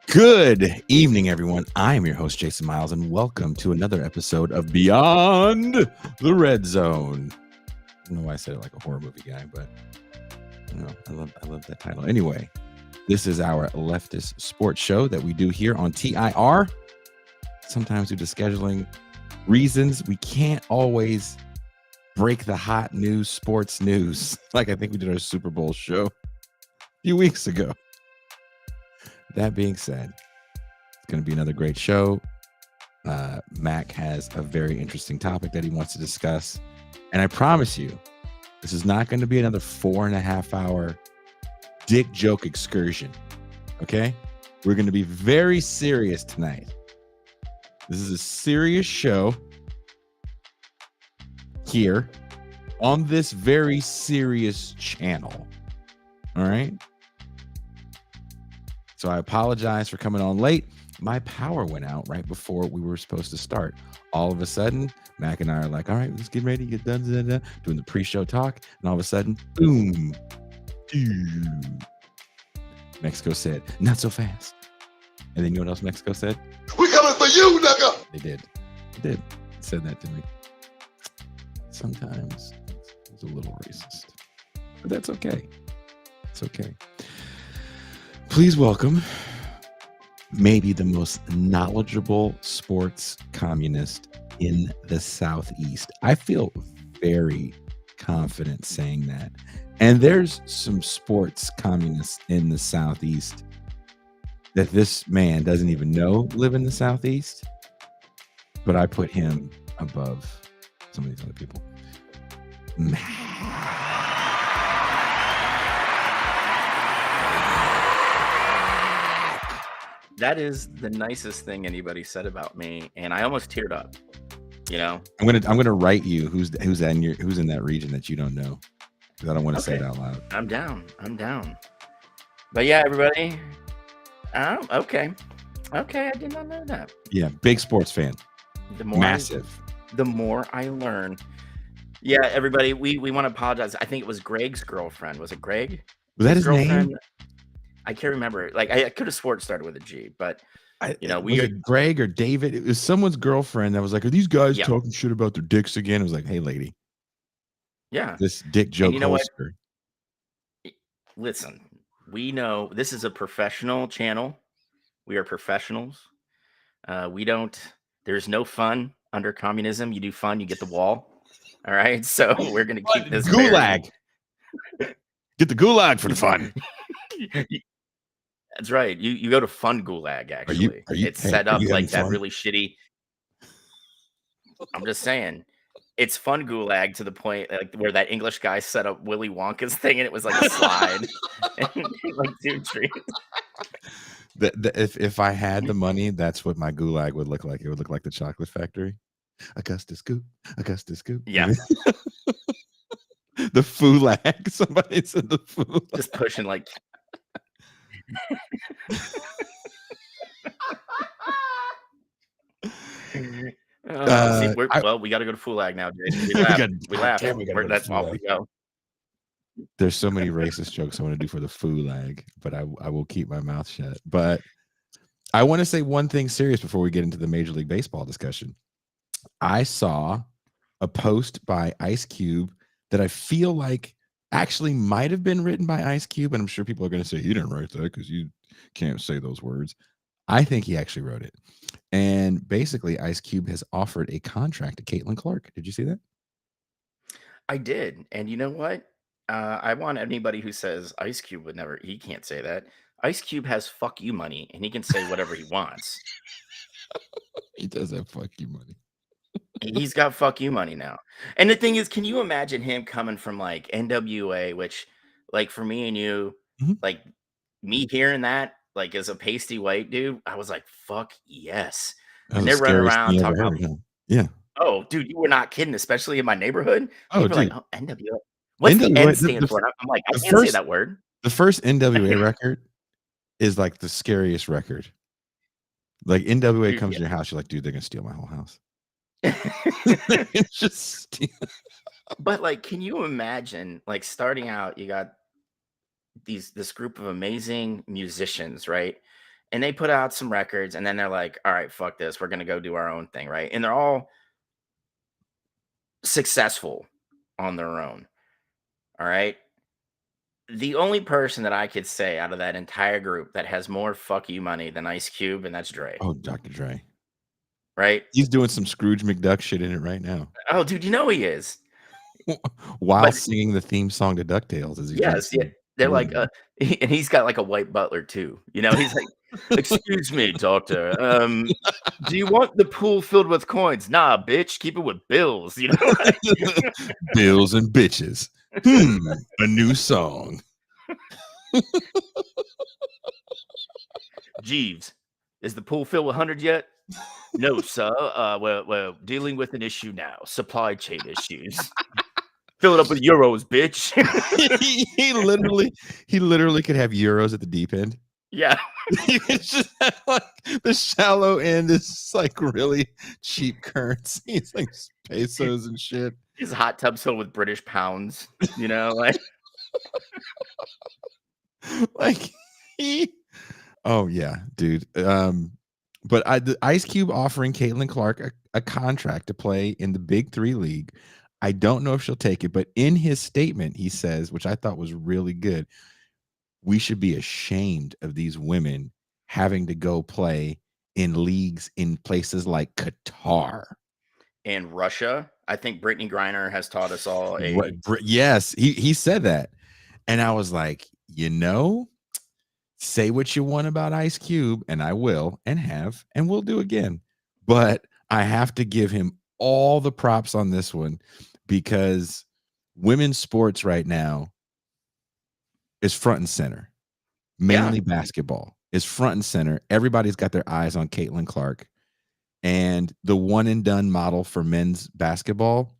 Good evening, everyone. I am your host, Jason Myles, and welcome to another episode of Beyond the Red Zone. I don't know why I said it like a horror movie guy, but you know, I love that title. Anyway, this is our leftist sports show that we do here on TIR. Sometimes due to scheduling reasons, we can't always break the hot news, sports news, like I think we did our Super Bowl show a few weeks ago. That being said, it's going to be another great show. Mac has a very interesting topic that he wants to discuss. And I promise you, this is not going to be another 4.5 hour dick joke excursion. Okay? We're going to be very serious tonight. This is a serious show here on this very serious channel. All right? So I apologize for coming on late. My power went out right before we were supposed to start. All of a sudden, Mac and I are like, all right, let's get ready, get done, doing the pre-show talk. And all of a sudden, boom. Mexico said, not so fast. And then you know what else Mexico said? We coming for you, nigga. They did. They said that to me. Sometimes it's a little racist, but that's okay. It's okay. Please welcome maybe the most knowledgeable sports communist in the Southeast. I feel very confident saying that. And there's some sports communists in the Southeast that this man doesn't even know live in the Southeast. But I put him above some of these other people. That is the nicest thing anybody said about me, and I almost teared up. You know, I'm gonna write you who's in that region that you don't know, because I don't want to say it out loud. I'm down. But yeah, everybody. Okay, I did not know that. Yeah, big sports fan. Massive. The more I learn. Yeah, everybody. We want to apologize. I think it was Greg's girlfriend. Was it Greg? Was that his name? I can't remember. Like I could have swore it started with a G, but was it Greg or David? It was someone's girlfriend that was like, "Are these guys talking shit about their dicks again?" It was like, "Hey, lady, this dick joke holster." Listen, we know this is a professional channel. We are professionals. There's no fun under communism. You do fun, you get the wall. All right, so we're gonna keep this gulag. Get the gulag for the fun. That's right. You go to Fun Gulag, actually. It's set up like that really shitty. I'm just saying. It's Fun Gulag to the point like where that English guy set up Willy Wonka's thing and it was like a slide. And, like 2 trees. If I had the money, that's what my gulag would look like. It would look like the chocolate factory. Augustus Goop. Yeah. The Fulag. Somebody said the Fulag. Just pushing like. We got to go to Fulag now, Jason. We laugh. That's off we go. There's so many racist jokes I want to do for the Fulag, but I will keep my mouth shut. But I want to say one thing serious before we get into the Major League Baseball discussion. I saw a post by Ice Cube that I feel like actually might have been written by Ice Cube, and I'm sure people are going to say he didn't write that because you can't say those words. I think he actually wrote it. And basically, Ice Cube has offered a contract to Caitlyn Clark. Did you see that? I did. And you know what? I want anybody who says Ice Cube would never, he can't say that. Ice Cube has fuck you money, and he can say whatever he wants. He does have fuck you money. He's got fuck you money now. And the thing is, can you imagine him coming from like NWA, which like for me and you, like me hearing that, like as a pasty white dude, I was like, fuck yes. And they're running around talking about, yeah. Oh, dude, you were not kidding, especially in my neighborhood. Oh, people are like, oh, NWA. What's the N stand for? I'm like, I can't say that word. The first NWA record is like the scariest record. Like NWA comes to your house, you're like, dude, they're gonna steal my whole house. It's just but like, can you imagine like starting out, you got this group of amazing musicians, right? And they put out some records, and then they're like, all right, fuck this, we're gonna go do our own thing, right? And they're all successful on their own. All right. The only person that I could say out of that entire group that has more fuck you money than Ice Cube, and that's Dre. Oh, Dr. Dre. Right? He's doing some Scrooge McDuck shit in it right now. Oh, dude, you know he is. While But singing the theme song to DuckTales as he drinks yes, yeah. some They're like, Collusion. and he's got like a white butler too. You know, he's like, excuse me, doctor. Do you want the pool filled with coins? Nah, bitch, keep it with bills. You know, Bills and bitches. A new song. Jeeves, is the pool filled with 100 yet? No, sir. We're dealing with an issue now. Supply chain issues. Fill it up with euros, bitch. he literally could have euros at the deep end. Yeah. It's just like the shallow end is like really cheap currency. It's like pesos and shit. His hot tub's filled with British pounds, you know, like like he oh yeah, dude. But the Ice Cube offering Caitlyn Clark a contract to play in the Big 3 league. I don't know if she'll take it, but in his statement, he says, which I thought was really good, we should be ashamed of these women having to go play in leagues in places like Qatar and Russia. I think Brittany Griner has taught us all yes, he said that. And I was like, say what you want about Ice Cube, and I will, and have, and will do again. But I have to give him all the props on this one because women's sports right now is front and center. Mainly basketball is front and center. Everybody's got their eyes on Caitlyn Clark. And the one and done model for men's basketball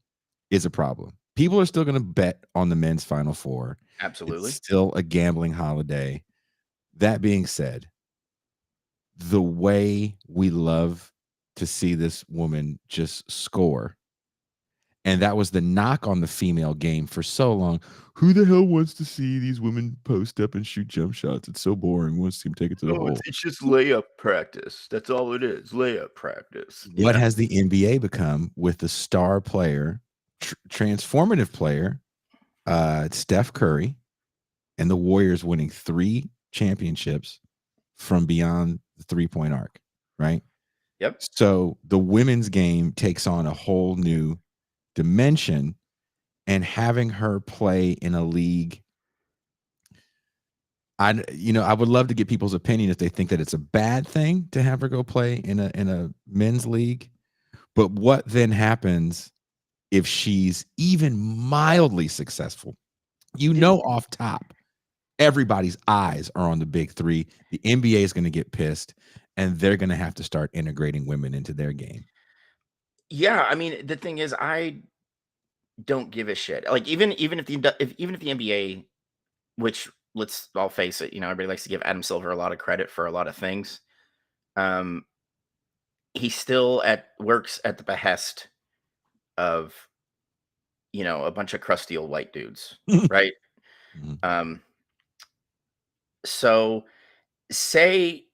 is a problem. People are still going to bet on the men's Final Four. Absolutely. It's still a gambling holiday. That being said, the way we love to see this woman just score, and that was the knock on the female game for so long. Who the hell wants to see these women post up and shoot jump shots? It's so boring. We want to see them take it to the hole. It's just layup practice. That's all it is. Layup practice. What has the NBA become with the star player, transformative player, Steph Curry, and the Warriors winning 3 championships from beyond the 3-point arc, right? Yep. So the women's game takes on a whole new dimension, and having her play in a league, I would love to get people's opinion if they think that it's a bad thing to have her go play in a men's league. But what then happens if she's even mildly successful? Off top, everybody's eyes are on the Big 3. The NBA is going to get pissed, and they're going to have to start integrating women into their game. Yeah, I mean, the thing is, I don't give a shit. Like even if the NBA, which let's all face it, everybody likes to give Adam Silver a lot of credit for a lot of things. He still works at the behest of a bunch of crusty old white dudes, right? So say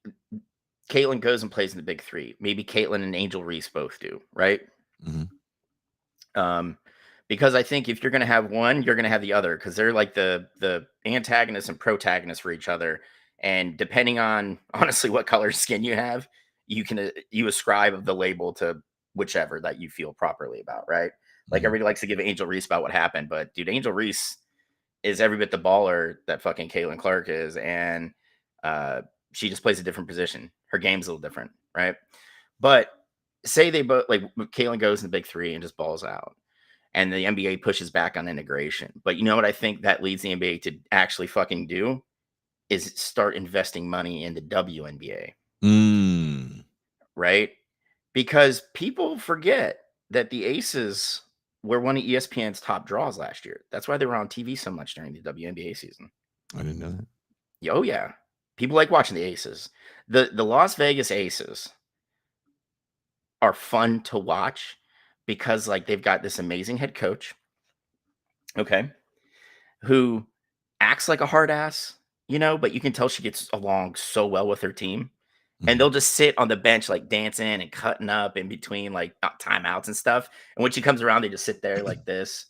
Caitlyn goes and plays in the Big 3. Maybe Caitlyn and Angel Reese both do, right? Because I think if you're going to have one, you're going to have the other, because they're like the antagonist and protagonist for each other. And depending on honestly what color skin you have, you ascribe the label to whichever that you feel properly about, right? Like everybody likes to give Angel Reese about what happened, but dude, Angel Reese is every bit the baller that fucking Caitlyn Clark is, and she just plays a different position. Her game's a little different, right? But say they both, like Caitlyn goes in the Big 3 and just balls out, and the NBA pushes back on integration. But you know what I think that leads the NBA to actually fucking do is start investing money in the WNBA. Right? Because people forget that the Aces were one of ESPN's top draws last year. That's why they were on TV so much during the WNBA season. I didn't know that. Oh yeah. People like watching the Aces. The Las Vegas Aces are fun to watch because like they've got this amazing head coach, okay, who acts like a hard ass, but you can tell she gets along so well with her team. And they'll just sit on the bench, like dancing and cutting up in between like timeouts and stuff. And when she comes around, they just sit there like this,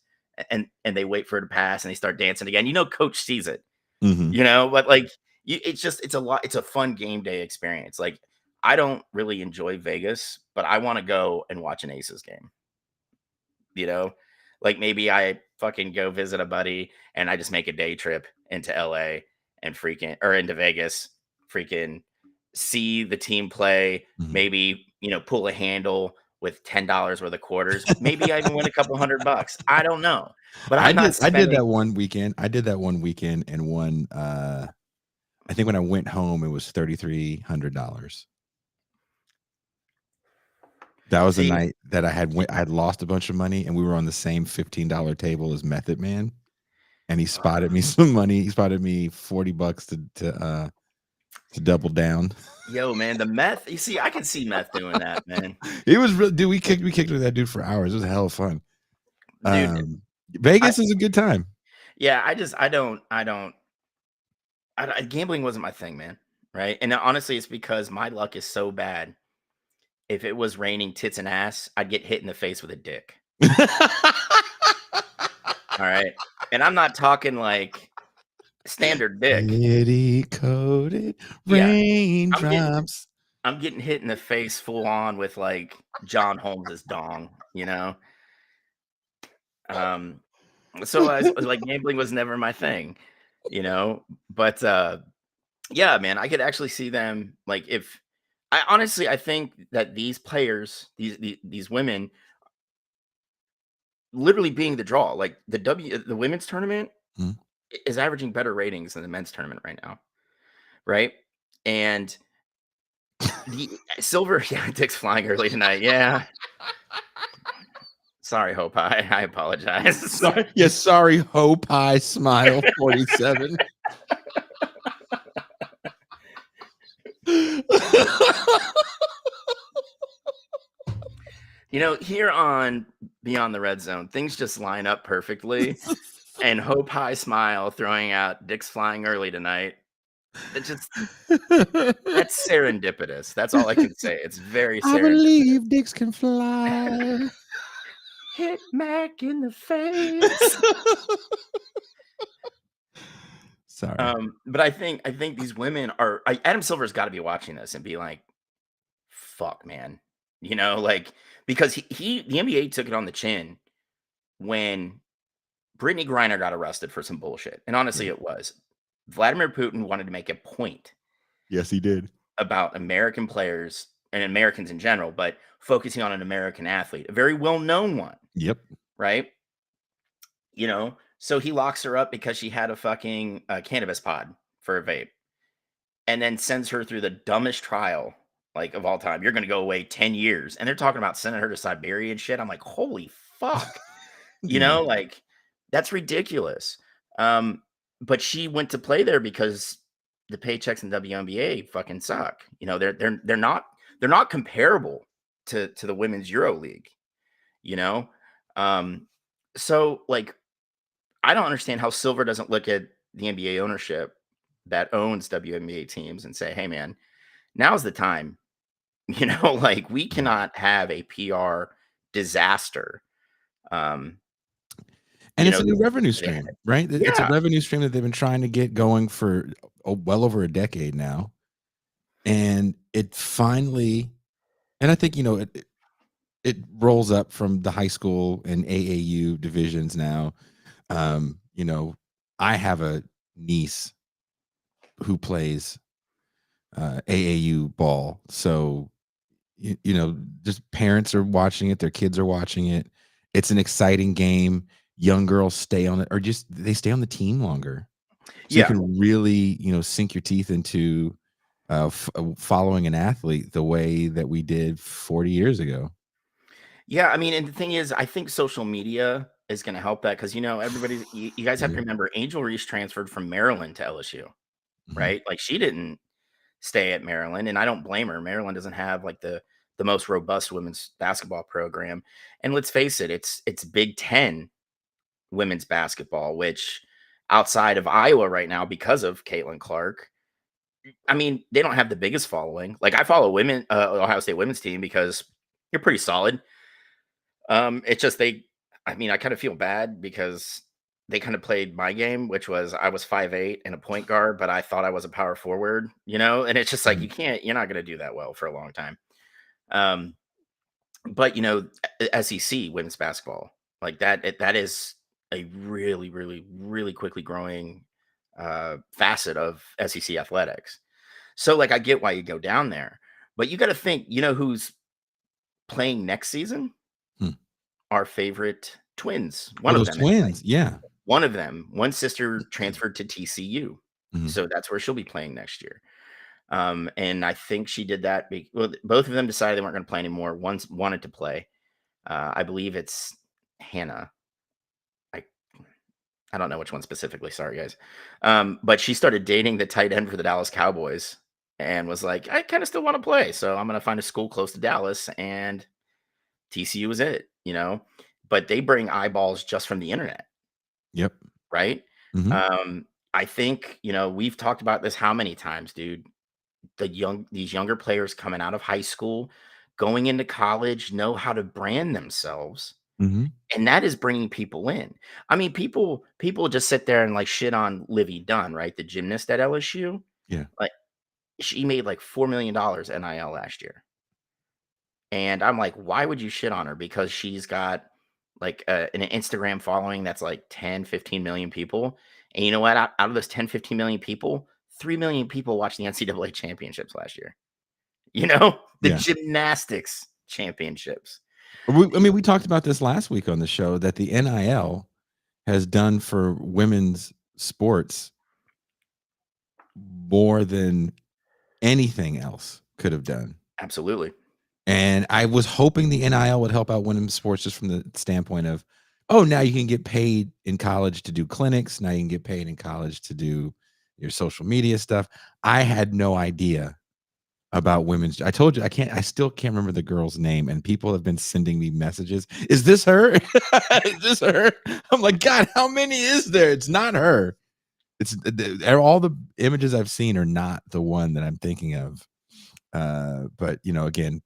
and they wait for her to pass, and they start dancing again. Coach sees it, but like it's a lot. It's a fun game day experience. Like I don't really enjoy Vegas, but I want to go and watch an Aces game. Like maybe I fucking go visit a buddy and I just make a day trip into LA and or into Vegas, freaking see the team play, maybe, pull a handle with $10 worth of quarters. Maybe I even win a couple $100. I don't know. But I did that one weekend. And won I think when I went home it was $3,300. That was the night that I had lost a bunch of money, and we were on the same $15 table as Method Man, and he spotted me some money. He spotted me $40 to double down. Yo, man, the meth. You see, I can see meth doing that, man. It was real, dude. We kicked with that dude for hours. It was a hell of fun. Dude, Vegas is a good time. Yeah, gambling wasn't my thing, man. Right, and honestly, it's because my luck is so bad. If it was raining tits and ass, I'd get hit in the face with a dick. All right. And I'm not talking like standard dick. Coated raindrops. I'm getting hit in the face full on with like John Holmes's dong, So I was like gambling was never my thing, but yeah, man, I could actually see them like if I think that these players, these women, literally being the draw, like the women's tournament is averaging better ratings than the men's tournament right now, right? And the silver, yeah, Dick's flying early tonight, yeah. Sorry, Hope I apologize. Sorry, Hope I Smile 47. Here on Beyond the Red Zone, things just line up perfectly. And Hope High Smile throwing out Dick's flying early tonight. That's serendipitous. That's all I can say. It's very serendipitous. I believe Dicks can fly. Hit Mac in the face. Sorry. But I think these women are Adam Silver's got to be watching this and be like, fuck, man. Like because the NBA took it on the chin when Brittany Griner got arrested for some bullshit. And honestly, it was. Vladimir Putin wanted to make a point. Yes, he did. About American players and Americans in general, but focusing on an American athlete, a very well-known one. Yep. Right? So he locks her up because she had a fucking cannabis pod for a vape. And then sends her through the dumbest trial like of all time. You're going to go away 10 years. And they're talking about sending her to Siberia and shit. I'm like, holy fuck. Like that's ridiculous. But she went to play there because the paychecks in WNBA fucking suck. They're not comparable to the women's Euro League. So like I don't understand how Silver doesn't look at the NBA ownership that owns WNBA teams and say, hey man, now's the time. Like we cannot have a PR disaster. And it's a new revenue stream, right? Yeah. It's a revenue stream that they've been trying to get going for well over a decade now. And it finally, and I think, it rolls up from the high school and AAU divisions now. I have a niece who plays AAU ball. So, just parents are watching it. Their kids are watching it. It's an exciting game. Young girls stay on it, or just they stay on the team longer. So you can really, sink your teeth into following an athlete the way that we did 40 years ago. Yeah, I mean, and the thing is, I think social media is going to help that because, everybody, you guys have to remember Angel Reese transferred from Maryland to LSU, right? Like she didn't stay at Maryland, and I don't blame her. Maryland doesn't have like the most robust women's basketball program. And let's face it, it's Big Ten women's basketball, which outside of Iowa right now because of Caitlyn Clark. I mean, they don't have the biggest following. Like I follow Ohio State women's team because you're pretty solid. It's just I mean, I kind of feel bad because they kind of played my game, which was I was 5'8" and a point guard, but I thought I was a power forward, and it's just like you're not going to do that well for a long time. But SEC women's basketball, like that is a really, really, really quickly growing facet of SEC athletics. So like I get why you go down there, but you got to think, who's playing next season? Our favorite twins. One of those them. Twins, yeah. One of them. One sister transferred to TCU, so that's where she'll be playing next year. And I think she did that. Both of them decided they weren't going to play anymore. One wanted to play. I believe it's Hannah. I don't know which one specifically. Sorry, guys. But she started dating the tight end for the Dallas Cowboys and was like, I kind of still want to play, so I'm going to find a school close to Dallas, and TCU is it, but they bring eyeballs just from the internet. Yep. Right. I think, we've talked about this how many times, dude. These younger players coming out of high school, going into college, know how to brand themselves. And that is bringing people in. I mean, people just sit there and like shit on Livy Dunn, right? The gymnast at LSU. Yeah. Like she made like $4 million NIL last year. And I'm like, why would you shit on her? Because she's got like an Instagram following that's like 10, 15 million people. And you know what? Out of those 10, 15 million people, 3 million people watched the NCAA championships last year. The gymnastics championships. We talked about this last week on the show that the NIL has done for women's sports more than anything else could have done. Absolutely. And I was hoping the NIL would help out women's sports just from the standpoint of, now you can get paid in college to do clinics. Now you can get paid in college to do your social media stuff. I had no idea about women's. I told you I still can't remember the girl's name, and people have been sending me messages. Is this her? Is this her? I'm like, God, how many is there? It's not her. It's all the images I've seen are not the one that I'm thinking of. But again,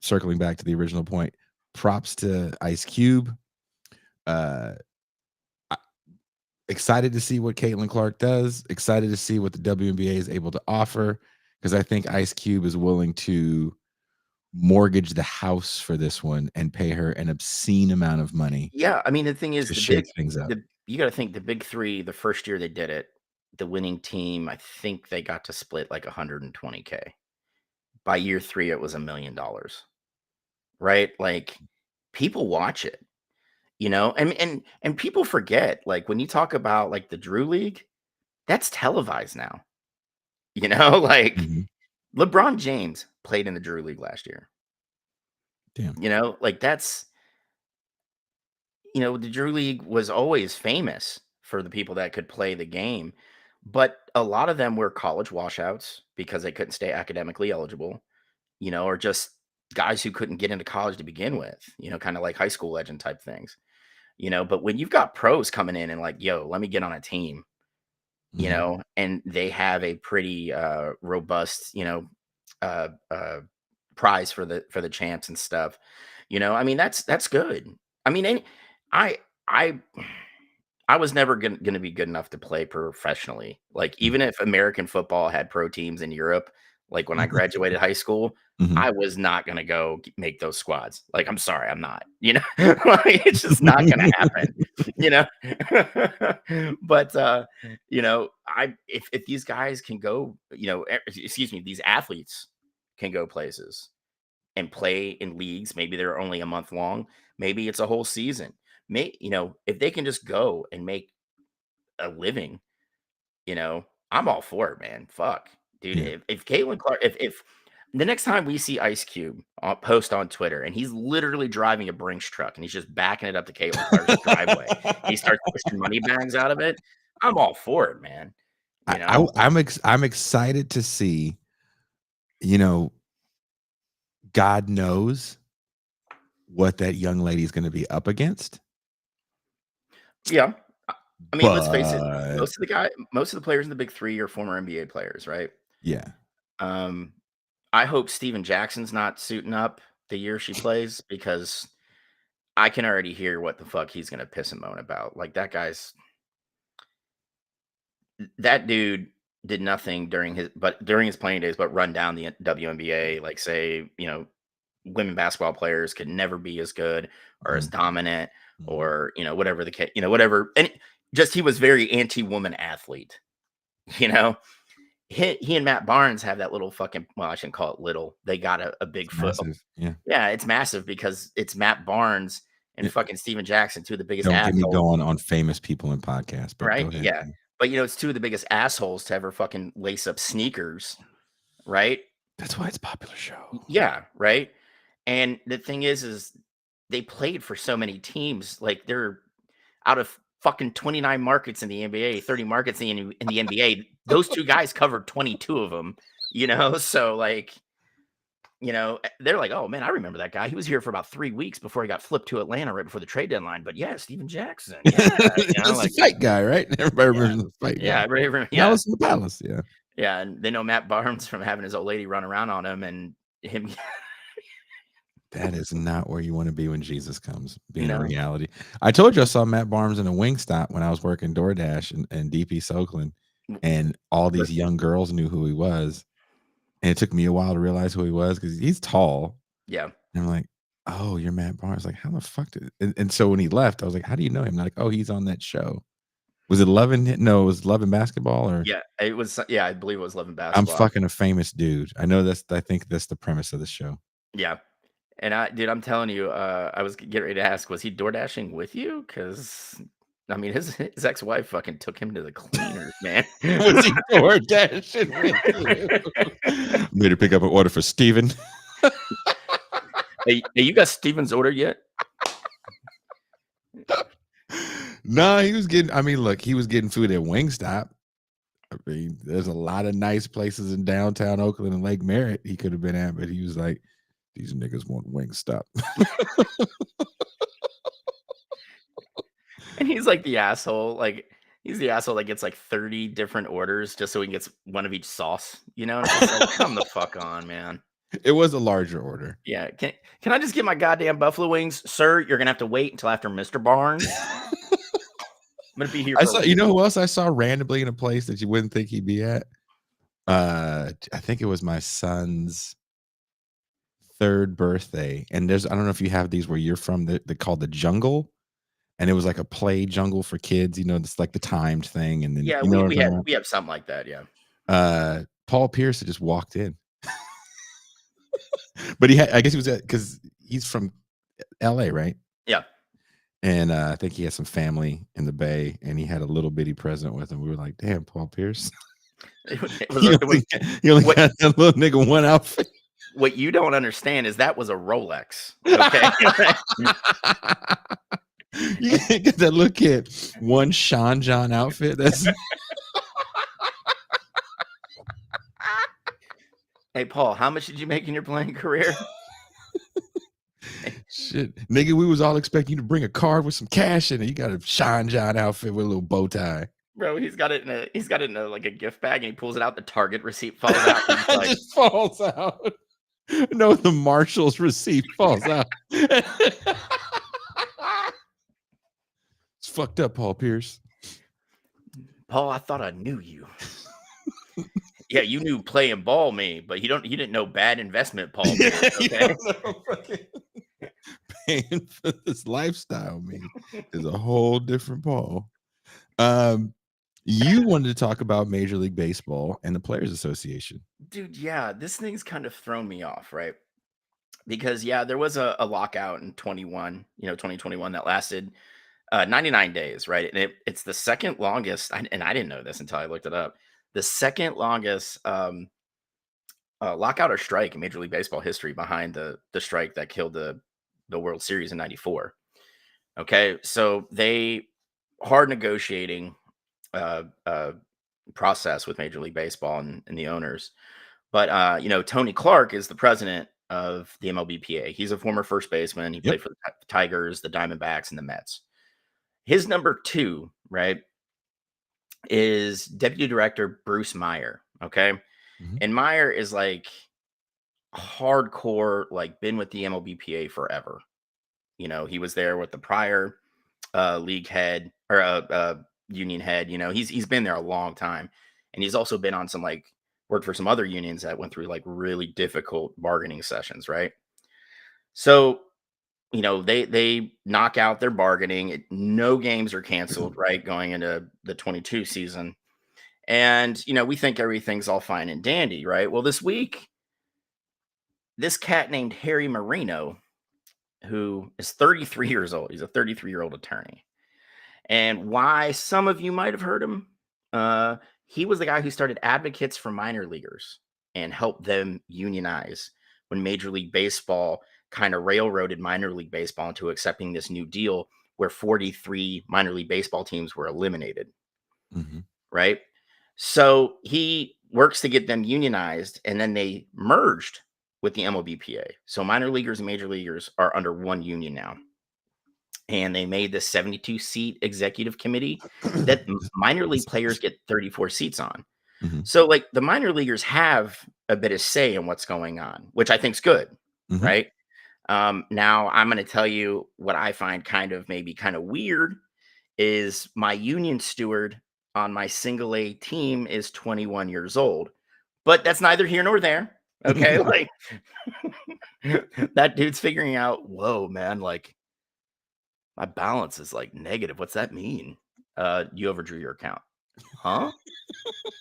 circling back to the original point, props to Ice Cube. Excited to see what Caitlyn Clark does. Excited to see what the WNBA is able to offer, because I think Ice Cube is willing to mortgage the house for this one and pay her an obscene amount of money. Yeah, I mean, the thing is, to shake things up. You got to think the big three. The first year they did it, the winning team, I think they got to split like $120K. By year 3, it was $1 million. Right? Like people watch it. And people forget, like when you talk about like the Drew League, that's televised now. Like LeBron James played in the Drew League last year. Damn. Like that's, the Drew League was always famous for the people that could play the game, but a lot of them were college washouts because they couldn't stay academically eligible, or just guys who couldn't get into college to begin with, kind of like high school legend type things. But when you've got pros coming in and like, yo, let me get on a team, and they have a pretty robust, prize for the champs and stuff. I mean, that's good. I mean, I was never going to be good enough to play professionally. Like even if American football had pro teams in Europe, like when I graduated high school, I was not going to go make those squads. Like, I'm sorry, I'm not, like, it's just not going to happen, but, if these guys can go, these athletes can go places and play in leagues, maybe they're only a month long, maybe it's a whole season. If they can just go and make a living, I'm all for it, man. Fuck, dude. Yeah. If Caitlyn Clark, if the next time we see Ice Cube post on Twitter and he's literally driving a Brinks truck and he's just backing it up to Caitlyn Clark's driveway, he starts pushing money bags out of it, I'm all for it, man. I'm excited to see, God knows what that young lady is going to be up against. Yeah. I mean, let's face it. Most of the players in the big three are former NBA players, right? Yeah. I hope Steven Jackson's not suiting up the year she plays because I can already hear what the fuck he's gonna piss and moan about. Like that dude did nothing during his playing days but run down the WNBA. Like say, women basketball players could never be as good or as dominant or whatever the case, whatever. And just he was very anti-woman athlete. He and Matt Barnes have that little fucking, well, I shouldn't call it little. They got a big foot. Massive. Yeah. Yeah, it's massive because it's Matt Barnes and fucking Steven Jackson, two of the biggest Don't assholes. get me going on famous people in podcasts, but right? go ahead. Yeah. But it's two of the biggest assholes to ever fucking lace up sneakers, right? That's why it's a popular show. Yeah, right. And the thing is they played for so many teams. Like they're out of fucking 29 markets in the NBA, 30 markets in the NBA. Those two guys covered 22 of them, So like, they're like, oh man, I remember that guy. He was here for about 3 weeks before he got flipped to Atlanta right before the trade deadline. But yeah, Steven Jackson. Yeah, that's the fight guy, right? Everybody remembers the fight guy. Yeah, everybody remembers. Yeah, Alice in the Palace. Yeah. Yeah, and they know Matt Barnes from having his old lady run around on him and him. That is not where you want to be when Jesus comes, being a reality. I told you I saw Matt Barnes in a Wingstop when I was working DoorDash and DP Soakland, and all these young girls knew who he was. And it took me a while to realize who he was because he's tall. Yeah. And I'm like, oh, you're Matt Barnes. Like, how the fuck did and so when he left, I was like, how do you know him? Like, oh, he's on that show. Was it Love and No, it was Love and Basketball or yeah, it was. Yeah, I believe it was Love and Basketball. I'm fucking a famous dude. I know I think that's the premise of the show. Yeah. And I'm telling you, I was getting ready to ask, was he door dashing with you? Because I mean, his ex-wife fucking took him to the cleaners, man. Was he door dashing with you? Made her pick up an order for Steven. Hey, you got Steven's order yet? No, he was getting. I mean, look, he was getting food at Wingstop. I mean, there's a lot of nice places in downtown Oakland and Lake Merritt he could have been at, but he was like, these niggas want Wingstop. And he's like the asshole. Like, he's the asshole that gets like 30 different orders just so he gets one of each sauce, And it's just like, come the fuck on, man. It was a larger order. Yeah. Can I just get my goddamn buffalo wings? Sir, you're going to have to wait until after Mr. Barnes. I'm going to be here. You know who else I saw randomly in a place that you wouldn't think he'd be at? I think it was my son's 3rd birthday. And I don't know if you have these where you're from, they're called the Jungle. And it was like a play jungle for kids, it's like the timed thing. And then yeah, we have something like that. Yeah. Paul Pierce had just walked in. But I guess he was because he's from LA, right? Yeah. And I think he had some family in the Bay, and he had a little bitty present with him. We were like, "Damn, Paul Pierce." He only got that little nigga one outfit. What you don't understand is that was a Rolex. Okay. You get that little kid one Sean John outfit. That's. Hey, Paul, how much did you make in your playing career? Shit, nigga, we was all expecting you to bring a card with some cash in it. You got a Sean John outfit with a little bow tie. Bro, he's got it in a like a gift bag, and he pulls it out. The Target receipt falls out. It like, just falls out. No, the Marshall's receipt falls out. It's fucked up, Paul Pierce. Paul, I thought I knew you. Yeah, you knew playing ball me, but you didn't know bad investment, Paul. Okay? Paying for this lifestyle, man, is a whole different Paul. You wanted to talk about Major League Baseball and the Players Association. Dude, yeah, this thing's kind of thrown me off, right? Because there was a lockout in 2021 that lasted 99 days, right? And it's the second longest, and I didn't know this until I looked it up. The second longest lockout or strike in Major League Baseball history, behind the strike that killed the World Series in '94. Okay, so they hard negotiating process with Major League Baseball and the owners. But Tony Clark is the president of the MLBPA. He's a former first baseman. He played for the Tigers, the Diamondbacks, and the Mets. His number 2, right, is Deputy Director Bruce Meyer. Okay. Mhm. And Meyer is like hardcore, like been with the MLBPA forever. He was there with the prior league head or union head. He's been there a long time, and he's also been on some like worked for some other unions that went through like really difficult bargaining sessions, right? So they knock out their bargaining. No games are canceled, right, going into the 22 season, and we think everything's all fine and dandy, right? Well, this week, this cat named Harry Marino, who is 33 years old, he's a 33-year-old attorney. And why some of you might have heard him, he was the guy who started advocates for minor leaguers and helped them unionize when Major League Baseball kind of railroaded minor league baseball into accepting this new deal where 43 minor league baseball teams were eliminated. Mm-hmm. Right? So he works to get them unionized, and then they merged with the MLBPA. So minor leaguers and major leaguers are under one union now. And they made this 72-seat executive committee that minor league players get 34 seats on. Mm-hmm. So, like, the minor leaguers have a bit of say in what's going on, which I think is good, Mm-hmm. right? Now, I'm going to tell you what I find kind of weird is my union steward on my single A team is 21 years old, but that's neither here nor there. Okay. Like that dude's figuring out, whoa, man, like my balance is like negative. What's that mean? You overdrew your account. Huh?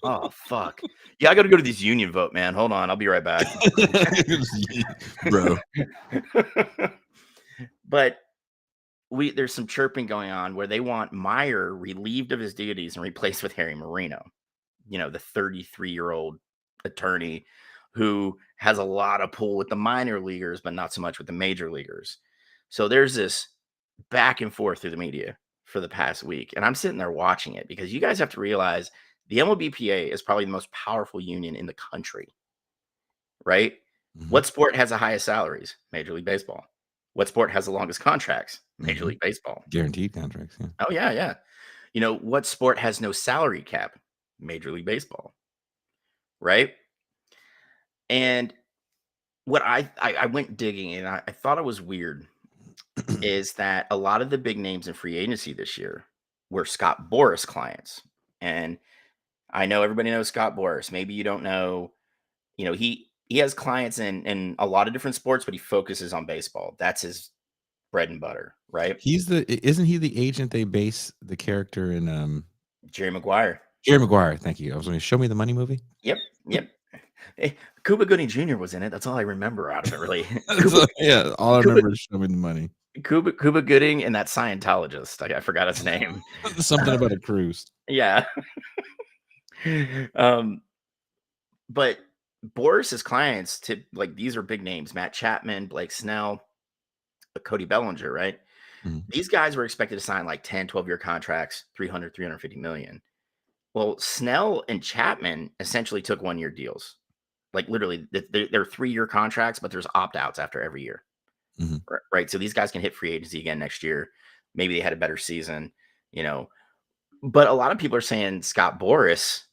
Oh, fuck. Yeah, I got to go to this union vote, man. Hold on. I'll be right back. Bro. But there's some chirping going on where they want Meyer relieved of his duties and replaced with Harry Marino, the 33-year-old attorney who has a lot of pull with the minor leaguers, but not so much with the major leaguers. So there's this back and forth through the media for the past week. And I'm sitting there watching it because you guys have to realize the MLBPA is probably the most powerful union in the country, right? Mm-hmm. What sport has the highest salaries? Major League Baseball. What sport has the longest contracts? Major League Baseball. Guaranteed contracts. Yeah. Oh, yeah, yeah. What sport has no salary cap? Major League Baseball. Right? And what I went digging and I thought it was weird is that a lot of the big names in free agency this year were Scott Boras clients. And I know everybody knows Scott Boras. Maybe you don't know, he has clients in a lot of different sports, but he focuses on baseball. That's his bread and butter, right? Isn't he the agent they base the character in Jerry Maguire. Jerry Maguire, thank you. I was going to Show Me the Money movie. Yep. Hey, Cuba Gooding Jr. was in it. That's all I remember out of it, really. All I remember is Show Me the Money. Cuba Gooding and that Scientologist. I forgot his name. Something about a cruise. Yeah. But Boris's clients, these are big names: Matt Chapman, Blake Snell, Cody Bellinger, right? Mm-hmm. These guys were expected to sign like 10, 12-year contracts, 350 million. Well, Snell and Chapman essentially took 1-year deals. Like literally, they're 3-year contracts, but there's opt-outs after every year. Mm-hmm. Right. So these guys can hit free agency again next year. Maybe they had a better season, But a lot of people are saying Scott Boras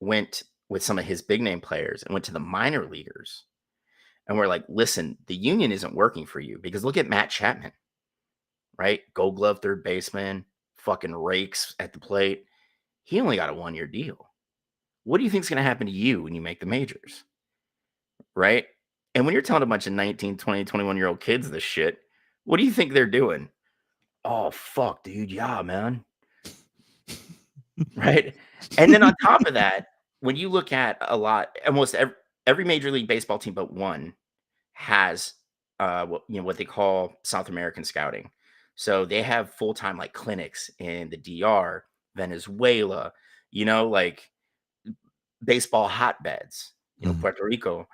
went with some of his big name players and went to the minor leaguers. And we're like, listen, the union isn't working for you because look at Matt Chapman, right? Gold Glove third baseman, fucking rakes at the plate. He only got a 1-year deal. What do you think is going to happen to you when you make the majors? Right? And when you're telling a bunch of 19, 20, 21-year-old kids this shit, what do you think they're doing? Oh, fuck, dude. Yeah, man. Right? And then on top of that, when you look at almost every Major League Baseball team but one has what they call South American scouting. So they have full-time like clinics in the DR, Venezuela, like baseball hotbeds, Puerto Rico.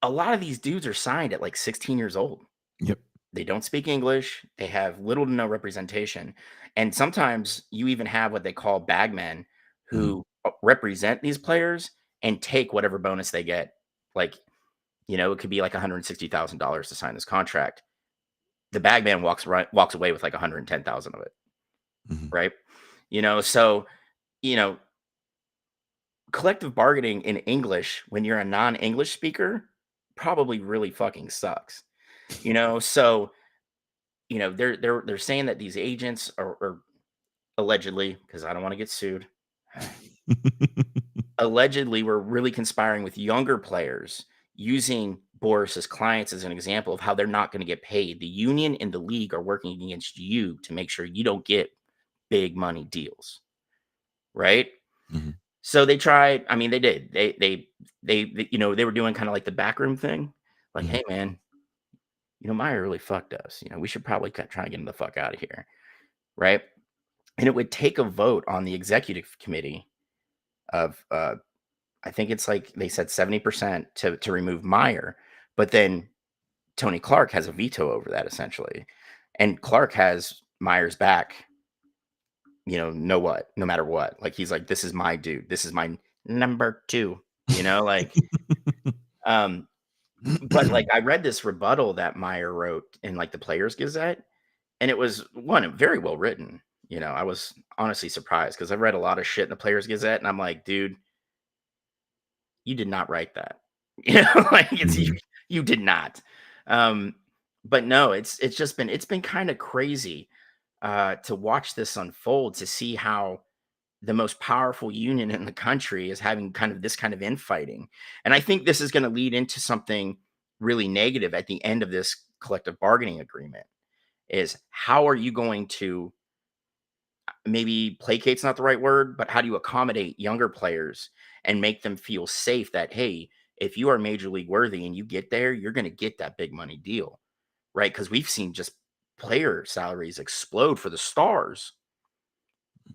A lot of these dudes are signed at like 16 years old. Yep. They don't speak English. They have little to no representation. And sometimes you even have what they call bagmen who represent these players and take whatever bonus they get. Like, it could be like $160,000 to sign this contract. The bagman walks away with like $110,000 of it. Mm-hmm. Right. So, you know, collective bargaining in English when you're a non-English speaker probably really fucking sucks. So, they're saying that these agents are allegedly, because I don't want to get sued, allegedly were really conspiring with younger players using Boris as clients as an example of how they're not going to get paid. The union and the league are working against you to make sure you don't get big money deals, right? Mhm. So they tried. I mean, they did. They were doing kind of like the backroom thing, like, Mhm. hey man, Meyer really fucked us. We should probably try and get him the fuck out of here, right? And it would take a vote on the executive committee of I think it's like they said 70% to remove Meyer, but then Tony Clark has a veto over that essentially. And Clark has Meyer's back, no matter what. Like he's like, this is my dude. This is my number two, like um but like I read this rebuttal that Meyer wrote in like the Players Gazette, and it was very well written. I was honestly surprised because I read a lot of shit in the Players Gazette, and I'm like, dude, you did not write that. Like Mhm. you did not. Um, but no, it's been kind of crazy to watch this unfold, to see how the most powerful union in the country is having kind of this kind of infighting. And I think this is going to lead into something really negative at the end of this collective bargaining agreement. Is how are you going to maybe placate's not the right word, but how do you accommodate younger players and make them feel safe that, hey, if you are major league worthy and you get there, you're going to get that big money deal, right? Because we've seen just player salaries explode for the stars,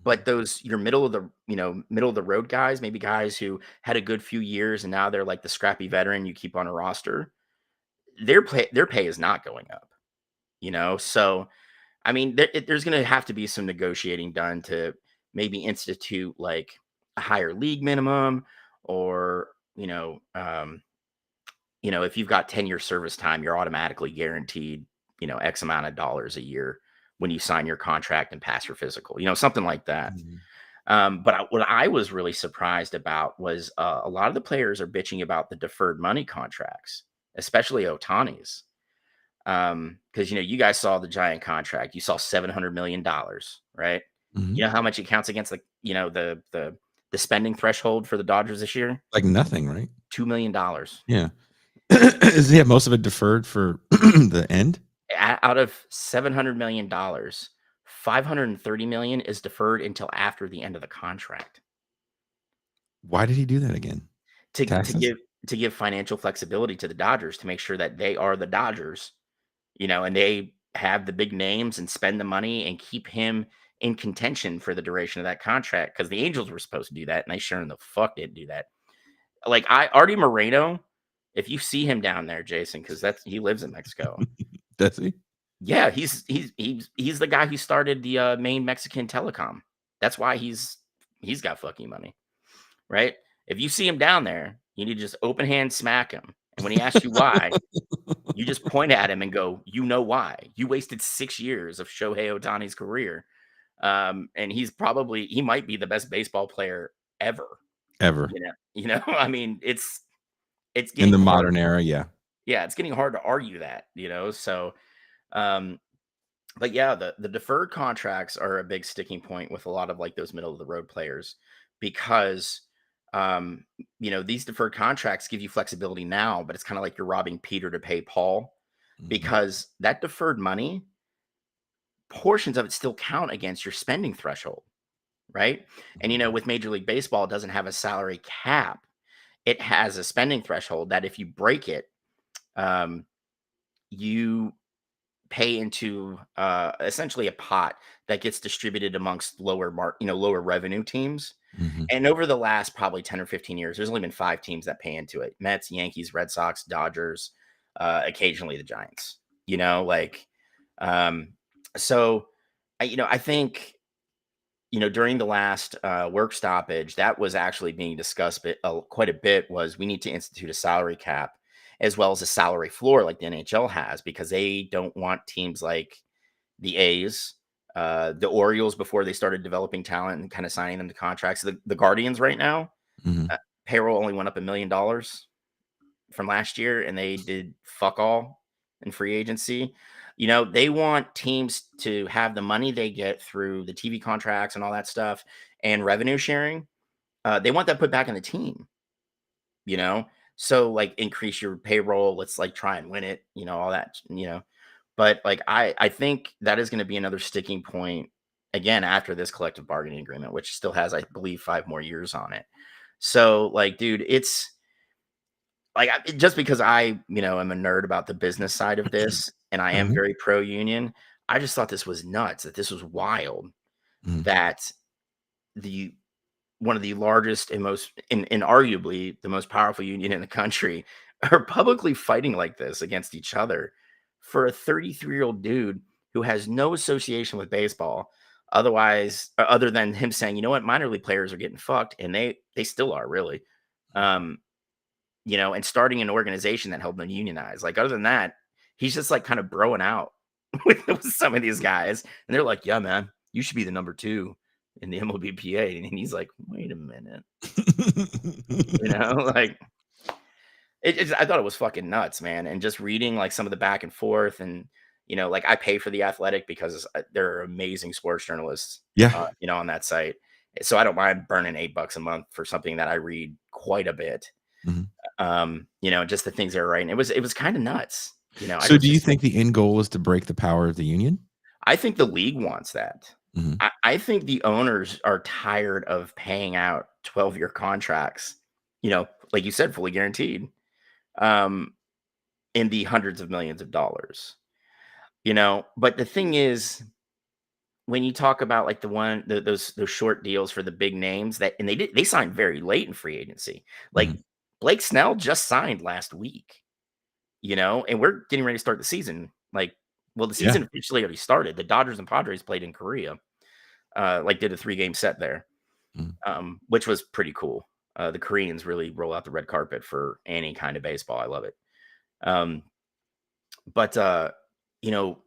but those your middle of the road guys, maybe guys who had a good few years and now they're like the scrappy veteran you keep on a roster, their pay is not going up, So I mean, there's going to have to be some negotiating done to maybe institute like a higher league minimum, or if you've got 10-year service time, you're automatically guaranteed X amount of dollars a year when you sign your contract and pass your physical, something like that. Mhm. But what I was really surprised about was a lot of the players are bitching about the deferred money contracts, especially Otani's. Because you guys saw the giant contract. You saw $700 million, right? Mhm. You know how much it counts against the spending threshold for the Dodgers this year? Like nothing, right? $2 million. Yeah. Does he have most of it deferred for the end? Out of $700 million, $530 million is deferred until after the end of the contract Why did he do that again? to to Taxes? give to give financial flexibility to the Dodgers to make sure that they are the Dodgers, and they have the big names and spend the money and keep him in contention for the duration of that contract. Because the Angels were supposed to do that, and they sure in the fuck didn't do that. Like Artie Moreno, if you see him down there, Jason, because he lives in Mexico. Does he? Yeah, he's the guy who started the main Mexican telecom. That's why he's got fucking money, right? If you see him down there, you need to just open hand smack him. And when he asks you why, you just point at him and go, "You know why? You wasted 6 years of Shohei Ohtani's career." And he might be the best baseball player ever. Ever. I mean, it's In getting the hard. modern era, yeah. Yeah, it's getting hard to argue that, So, um, but yeah, the deferred contracts are a big sticking point with a lot of like those middle of the road players, because um, these deferred contracts give you flexibility now, but it's kind of like you're robbing Peter to pay Paul, Mhm. because that deferred money, portions of it still count against your spending threshold, right? And Mhm. with Major League Baseball, it doesn't have a salary cap. It has a spending threshold that if you break it, um, you pay into essentially a pot that gets distributed amongst lower revenue teams. Mhm. And over the last probably 10 or 15 years, there's only been 5 teams that pay into it: Mets, Yankees, Red Sox, Dodgers, occasionally the Giants. Like, um, so, I think, during the last work stoppage, that was actually being discussed quite a bit, was we need to institute a salary cap as well as a salary floor like the NHL has, because they don't want teams like the A's, The Orioles, before they started developing talent and kind of signing them to contracts. The Guardians right now, payroll only went up $1 million from last year, and they did fuck all in free agency. You know, they want teams to have the money they get through the TV contracts and all that stuff and revenue sharing. They want that put back in the team, you know? So like increase your payroll. Let's like try and win it, you know, all that, you know. But like I think that is going to be another sticking point again after this collective bargaining agreement, which still has, I believe, 5 more years on it. So like, dude, it's like just because I, you know, am a nerd about the business side of this and I am very pro union, I just thought this was nuts, that this was wild, that the one of the largest and most and arguably the most powerful union in the country are publicly fighting like this against each other for a 33-year-old dude who has no association with baseball other than him saying, you know what, minor league players are getting fucked, and they still are, really. You know, and starting an organization that helped them unionize. Like, other than that, he's just like kind of broing out with some of these guys, and they're like, yeah, man, you should be the number 2 in the MLBPA. And he's like, wait a minute. You know, like I thought it was fucking nuts, man. And just reading like some of the back and forth, and you know, like I pay for The Athletic because there are amazing sports journalists, you know, on that site. So I don't mind burning $8 a month for something that I read quite a bit. You know, just the things they're writing. It was kind of nuts. You know, so do you think the end goal is to break the power of the union? I think the league wants that. I think the owners are tired of paying out 12-year contracts, you know, like you said, fully guaranteed, in the hundreds of millions of dollars, you know. But the thing is, when you talk about like those short deals for the big names and they signed very late in free agency, like Blake Snell just signed last week, you know, and we're getting ready to start the season. Like, well, the season officially already started. The Dodgers and Padres played in Korea, like did a 3-game set there, which was pretty cool. The Koreans really roll out the red carpet for any kind of baseball. I love it. But you know,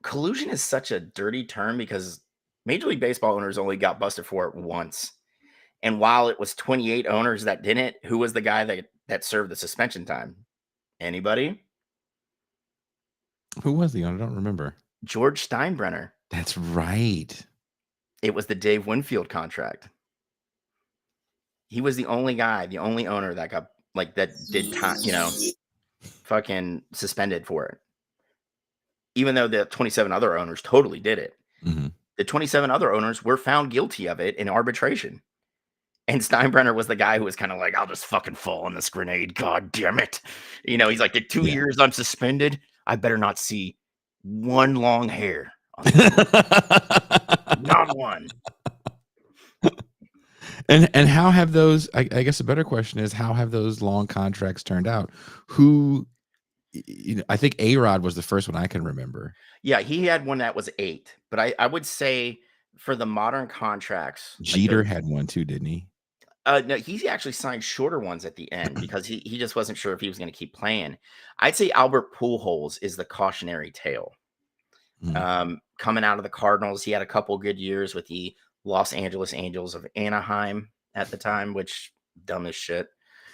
collusion is such a dirty term because Major League Baseball owners only got busted for it once. And while it was 28 owners that didn't, who was the guy that served the suspension time? Anybody? Who was the owner? I don't remember. George Steinbrenner. That's right. It was the Dave Winfield contract. He was the only guy, the only owner that got like that did time, you know, fucking suspended for it. Even though the 27 other owners totally did it. The 27 other owners were found guilty of it in arbitration. And Steinbrenner was the guy who was kind of like, I'll just fucking fall on this grenade. God damn it. You know, he's like, the 2 years I'm suspended, I better not see one long hair on not one. And how have those, I guess a better question is, how have those long contracts turned out? Who, you know, I think A-Rod was the first one I can remember. Yeah, he had one that was 8. But I would say for the modern contracts, Jeter like had one too, didn't he? No, he actually signed shorter ones at the end because he just wasn't sure if he was going to keep playing. I'd say Albert Pujols is the cautionary tale. Coming out of the Cardinals, he had a couple good years with the Los Angeles Angels of Anaheim at the time, which dumb as shit.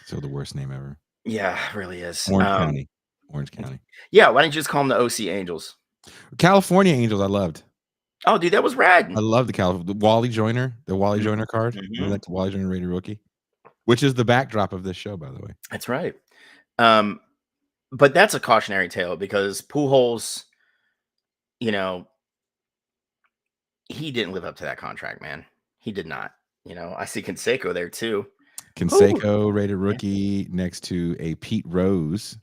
So the worst name ever. Yeah, it really is. Orange County. Yeah, why didn't you just call them the OC Angels? California Angels, I loved. Oh, dude, that was rad. I love the Wally Joyner, Joyner card. Remember that, the Wally Joyner rated rookie, which is the backdrop of this show, by the way. That's right. But that's a cautionary tale because Pujols, you know, he didn't live up to that contract, man. He did not. You know, I see Canseco there too. Canseco rated rookie next to a Pete Rose.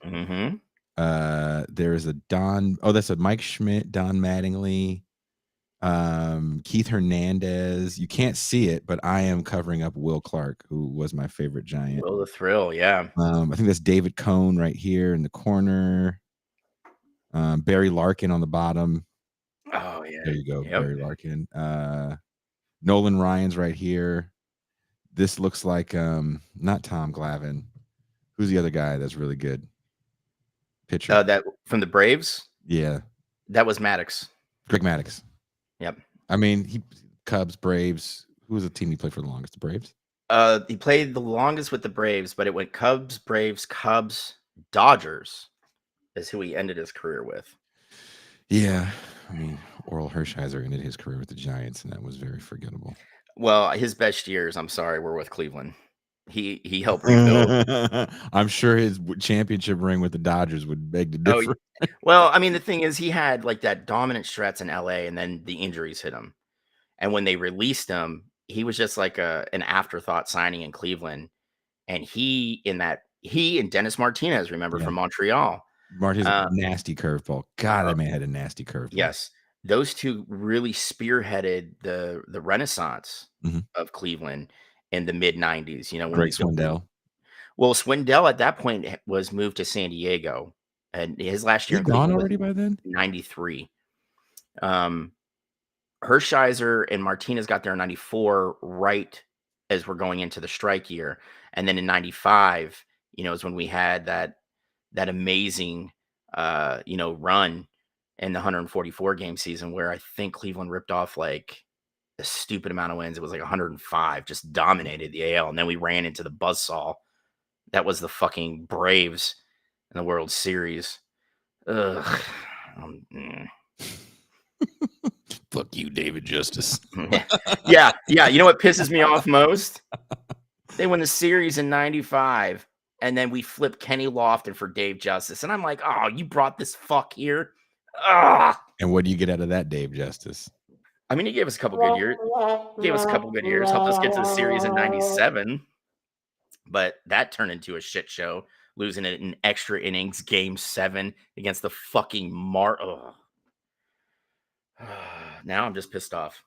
There's a Don. Oh, that's a Mike Schmidt, Don Mattingly. Keith Hernandez. You can't see it, but I am covering up Will Clark, who was my favorite Giant. Will the Thrill, yeah. I think that's David Cohn right here in the corner. Barry Larkin on the bottom. Oh yeah, there you go, Barry Larkin. Nolan Ryan's right here. This looks like not Tom Glavine. Who's the other guy that's really good? Pitcher. That from the Braves. Yeah, that was Maddox. Greg Maddux. Yep. I mean, Cubs, Braves. Who was the team he played for the longest? The Braves? He played the longest with the Braves, but it went Cubs, Braves, Cubs, Dodgers is who he ended his career with. Yeah. I mean, Oral Hershiser ended his career with the Giants, and that was very forgettable. Well, his best years, I'm sorry, were with Cleveland. He helped rebuild. I'm sure his championship ring with the Dodgers would beg to differ. Well, I mean, the thing is, he had like that dominant stretch in LA, and then the injuries hit him. And when they released him, he was just like an afterthought signing in Cleveland. And he and Dennis Martinez, remember, from Montreal. Martinez, nasty curveball. God, that man had a nasty curveball. Yes. Those two really spearheaded the renaissance of Cleveland in the mid 90s. You know, when Greg Swindell. Well, Swindell at that point was moved to San Diego, and his last year in Cleveland already by then? 93. Hershiser and Martinez got there in 94, right as we're going into the strike year. And then in 95, you know, is when we had that amazing, you know, run in the 144 game season where I think Cleveland ripped off like a stupid amount of wins. It was like 105, just dominated the AL. And then we ran into the buzzsaw. That was the fucking Braves in the World Series. Ugh. Fuck you, David Justice. Yeah. You know what pisses me off most? They win the series in 95, and then we flip Kenny Lofton for Dave Justice. And I'm like, oh, you brought this fuck here? Ugh. And what do you get out of that, Dave Justice? I mean, he gave us a couple good years. Helped us get to the series in 97. But that turned into a shit show, losing it in extra innings, game 7 against the fucking Now I'm just pissed off.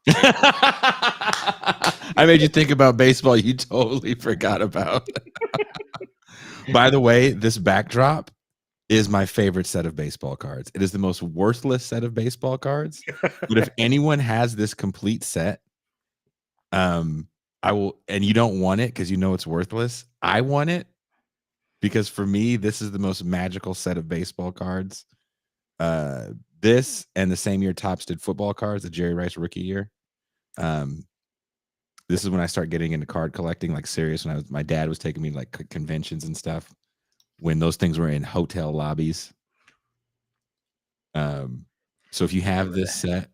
I made you think about baseball you totally forgot about. By the way, this backdrop is my favorite set of baseball cards. It is the most worthless set of baseball cards. But if anyone has this complete set, I will, and you don't want it because you know it's worthless. I want it because for me, this is the most magical set of baseball cards. This and the same year Topps did football cards, the Jerry Rice rookie year. This is when I start getting into card collecting, like serious. When my dad was taking me like conventions and stuff, when those things were in hotel lobbies. So if you have this set,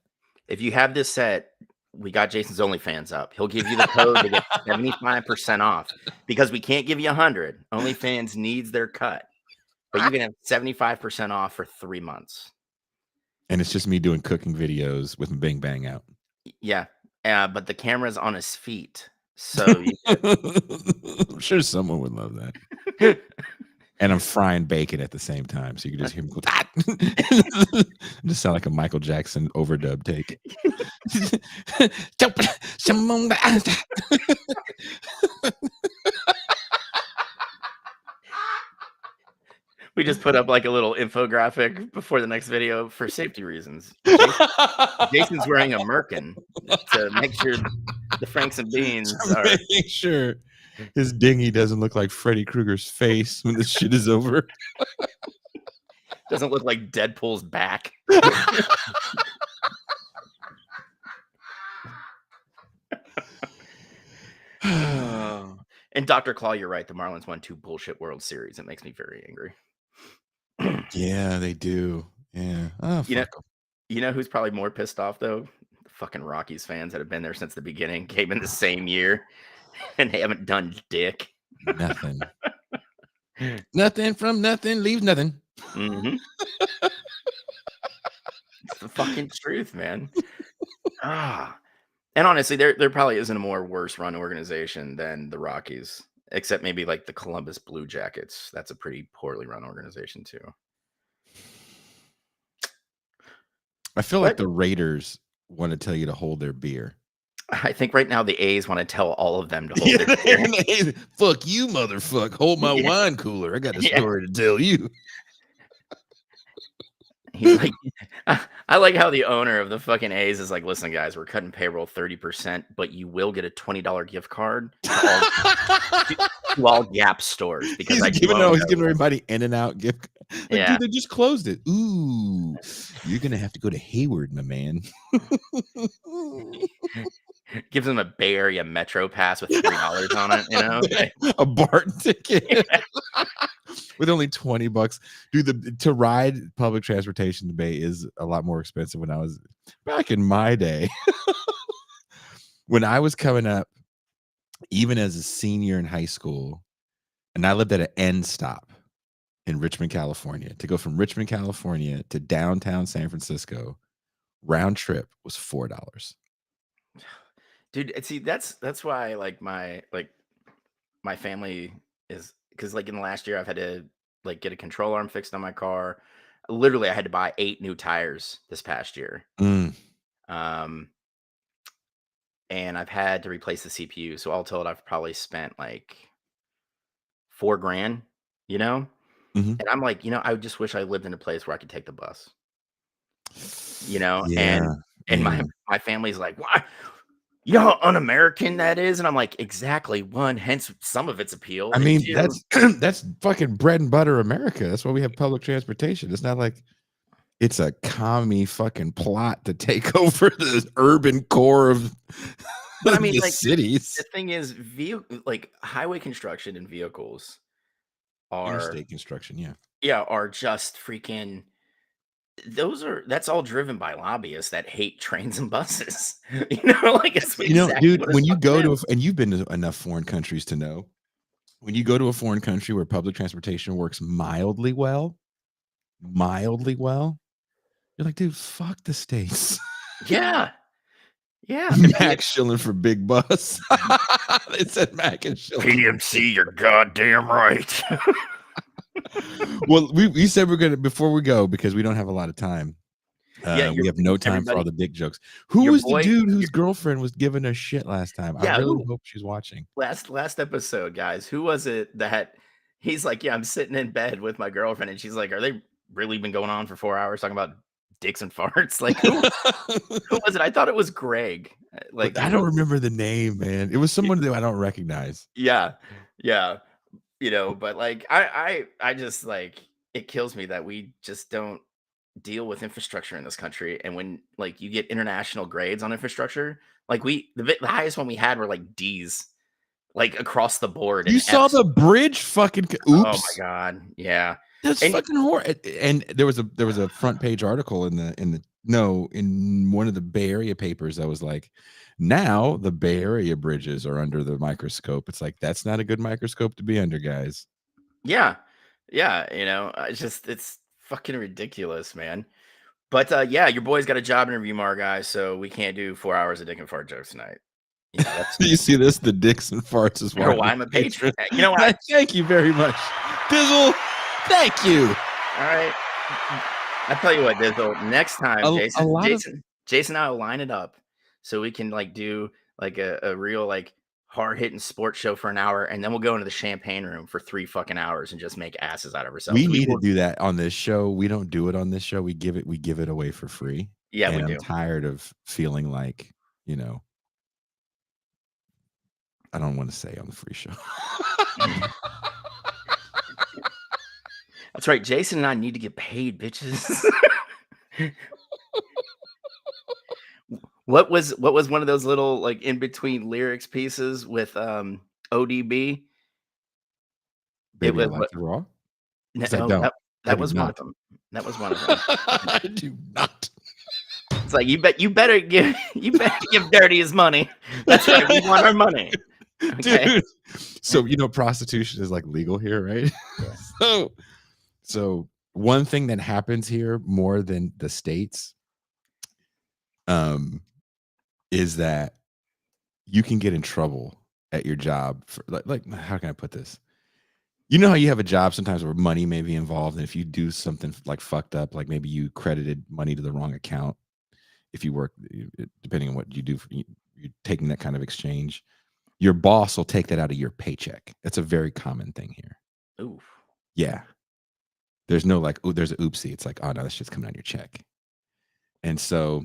we got Jason's OnlyFans up. He'll give you the code to get 75% off because we can't give you 100. OnlyFans needs their cut, but you can have 75% off for 3 months. And it's just me doing cooking videos with Bing Bang out. Yeah. But the camera's on his feet. So I'm sure someone would love that. And I'm frying bacon at the same time. So you can just hear me go, just sound like a Michael Jackson overdub take. We just put up like a little infographic before the next video for safety reasons. Jason's wearing a merkin to make sure the Franks and Beans are making sure his dinghy doesn't look like Freddy Krueger's face when this shit is over. Doesn't look like Deadpool's back. And Dr. Claw, you're right. The Marlins won 2 bullshit World Series. It makes me very angry. Yeah, they do. Yeah. Oh, you know who's probably more pissed off though? The fucking Rockies fans that have been there since the beginning, came in the same year, and they haven't done dick. Nothing. Nothing from nothing leaves nothing. Mm-hmm. It's the fucking truth, man. And honestly, there probably isn't a more worse run organization than the Rockies, except maybe like the Columbus Blue Jackets. That's a pretty poorly run organization too. I feel like the Raiders want to tell you to hold their beer. I think right now the A's want to tell all of them to hold their beer. Fuck you, motherfucker. Hold my wine cooler. I got a story to tell you. He's like, I like how the owner of the fucking A's is like, listen, guys, we're cutting payroll 30%, but you will get a $20 gift card to all Gap stores because he's I do giving own everybody In-N-Out gift. Like, Yeah. dude, they just closed it. Ooh, you're gonna have to go to Hayward, my man. Gives them a Bay Area Metro pass with $3 on it, you know? A BART ticket with only $20. Dude, to ride public transportation to Bay is a lot more expensive when I was back in my day. When I was coming up, even as a senior in high school, and I lived at an end stop in Richmond, California. To go from Richmond, California to downtown San Francisco, round trip was $4. Dude, see, that's why like my family is because like in the last year I've had to like get a control arm fixed on my car. Literally, I had to buy 8 new tires this past year. Um, and I've had to replace the CPU. So all told, I've probably spent like $4,000, you know? Mhm. And I'm like, I just wish I lived in a place where I could take the bus, you know? Yeah, And yeah. my family's like, why? You know how un-American that is? And I'm like, exactly. One, hence some of its appeal. I And mean, two, that's fucking bread and butter America. That's why we have public transportation. It's not like it's a commie fucking plot to take over the urban core of but I mean, the like, cities. the thing is, like highway construction and vehicles are, Interstate construction, yeah. are just freaking. That's all driven by lobbyists that hate trains and buses. Like it's exactly Dude, what it's when you fucking go is. to and you've been to enough foreign countries to know, when you go to a foreign country where public transportation works mildly well, you're like, dude, fuck the States. Yeah. Yeah. Mac shilling for big bus. They said Mac and shilling. PMC, you're goddamn right. Well, we said we're gonna before we go because we don't have a lot of time. Yeah, We have no time for all everybody, the dick jokes. Who your was the boy. dude whose girlfriend was giving us shit last time? I Yeah, really who? hope she's watching. Last episode, guys. Who was it that he's like, yeah, I'm sitting in bed with my girlfriend, and she's like, are they really been going on for 4 hours talking about dicks and farts? Like, who was it? I thought it was Greg. Like, I don't remember the name, man. It was someone that I don't recognize. yeah, yeah. But like, I just like it kills me that we just don't deal with infrastructure in this country. And when like you get international grades on infrastructure, like the highest one we had were like D's, like across the board. You And saw F's. the bridge fucking Oh my oops. god, yeah. That's And fucking horrible. And there was a front page article in one of the Bay Area papers that was like, now the Bay Area bridges are under the microscope. It's like that's not a good microscope to be under, guys. yeah, yeah, it's fucking ridiculous, man. But yeah, your boy's got a job interview, guys, so we can't do 4 hours of dick and fart jokes tonight. That's Do you see this? The dicks and farts is why I'm a patron. You know what? Thank you very much, Dizzle. Thank you. All right. I tell you what, Dizzle, next time, Jason and I will line it up so we can like do like a real like hard hitting sports show for an hour, and then we'll go into the champagne room for 3 fucking hours and just make asses out of ourselves. We need to do that on this show. We don't do it on this show. We give it away for free. Yeah, and we do. I'm tired of feeling like, I don't want to say on the free show. That's right. Jason and I need to get paid, bitches. What was one of those little like in between lyrics pieces with ODB? Baby, I like it raw. No, that was one of them. That was one of them. I do not. It's like you better give Dirty his money. That's right. We want our money. Okay? Dude. So prostitution is like legal here, right? Yeah. So one thing that happens here more than the States is that you can get in trouble at your job for like how can I put this? You know how you have a job sometimes where money may be involved, and if you do something like fucked up, like maybe you credited money to the wrong account, if you work, depending on what you do, you're taking that kind of exchange, your boss will take that out of your paycheck. That's a very common thing here. Oof. Yeah. there's no like, oh, there's an oopsie. It's like, oh no, that shit's coming on your check. And so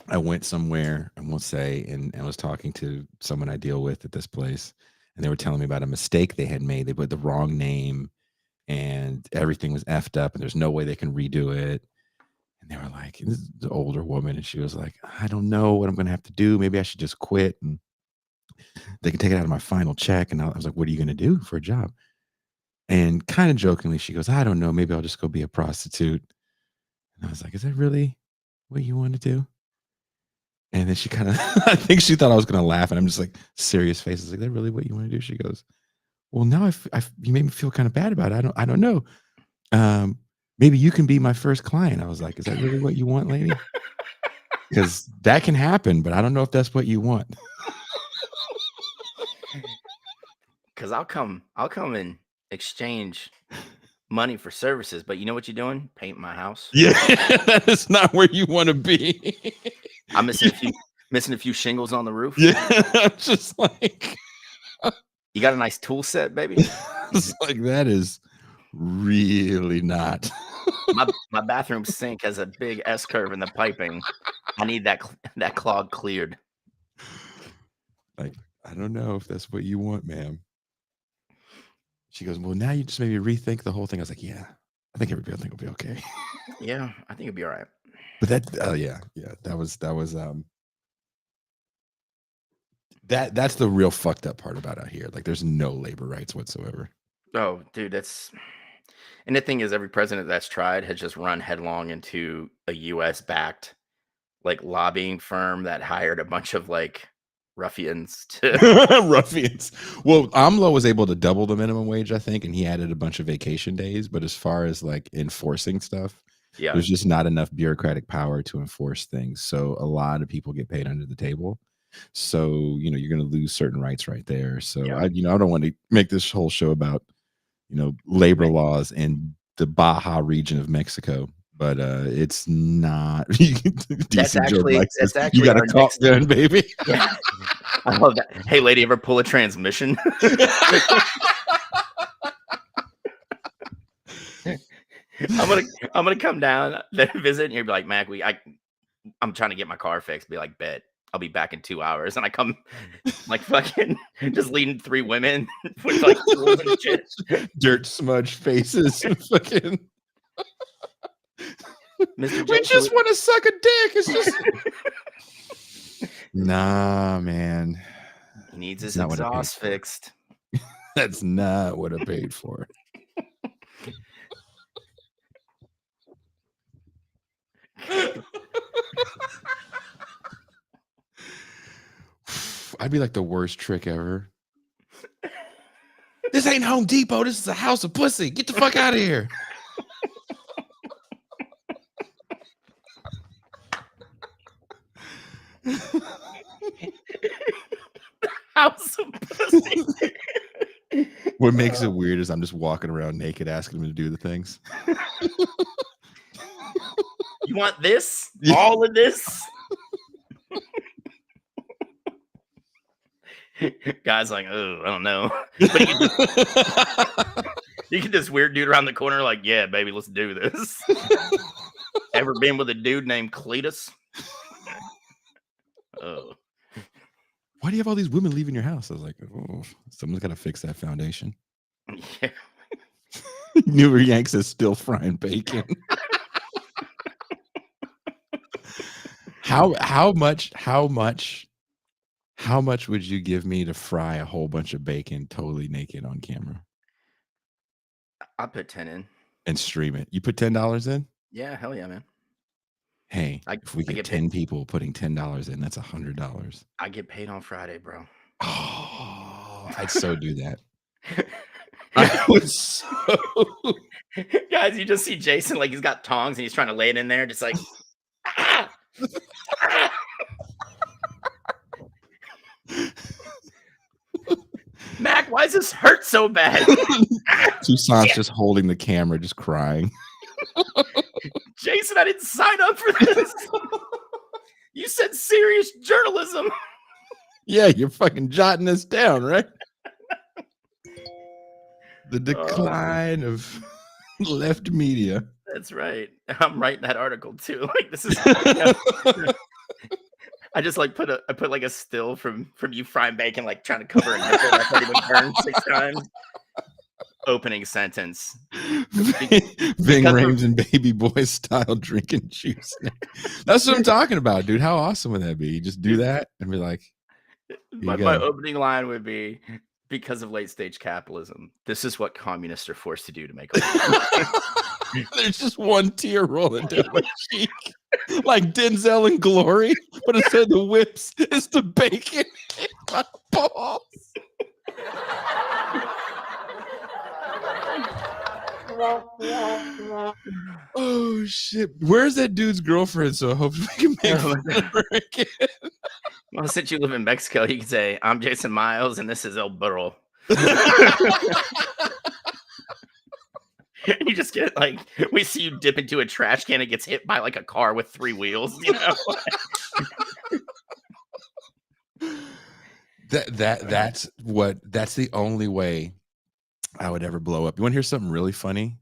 I went somewhere, I won't say, and I was talking to someone I deal with at this place, and they were telling me about a mistake they had made. They put the wrong name, and everything was effed up, and there's no way they can redo it. And they were like, this is the older woman, and she was like, I don't know what I'm going to have to do. Maybe I should just quit, and they can take it out of my final check. And I was like, what are you going to do for a job? And kind of jokingly, she goes, I don't know. Maybe I'll just go be a prostitute. And I was like, is that really what you want to do? And then she kind of, I think she thought I was going to laugh. And I'm just like, serious face. I was like, is that really what you want to do? She goes, well, now you made me feel kind of bad about it. I don't know. Maybe you can be my first client. I was like, is that really what you want, lady? Because that can happen, but I don't know if that's what you want. Because I'll come and exchange money for services, but you know what you're doing? Paint my house. Yeah, that is not where you want to be. I'm missing a few shingles on the roof. Yeah, I'm just like, you got a nice tool set, baby. It's like, that is really not. my bathroom sink has a big S curve in the piping. I need that clog cleared. Like, I don't know if that's what you want, ma'am. She goes, well, now you just maybe rethink the whole thing. I was like, yeah, I think everything will be okay. Yeah, I think it'll be all right. But that was that's the real fucked up part about out here. Like, there's no labor rights whatsoever. Oh, dude, and the thing is, every president that's tried has just run headlong into a U.S. backed like lobbying firm that hired a bunch of like ruffians to ruffians. Well, AMLO was able to double the minimum wage, I think, and he added a bunch of vacation days. But as far as like enforcing stuff, yeah, there's just not enough bureaucratic power to enforce things. So a lot of people get paid under the table. So, you know, you're going to lose certain rights right there. So yeah. I don't want to make this whole show about, you know, labor laws in the Baja region of Mexico. But it's not. That's actually you got a cop gun, baby. Yeah. I love that. Hey, lady, ever pull a transmission? I'm gonna come down there visit, and you'll be like, Mac, I'm trying to get my car fixed. Be like, bet I'll be back in 2 hours, and I come like fucking just leading 3 women with like tools and shit, dirt smudged faces, and fucking. Mr. We just want to suck a dick. It's just nah, man. He needs his exhaust fixed. That's not what I paid for. I'd be like the worst trick ever. This ain't Home Depot. This is a house of pussy. Get the fuck out of here. House of pussy. What makes it weird is I'm just walking around naked asking them to do the things. You want this? Yeah. All of this? Guy's like, oh, I don't know. But you get this weird dude around the corner like, yeah, baby, let's do this. Ever been with a dude named Cletus? Oh. Why do you have all these women leaving your house? I was like, oh, someone's got to fix that foundation. Yeah. Newer Yanks is still frying bacon. How much would you give me to fry a whole bunch of bacon totally naked on camera? I put 10 in. And stream it. You put $10 in? Yeah, hell yeah, man. Hey, if we get 10 people putting $10 in, that's $100. I get paid on Friday, bro. Oh, I'd so do that. I would so. Guys, you just see Jason like he's got tongs and he's trying to lay it in there, just like. Ah! Ah! Mac, why does this hurt so bad? Toussaint's just holding the camera, just crying. Jason, I didn't sign up for this. You said serious journalism. Yeah, you're fucking jotting this down, right? The decline of Left media. That's right. I'm writing that article too. Like this is. I just like I put like a still from you frying bacon, like trying to cover a nipple that's already been burned 6 times. Opening sentence. Ving Rhames and Baby Boy style drinking juice. That's what I'm talking about, dude. How awesome would that be? You just do that and be like, my opening line would be, because of late stage capitalism, this is what communists are forced to do to make a living. There's just one tear rolling down my cheek. Like Denzel in Glory, but instead of the whips, it's the bacon in my balls. Oh shit! Where's that dude's girlfriend? So I hope we can make her again. Well, since you live in Mexico, you can say, "I'm Jason Myles, and this is El Burro." You just get like, we see you dip into a trash can, it gets hit by like a car with 3 wheels. You know. That's the only way I would ever blow up. You want to hear something really funny?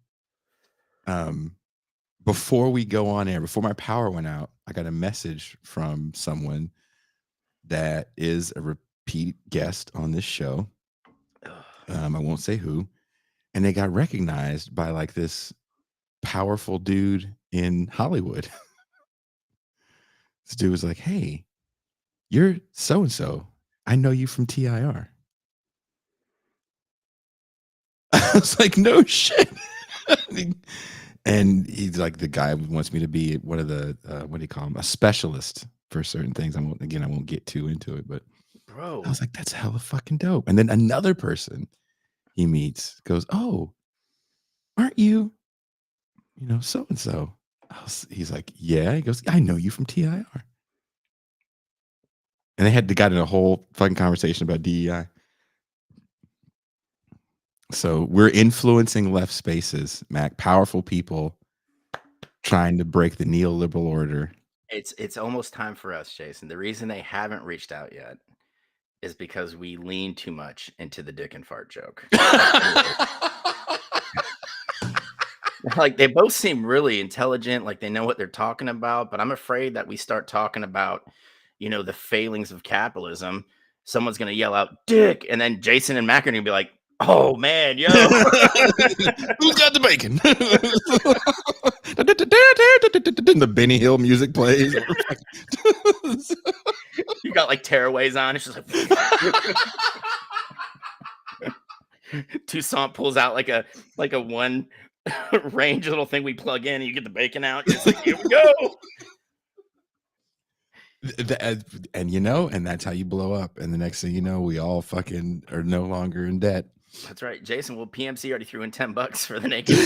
Before we go on air, before my power went out, I got a message from someone that is a repeat guest on this show. I won't say who, and they got recognized by like this powerful dude in Hollywood. This dude was like, "Hey, you're so and so. I know you from TIR." I was like, "No shit." And he's like, the guy wants me to be one of the what do you call him? A specialist for certain things. I won't get too into it, but bro, I was like, that's hella fucking dope. And then another person he meets goes, "Oh, aren't you, so and so?" He's like, "Yeah." He goes, "I know you from TIR." And they got in a whole fucking conversation about DEI. So we're influencing left spaces, Mac. Powerful people trying to break the neoliberal order. It's almost time for us, Jason. The reason they haven't reached out yet is because we lean too much into the dick and fart joke. Like they both seem really intelligent, like they know what they're talking about, but I'm afraid that we start talking about, the failings of capitalism, someone's gonna yell out "dick," and then Jason and Mac are gonna be like, "Oh man, yo, who's got the bacon?" The Benny Hill music plays. You got like tearaways on. It's just like Toussaint pulls out like a one range little thing we plug in, and you get the bacon out. It's like, here we go. And that's how you blow up. And the next thing you know, we all fucking are no longer in debt. That's right, Jason. Well, PMC already threw in $10 for the naked.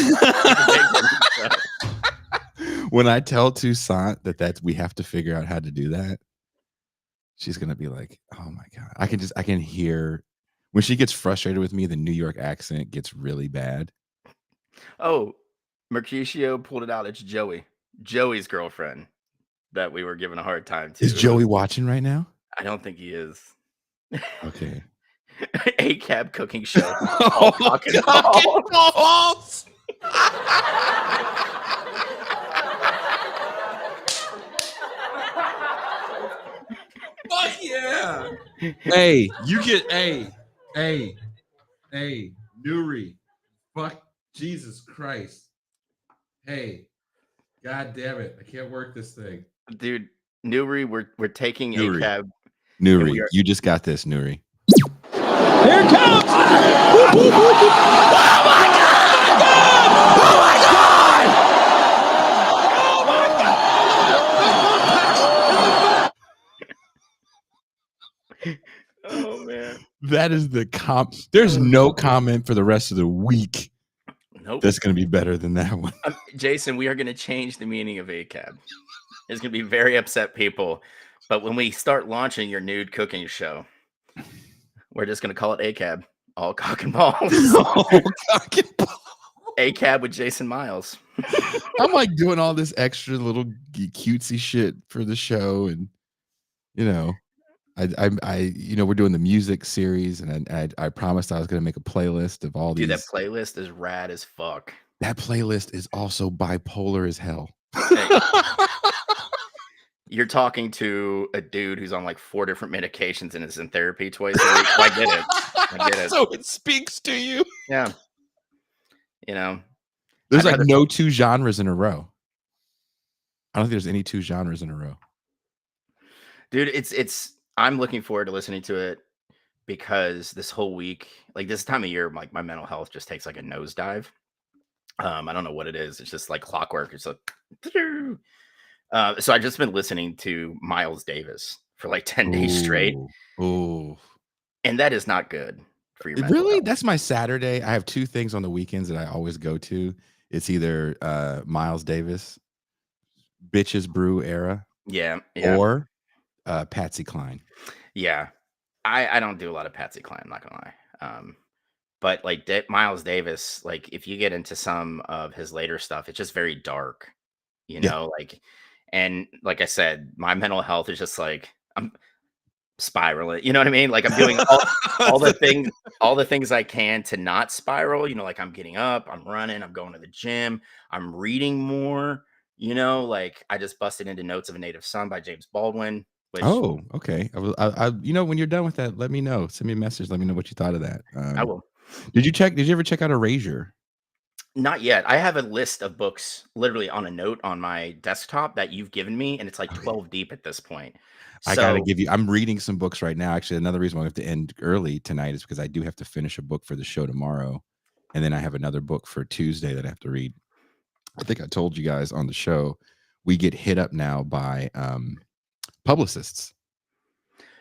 When I tell Toussaint that we have to figure out how to do that, she's gonna be like, "Oh my god!" I can hear when she gets frustrated with me. The New York accent gets really bad. Oh, Mercutio pulled it out. It's Joey's girlfriend that we were giving a hard time to. Is Joey watching right now? I don't think he is. Okay. A cab cooking show. Cock and balls. Fuck yeah! Hey, you get hey, Nuri. Fuck Jesus Christ. Hey, god damn it. I can't work this thing. Dude, Nuri, we're taking Nuri. A cab. Nuri, you just got this, Nuri. Here it comes! Oh my God! Oh man. That is there's no comment for the rest of the week. Nope. That's going to be better than that one. Jason, we are going to change the meaning of ACAB. There's going to be very upset people. But when we start launching your nude cooking show, we're just going to call it ACAB. All cock and balls. All cock and balls. ACAB with Jason Myles. I'm like doing all this extra little cutesy shit for the show. And, we're doing the music series, and I promised I was going to make a playlist of all these. Dude, that playlist is rad as fuck. That playlist is also bipolar as hell. Hey, you're talking to a dude who's on like 4 different medications and is in therapy twice a week. I get it. I get it. So it speaks to you. Yeah. You know, There's I'd like rather no 2 genres in a row. I don't think there's any 2 genres in a row. dude, it's I'm looking forward to listening to it because this whole week, like this time of year, like my mental health just takes like a nosedive. I don't know what it is. It's just like clockwork. It's like so I've just been listening to Miles Davis for like 10 days straight. Ooh. And that is not good for your mental Really? health. That's my Saturday. I have 2 things on the weekends that I always go to. It's either Miles Davis, Bitches Brew era, Yeah. or Patsy Cline. Yeah. I don't do a lot of Patsy Cline, I'm not gonna lie. But like Miles Davis, like if you get into some of his later stuff, it's just very dark, you Yeah. know, and like I said, my mental health is just like I'm spiraling, you know what I mean? Like I'm doing all the things I can to not spiral, you know, like I'm getting up, I'm running, I'm going to the gym, I'm reading more, you know, like I just busted into Notes of a Native Son by James Baldwin, which Oh, okay. You know, when you're done with that, let me know. Send me a message. Let me know what you thought of that. I will. Did you ever check out Erasure? Not yet. I have a list of books literally on a note on my desktop that you've given me, and it's like Okay. 12 deep at this point. I gotta So give you. I'm reading some books right now. Actually, another reason why we have to end early tonight is because I do have to finish a book for the show tomorrow, and then I have another book for Tuesday that I have to read. I think I told you guys on the show we get hit up now by publicists.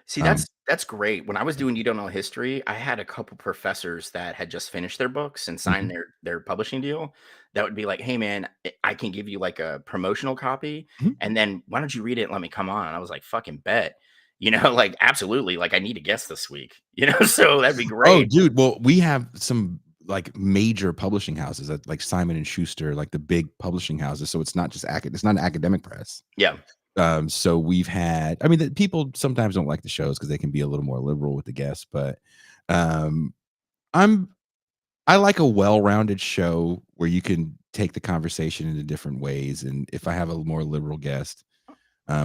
see, Um, that's great. When I was doing You Don't Know History, I had a couple professors that had just finished their books and signed mhm, their publishing deal. That would be like, "Hey, man, I can give you like a promotional copy, mhm. and then why don't you read it and let me come on?" And I was like, "Fucking bet." You know, like absolutely. Like I need a guest this week. You know, so that'd be Oh, great. dude. Well, we have some like major publishing houses like Simon and Schuster, like the big publishing houses. So it's not just it's not an academic press. Yeah. So we've had, I mean, people sometimes don't like the shows because they can be a little more liberal with the guests, but um, I like a well-rounded show where you can take the conversation into different ways. And if I have a more liberal guest,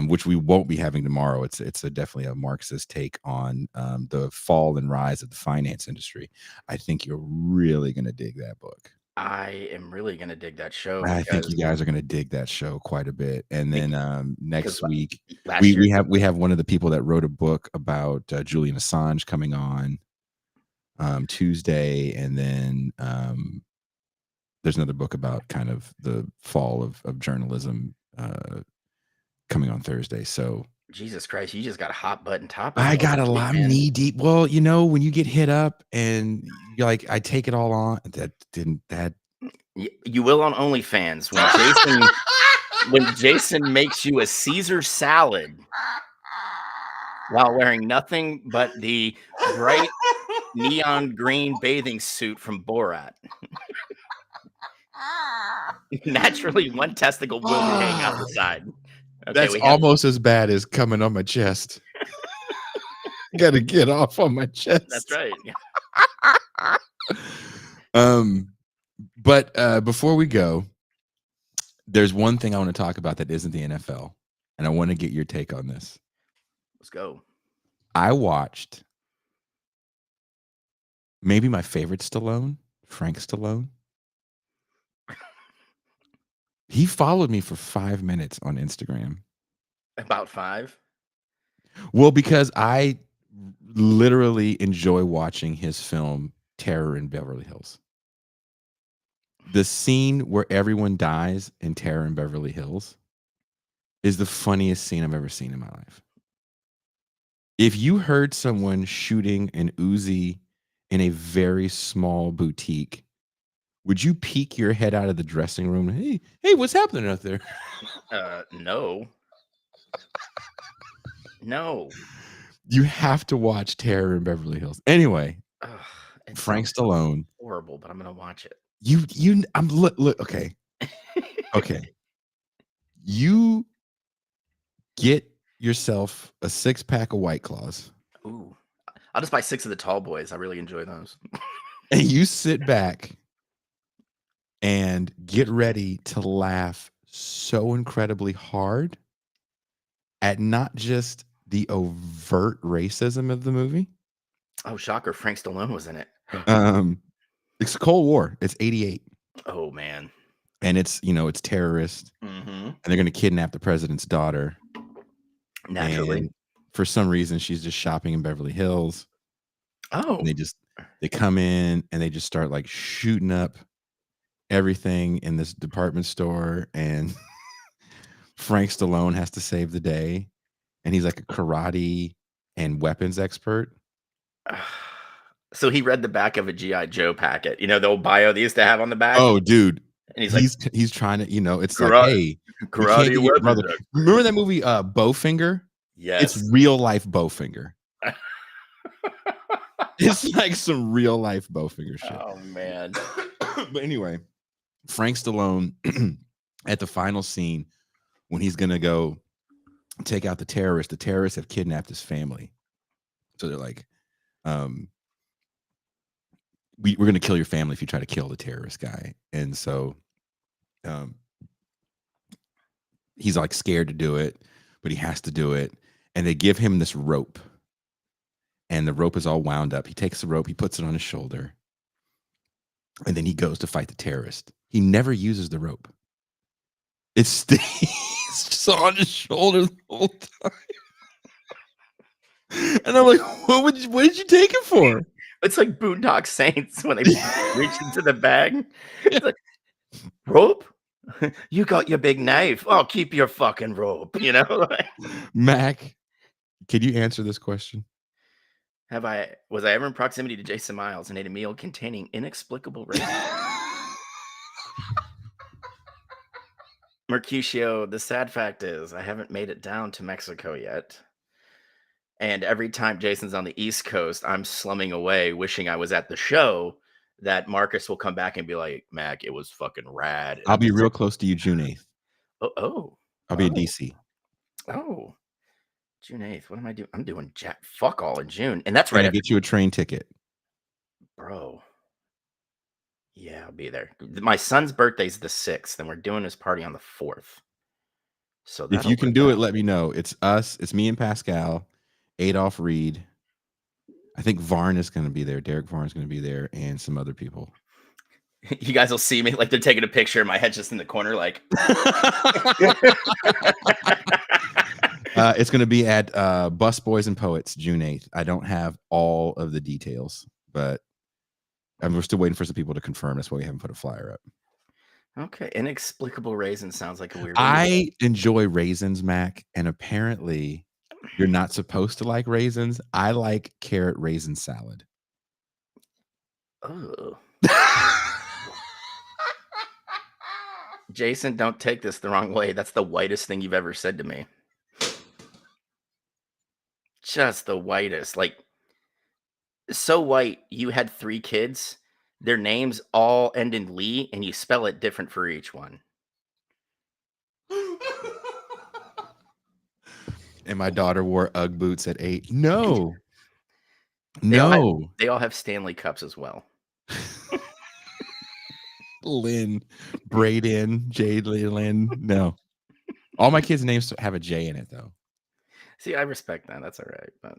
which we won't be having tomorrow, it's definitely a Marxist take on the fall and rise of the finance industry. I think you're really going to dig that book. I am really gonna dig that show I think because you guys are gonna dig that show quite a bit. And bec- then because next week last year we have one of the people that wrote a book about Julian Assange coming on Tuesday, and then there's another book about kind of the fall of journalism coming on Thursday. So Jesus Christ, you just got hot button topics I all got this a week, lot. I'm man. knee deep. Well, you know, when you get hit up and you're like, I take it all on. That You will on OnlyFans when Jason makes you a Caesar salad while wearing nothing but the bright neon green bathing suit from Borat. Naturally, one testicle will be hanging out the side. Okay, That's we have almost as bad as coming on my chest. Got to get off on my chest. that's right. But before we go, there's one thing I want to talk about that isn't the NFL, and I want to get your take on this. Let's go. I watched maybe my favorite Stallone, Frank Stallone. He followed me for 5 minutes on Instagram. About 5. Well, because I literally enjoy watching his film Terror in Beverly Hills. The scene where everyone dies in Terror in Beverly Hills is the funniest scene I've ever seen in my life. If you heard someone shooting an Uzi in a very small boutique, would you peek your head out of the dressing room? Hey, what's happening out there? No. No. You have to watch Terror in Beverly Hills. Anyway, Ugh, it Frank sounds Stallone. horrible, but I'm gonna watch it. I'm look, okay. Okay. You get yourself a 6-pack of White Claws Ooh. I'll just buy 6 of the tall boys. I really enjoy those. and you sit back and get ready to laugh so incredibly hard at not just the overt racism of the movie. Oh, shocker. Frank Stallone was in it. It's Cold War. It's 88. Oh, man. And it's, it's terrorists. Mm-hmm. And they're going to kidnap the president's daughter. Naturally. And for some reason, she's just shopping in Beverly Hills. Oh. And they come in and they just start like shooting up everything in this department store. And Frank Stallone has to save the day. And he's like a karate and weapons expert. So he read the back of a G.I. Joe packet, the old bio they used to have on the back. Oh, dude. And he's trying to, it's karate, like, hey, karate your brother. Remember that movie Bowfinger? Yes. It's real life Bowfinger. It's like some real life Bowfinger shit. Oh, man. But anyway, Frank Stallone at the final scene when he's going to go take out the terrorists have kidnapped his family. So they're like, we're going to kill your family if you try to kill the terrorist guy. And so he's like scared to do it, but he has to do it. And they give him this rope. And the rope is all wound up. He takes the rope, he puts it on his shoulder. And then he goes to fight the terrorist. He never uses the rope. It stays just on his shoulder the whole time. And I'm like, what did you take it for? It's like Boondock Saints when they reach into the bag. It's like, rope? You got your big knife. Oh, keep your fucking rope, Mac, can you answer this question? Was I ever in proximity to Jason Myles and ate a meal containing inexplicable racism? Mercutio, the sad fact is I haven't made it down to Mexico yet. And every time Jason's on the East Coast, I'm slumming away, wishing I was at the show, that Marcus will come back and be like, Mac, it was fucking rad. I'll be real close to you June 8th. I'll be in DC. Oh, June 8th. What am I doing? I'm doing fuck all in June. And that's right. I'll get you a train ticket. Bro. Yeah, I'll be there. My son's birthday's the 6th, and we're doing this party on the 4th. So if you can do it, let me know. It's us. It's me and Pascal, Adolph Reed. I think Varn is going to be there. Derek Varn is going to be there, and some other people. You guys will see me like they're taking a picture. My head's just in the corner, like. It's going to be at Bus Boys and Poets, June 8th. I don't have all of the details, but we're still waiting for some people to confirm. That's why we haven't put a flyer up. Okay. Inexplicable raisins sounds like a weird. I enjoy raisins, Mac, and apparently you're not supposed to like raisins. I like carrot raisin salad. Oh. Jason, don't take this the wrong way. That's the whitest thing you've ever said to me. Just the whitest. Like, so white, you had 3 kids. Their names all end in Lee, and you spell it different for each one. And my daughter wore Ugg boots at 8. No. They all have Stanley cups as well. Lynn, Braden, Jade, Lynn. No. All my kids' names have a J in it, though. See, I respect that. That's all right. But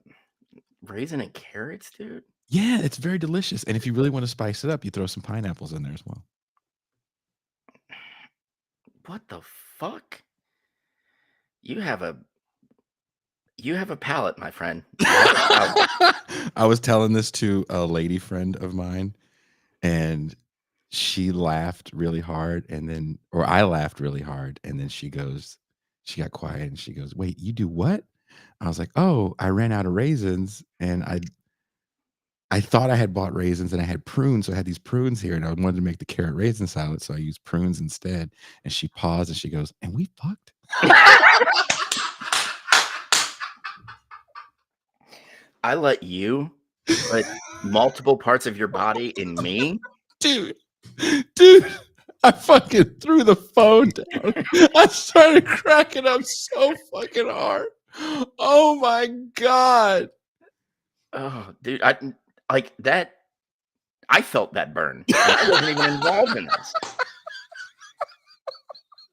raisin and carrots, dude? Yeah, it's very delicious. And if you really want to spice it up, you throw some pineapples in there as well. What the fuck? You have a palate, my friend. I was telling this to a lady friend of mine, and she laughed really hard, or I laughed really hard, and then she got quiet, and she goes, "Wait, you do what?" I was like, "Oh, I ran out of raisins, and I thought I had bought raisins, and I had prunes, so I had these prunes here, and I wanted to make the carrot raisin salad, so I used prunes instead." And she paused, and she goes, "And we fucked." I let you put multiple parts of your body in me? Dude, I fucking threw the phone down. I started cracking up so fucking hard. Oh my God. Oh, dude, I felt that burn. I wasn't even involved in this.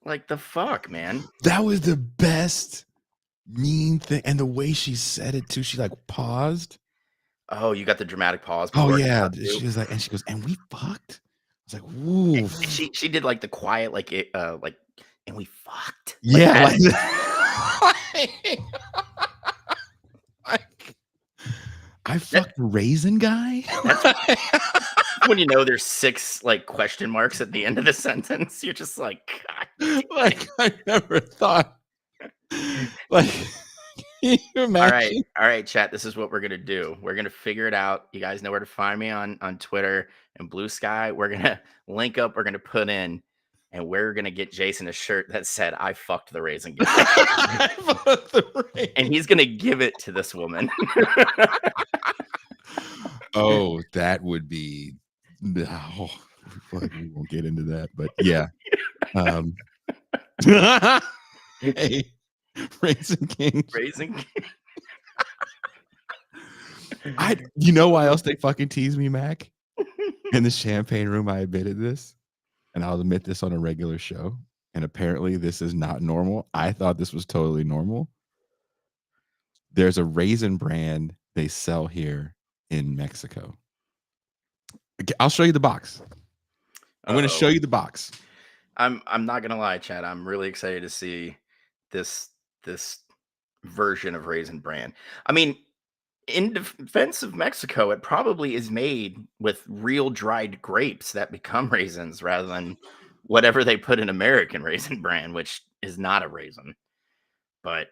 Like the fuck, man. That was the best mean thing. And the way she said it too, she like paused. Oh, you got the dramatic pause. Oh yeah. She was like, and she goes, and we fucked. I was like, ooh. And she did like the quiet, like and we fucked. Yeah. Like I fucked a raisin guy. That's when you know there's 6 like question marks at the end of the sentence. You're just like, God. Like I never thought. Like, can you imagine? All right, chat. This is what we're gonna do. We're gonna figure it out. You guys know where to find me on Twitter and Blue Sky. We're gonna link up. We're gonna put in, and we're gonna get Jason a shirt that said "I fucked the raisin guy," and he's gonna give it to this woman. Oh, that would be. Oh, we won't get into that, but yeah. Hey, Raisin King. Raisin King. You know why else they fucking tease me, Mac? In the champagne room, I admitted this, and I'll admit this on a regular show. And apparently, this is not normal. I thought this was totally normal. There's a raisin brand they sell here in Mexico. I'll show you the box. I'm going to show you the box. I'm not gonna lie, Chad. I'm really excited to see this version of Raisin Bran. I mean, in defense of Mexico, it probably is made with real dried grapes that become raisins rather than whatever they put in American Raisin Bran, which is not a raisin. But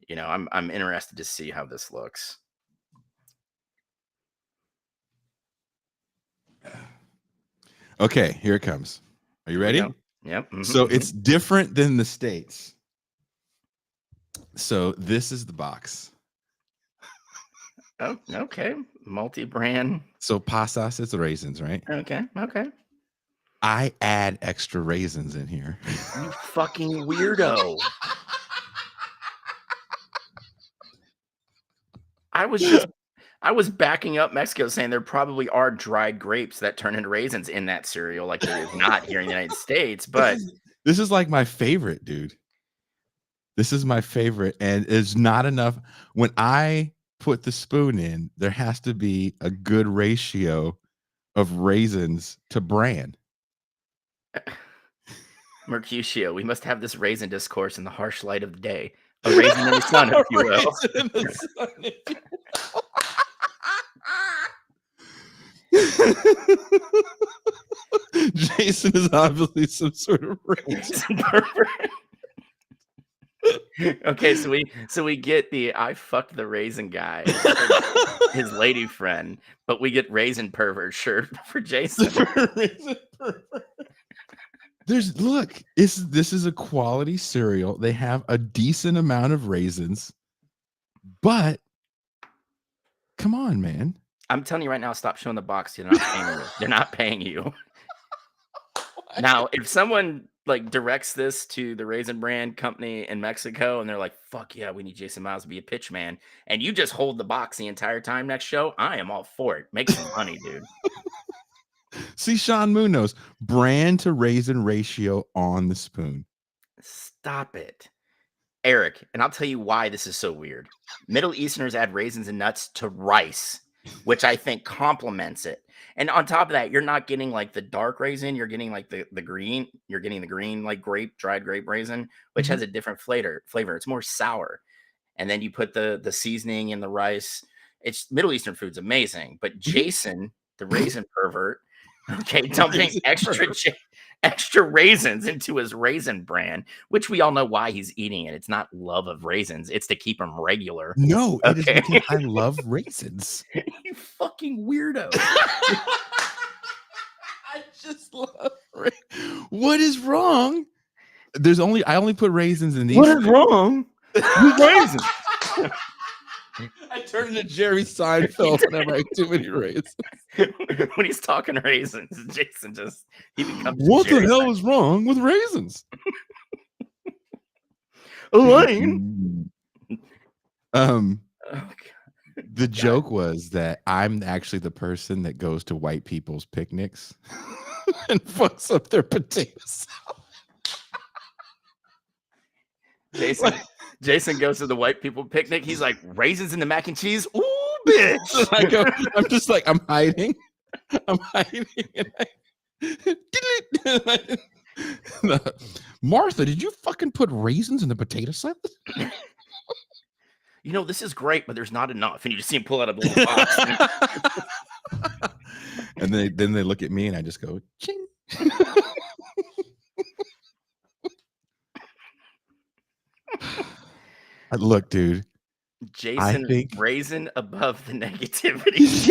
you know, I'm interested to see how this looks. Okay, here it comes. Are you ready? Yep. Mm-hmm. So it's different than the States. So this is the box. Oh, okay. Multi-brand. So pasas is raisins, right? Okay. I add extra raisins in here. You fucking weirdo. I was backing up Mexico saying there probably are dried grapes that turn into raisins in that cereal, like there is not here in the United States. But this is like my favorite, dude. This is my favorite, and it's not enough. When I put the spoon in, there has to be a good ratio of raisins to bran. Mercutio, we must have this raisin discourse in the harsh light of the day. A raisin in the sun, if you will. Jason is obviously some sort of raisin. Okay, so we get the I fucked the raisin guy, his lady friend, but we get raisin pervert shirt for Jason. This is a quality cereal. They have a decent amount of raisins, but come on, man. I'm telling you right now, stop showing the box. They're not paying you. They're not paying you. Now, if someone like directs this to the Raisin Brand company in Mexico and they're like, fuck yeah, we need Jason Myles to be a pitch man, and you just hold the box the entire time next show, I am all for it. Make some money, dude. See, Sean Moon knows brand to raisin ratio on the spoon. Stop it. Eric, and I'll tell you why this is so weird. Middle Easterners add raisins and nuts to rice, which I think complements it. And on top of that, you're not getting like the dark raisin. You're getting like the green. You're getting the green like dried grape raisin, which has a different flavor. It's more sour. And then you put the seasoning in the rice. It's Middle Eastern food's amazing. But Jason, the raisin pervert, okay, dumping extra raisins into his Raisin Bran, which we all know why he's eating it. It's not love of raisins. It's to keep him regular. No, it is because I love raisins. You fucking weirdo. I just love raisins. What is wrong? I only put raisins in these. What is wrong with raisins? I turn into Jerry Seinfeld whenever I eat too many raisins. When he's talking raisins, Jason he becomes. What the hell is wrong with raisins? Elaine. The joke was that I'm actually the person that goes to white people's picnics and fucks up their potatoes. Jason goes to the white people picnic. He's like, raisins in the mac and cheese. Ooh, bitch. I'm just like, I'm hiding. Martha, did you fucking put raisins in the potato salad? You know, this is great, but there's not enough. And you just see him pull out a little box. And then they look at me and I just go, ching. Look, dude. Jason, raisin above the negativity.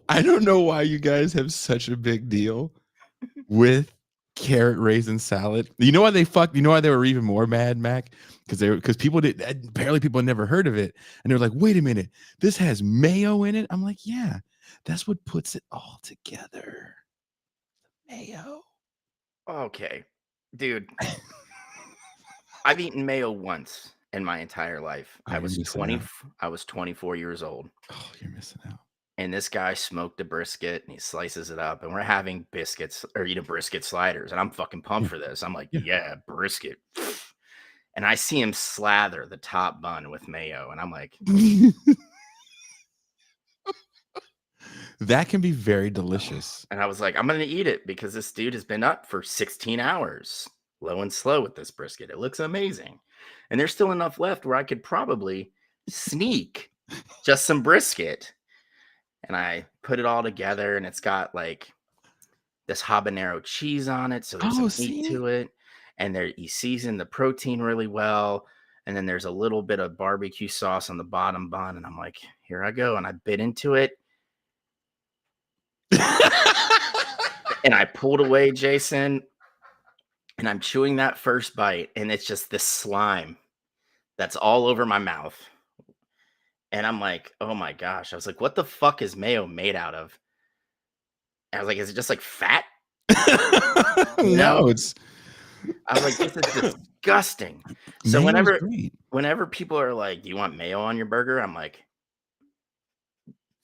I don't know why you guys have such a big deal with carrot raisin salad. You know why they fucked? You know why they were even more mad, Mac? Because people apparently people had never heard of it, and they were like, "Wait a minute, this has mayo in it." I'm like, "Yeah, that's what puts it all together." Mayo. Okay, dude. I've eaten mayo once in my entire life. I was 24 years old. Oh, you're missing out. And this guy smoked a brisket and he slices it up, and we're having biscuits or brisket sliders. And I'm fucking pumped for this. I'm like, yeah, brisket. And I see him slather the top bun with mayo. And I'm like, that can be very delicious. And I was like, I'm going to eat it because this dude has been up for 16 hours, low and slow with this brisket. It looks amazing. And there's still enough left where I could probably sneak just some brisket. And I put it all together, and it's got like this habanero cheese on it. So there's some meat to it. And there you season the protein really well. And then there's a little bit of barbecue sauce on the bottom bun. And I'm like, here I go. And I bit into it. And I pulled away, Jason. And I'm chewing that first bite. And it's just this slime that's all over my mouth. And I'm like, oh my gosh. I was like, what the fuck is mayo made out of? And I was like, is it just like fat? No, it's. I was like, this is disgusting. So whenever people are like, do you want mayo on your burger? I'm like,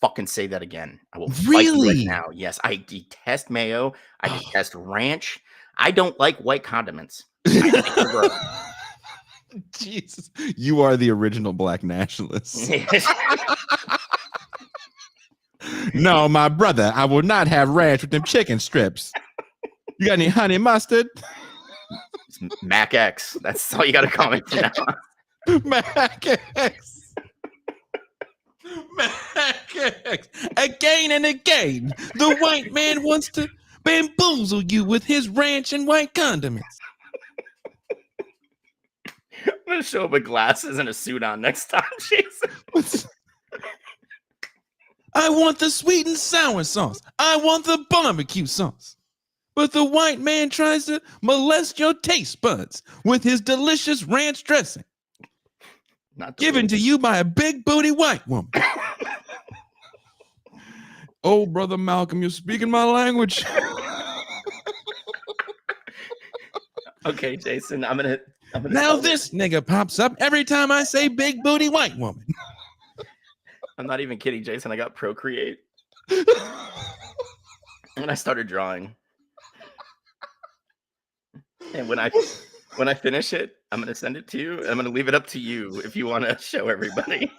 fucking say that again. I will fight you right now. Yes, I detest mayo. I detest ranch. I don't like white condiments. Jesus, you are the original black nationalist. No, my brother, I will not have ranch with them chicken strips. You got any honey mustard? Mac X. That's all you got to comment from now on. Mac X. Mac X. Again and again, the white man wants to bamboozle you with his ranch and white condiments. I'm going to show up with glasses and a suit on next time, Jason. I want the sweet and sour sauce. I want the barbecue sauce. But the white man tries to molest your taste buds with his delicious ranch dressing. Not given to you by a big booty white woman. Oh, brother Malcolm, you're speaking my language. Okay, Jason, I'm gonna now this nigga pops up every time I say big booty white woman. I'm not even kidding, Jason. I got Procreate. And I started drawing. And when I finish it, I'm gonna send it to you. I'm gonna leave it up to you if you want to show everybody.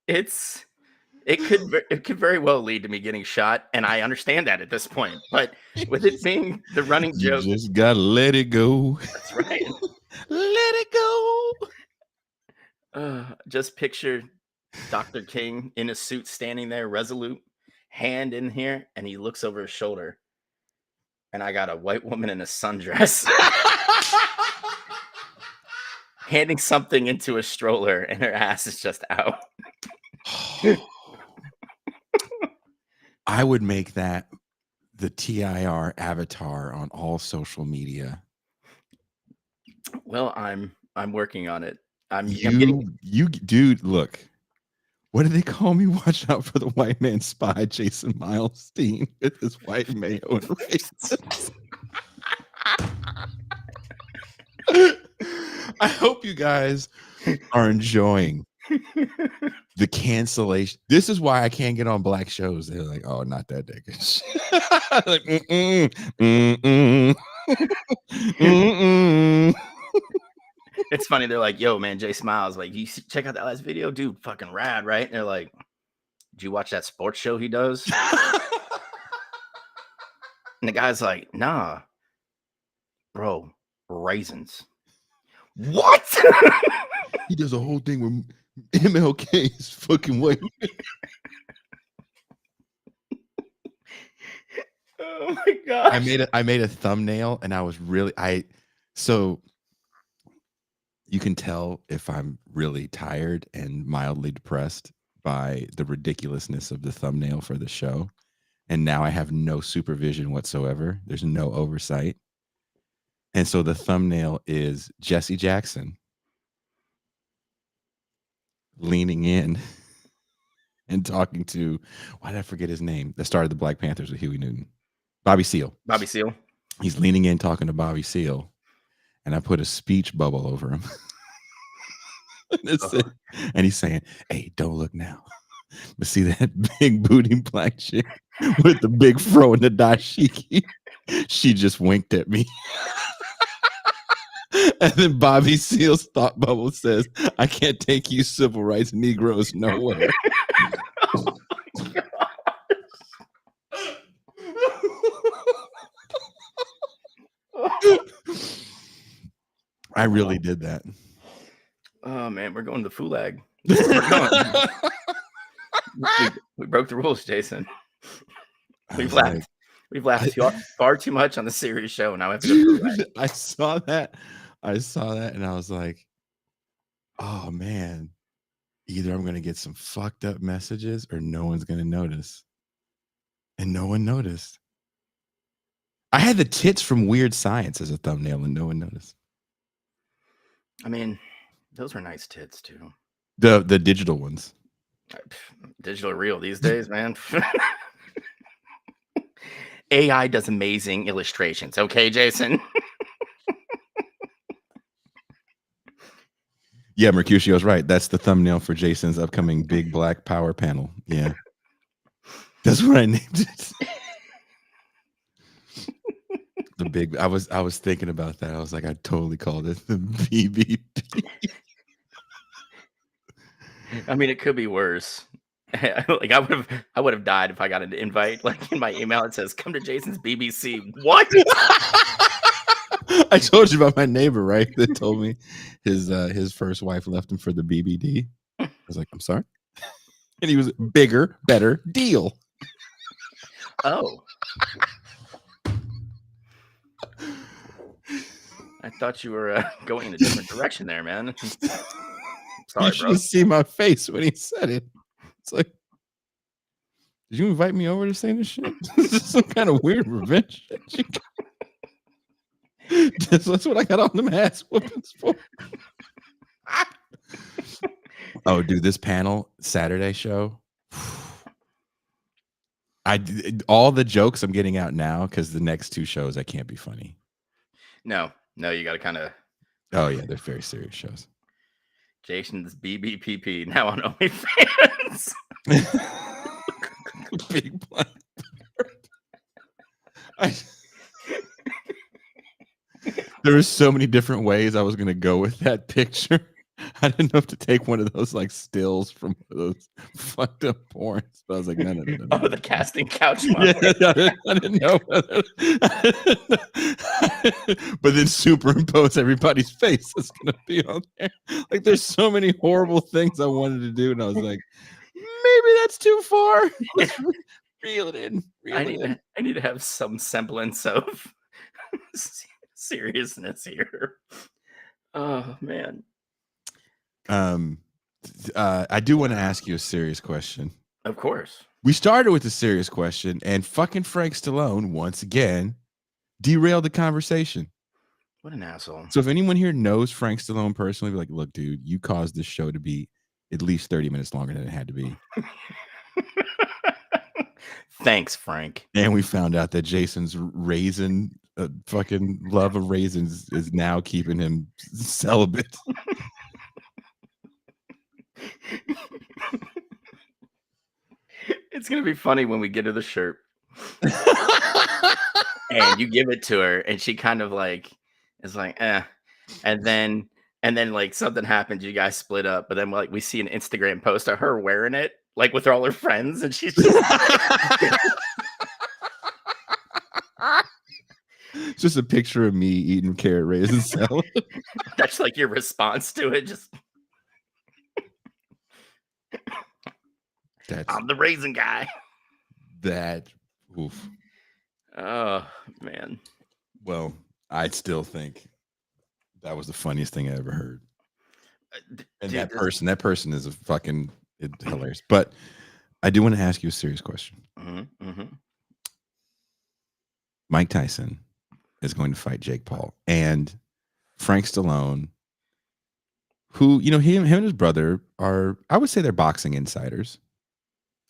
It could very well lead to me getting shot, and I understand that at this point. But with it being the running joke, you just gotta let it go. That's right. Let it go. Just picture Dr. King in a suit standing there, resolute, hand in here, and he looks over his shoulder, and I got a white woman in a sundress handing something into a stroller, and her ass is just out. I would make that the TIR avatar on all social media. Well, I'm working on it. You dude, look. What do they call me? Watch out for the white man spy, Jason Myles with his white mayo and raisins. I hope you guys are enjoying the cancellation. This is why I can't get on black shows. They're like, oh, not that nigga. Like, It's funny. They're like, yo, man, Jay Smiles, like, you check out that last video, dude, fucking rad, right? And they're like, did you watch that sports show he does? And the guy's like, nah, bro, raisins. What? He does a whole thing where MLK is fucking white. Oh my god! I made a thumbnail, and I was really so you can tell if I'm really tired and mildly depressed by the ridiculousness of the thumbnail for the show. And now I have no supervision whatsoever. There's no oversight. And so the thumbnail is Jesse Jackson leaning in and talking to, why did I forget his name? That started the Black Panthers with Huey Newton. Bobby Seale. Bobby Seale. He's leaning in talking to Bobby Seale. And I put a speech bubble over him. And he's saying, hey, don't look now. But see that big booty black chick with the big fro and the dashiki? She just winked at me. And then Bobby Seale's thought bubble says, I can't take you civil rights Negroes nowhere. Oh my God. I really did that. Oh man, we're going to Fulag. We broke the rules, Jason. We've laughed far too much on the serious show. Now I have to go. I saw that, and I was like, "Oh man, either I'm gonna get some fucked up messages, or no one's gonna notice." And no one noticed. I had the tits from Weird Science as a thumbnail, and no one noticed. I mean, those were nice tits too. The digital ones. Digital real these days, man. AI does amazing illustrations. Okay, Jason. Yeah, Mercutio's right. That's the thumbnail for Jason's upcoming big black power panel. Yeah. That's what I named it. The big, I was thinking about that. I was like, I totally called it the BBP. I mean, it could be worse. Like I would have died if I got an invite. Like in my email, it says, "Come to Jason's BBC." What? I told you about my neighbor, right? That told me his first wife left him for the BBD. I was like, I'm sorry. And he was bigger, better deal. Oh. I thought you were going in a different direction there, man. Sorry, you should see my face when he said it. It's like, did you invite me over to say this shit? This is some kind of weird revenge shit. That's what I got on them ass whoopings for. Oh, dude, this panel Saturday show. All the jokes I'm getting out now because the next two shows I can't be funny. No, you got to kind of. Oh yeah, they're very serious shows. Jason's BBPP now on OnlyFans. Big black. There were so many different ways I was going to go with that picture. I didn't know if to take one of those like stills from those fucked up porns, but I was like, no. Oh, the casting couch. Yeah, I didn't know. But then superimpose everybody's face that's going to be on there. Like, there's so many horrible things I wanted to do, and I was like, maybe that's too far. Let's reel it in. I need to have some semblance of seriousness here. Oh man. I do want to ask you a serious question. Of course. We started with a serious question, and fucking Frank Stallone once again derailed the conversation. What an asshole. So if anyone here knows Frank Stallone personally, be like, look, dude, you caused this show to be at least 30 minutes longer than it had to be. Thanks, Frank. And we found out that Jason's fucking love of raisins is now keeping him celibate. It's gonna be funny when we get her the shirt and you give it to her, and she kind of like is like, eh, and then like something happens, you guys split up, but then like we see an Instagram post of her wearing it, like with all her friends, and she's just It's just a picture of me eating carrot raisin salad. that's like your response to it. Just I'm the raisin guy. Oof. Oh man. Well, I still think that was the funniest thing I ever heard. And Dude, that person is a fucking hilarious. But I do want to ask you a serious question. Mike Tyson is going to fight Jake Paul, and Frank Stallone, who, you know, him and his brother are, I would say they're boxing insiders.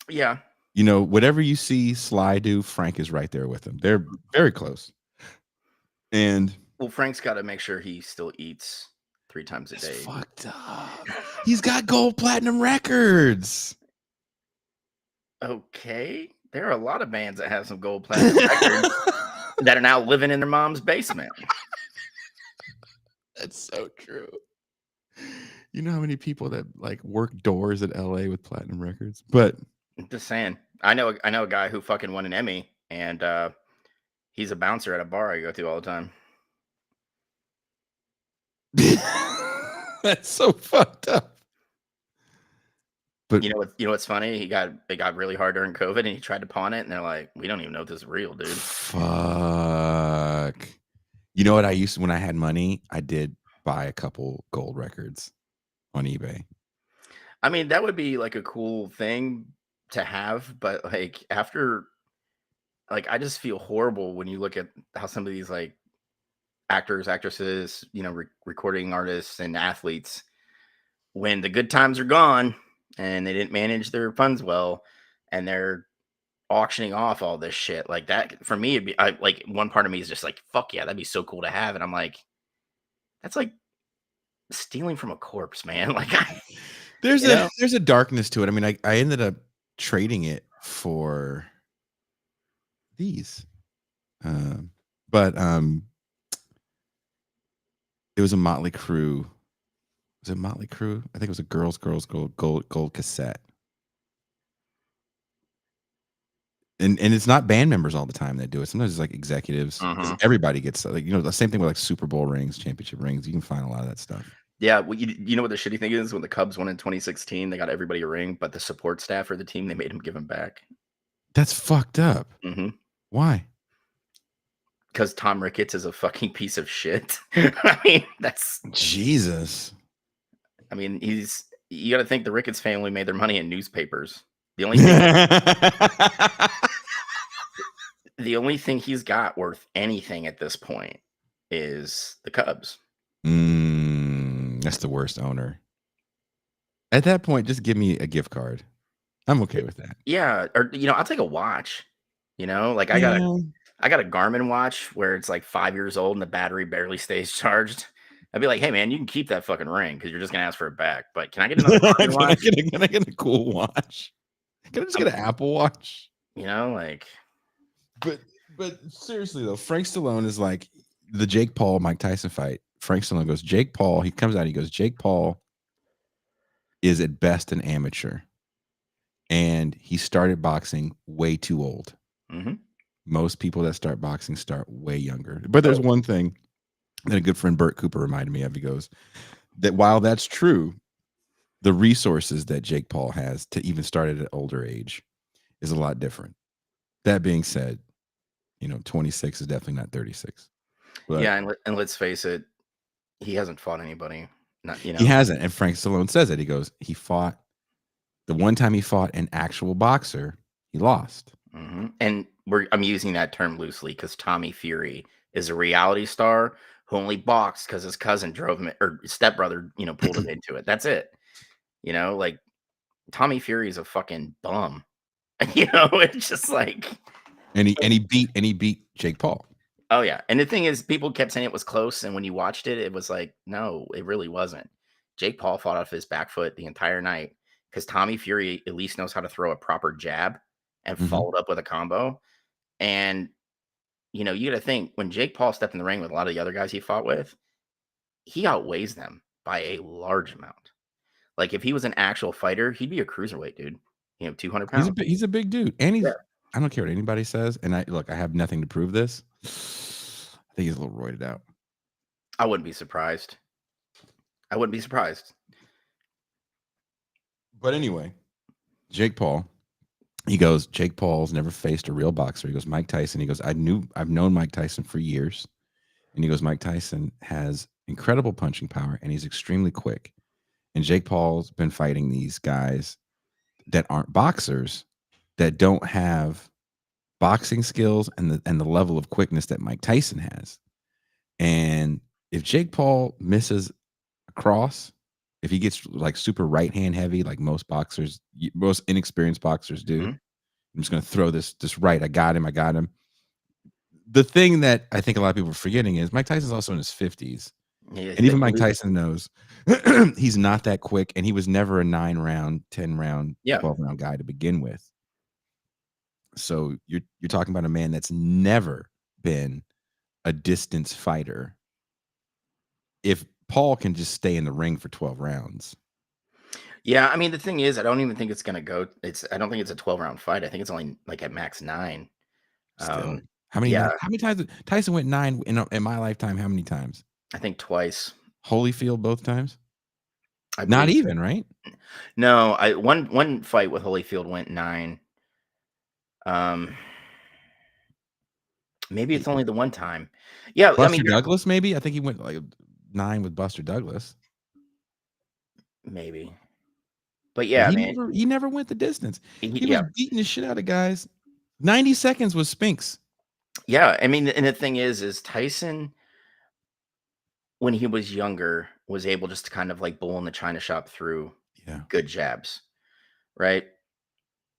Yeah. You know, whatever you see Sly do, Frank is right there with him. They're very close. And well, Frank's got to make sure he still eats 3 times a day. Fucked up. He's got gold platinum records. Okay. There are a lot of bands that have some gold platinum records that are now living in their mom's basement. That's so true. You know how many people that like work doors at LA with platinum records? But just saying. I know a guy who fucking won an Emmy, and he's a bouncer at a bar I go to all the time. That's so fucked up. But you know what's funny? It got really hard during COVID, and he tried to pawn it, and they're like, "We don't even know if this is real, dude." Fuck. You know what I used to, when I had money, I did buy a couple gold records on eBay. I mean, that would be like a cool thing to have, but like after, like I just feel horrible when you look at how some of these like actors, actresses, you know, recording artists and athletes, when the good times are gone and they didn't manage their funds well, and they're auctioning off all this shit like that. For me, it'd be like one part of me is just like, fuck yeah, that'd be so cool to have, and I'm like, that's like stealing from a corpse, man. Like there's a darkness to it. I mean, I ended up trading it for these, but it was a Motley Crue. Was it Motley Crue? I think it was a Girls gold cassette. And it's not band members all the time that do it. Sometimes it's like executives. Everybody gets, like, you know, the same thing with like Super Bowl rings, championship rings. You can find a lot of that stuff. Yeah, well, you know what the shitty thing is? When the Cubs won in 2016, they got everybody a ring, but the support staff for the team, they made them give them back. That's fucked up. Why? Because Tom Ricketts is a fucking piece of shit. I mean, that's Jesus. I mean, you got to think the Ricketts family made their money in newspapers. The only thing he's got worth anything at this point is the Cubs. That's the worst owner. At that point, just give me a gift card. I'm okay with that. Yeah, or you know, I'll take a watch. You know, like I got a Garmin watch where it's like 5 years old and the battery barely stays charged. I'd be like, hey man, you can keep that fucking ring because you're just gonna ask for it back. But can I get another Garmin watch? Can I get a cool watch? Can I just get an Apple Watch? You know, like. But seriously though, Frank Stallone is like the Jake Paul Mike Tyson fight. Frank Stallone goes, Jake Paul. He comes out. He goes, Jake Paul is at best an amateur, and he started boxing way too old. Most people that start boxing start way younger. But there's one thing that a good friend Bert Cooper reminded me of. He goes that while that's true, the resources that Jake Paul has to even start at an older age is a lot different. That being said, you know, 26 is definitely not 36. But yeah, and let's face it, he hasn't fought anybody. Not, you know, he hasn't. And Frank Stallone says it. He goes, he fought the one time he fought an actual boxer, he lost. And I'm using that term loosely because Tommy Fury is a reality star who only boxed because his cousin drove him, or his stepbrother, you know, pulled him into it. That's it. You know, like Tommy Fury is a fucking bum. You know, it's just like, and he beat Jake Paul. Oh yeah, and the thing is, people kept saying it was close, and when you watched it, it was like, no, it really wasn't. Jake Paul fought off his back foot the entire night because Tommy Fury at least knows how to throw a proper jab. and followed up with a combo. And, you got to think when Jake Paul stepped in the ring with a lot of the other guys he fought with, he outweighs them by a large amount. Like if he was an actual fighter, he'd be a cruiserweight dude. 200 pounds. He's a big dude, and Yeah. I don't care what anybody says. And I have nothing to prove this. I think he's a little roided out. I wouldn't be surprised. But anyway, Jake Paul. He goes, Jake Paul's never faced a real boxer. He goes, Mike Tyson. He goes, I've known Mike Tyson for years. And he goes, Mike Tyson has incredible punching power and he's extremely quick. And Jake Paul's been fighting these guys that aren't boxers, that don't have boxing skills and the level of quickness that Mike Tyson has. And if Jake Paul misses a cross, if he gets like super right hand heavy, like most inexperienced boxers do, I'm just going to throw this right. I got him. The thing that I think a lot of people are forgetting is Mike Tyson's also in his 50s. Yeah, and even Mike Tyson knows he's not that quick. And he was never a 9-round, 10-round, 12-round guy to begin with. So you're talking about a man that's never been a distance fighter. If Paul can just stay in the ring for 12 rounds. Yeah, I mean, the thing is, I don't even think it's going to go. I don't think it's a 12-round fight. I think it's only like at max 9. Still. How many times Tyson went 9 in my lifetime? How many times? I think twice. Holyfield both times? Not even, so. Right? No, one fight with Holyfield went 9. Maybe it's only the one time. Yeah, Buster Douglas, maybe? I think he went like 9 with Buster Douglas. Maybe. But yeah, he never went the distance. He was beating the shit out of guys. 90 seconds was Spinks. Yeah, I mean, and the thing is Tyson, when he was younger, was able just to kind of like bull in the china shop through good jabs, right?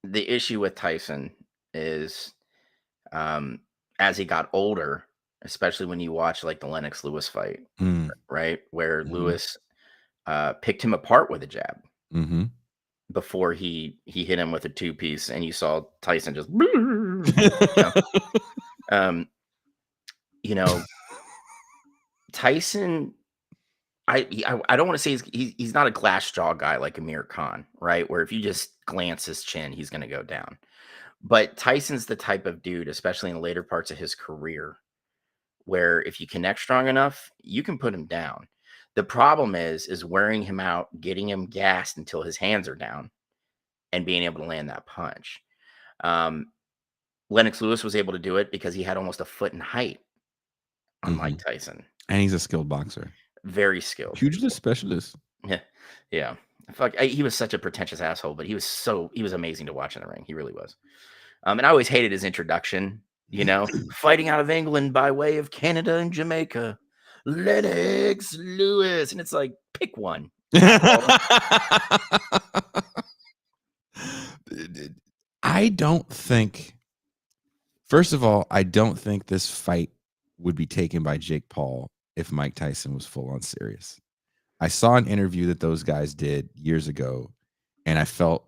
The issue with Tyson is as he got older, especially when you watch like the Lennox Lewis fight, right? Where Lewis picked him apart with a jab before he hit him with a 2-piece, and you saw Tyson just Tyson, I don't want to say he's not a glass jaw guy like Amir Khan, right? Where if you just glance his chin, he's going to go down. But Tyson's the type of dude, especially in the later parts of his career, where if you connect strong enough, you can put him down. The problem is wearing him out, getting him gassed until his hands are down, and being able to land that punch. Lennox Lewis was able to do it because he had almost a foot in height on Mike Tyson. And he's a skilled boxer. Very skilled. Pugilist specialist. Yeah. He was such a pretentious asshole, but he was amazing to watch in the ring. He really was. And I always hated his introduction, fighting out of England by way of Canada and Jamaica. Lennox Lewis. And it's like, pick one. I don't think, first of all, I don't think this fight would be taken by Jake Paul if Mike Tyson was full on serious. I saw an interview that those guys did years ago, and I felt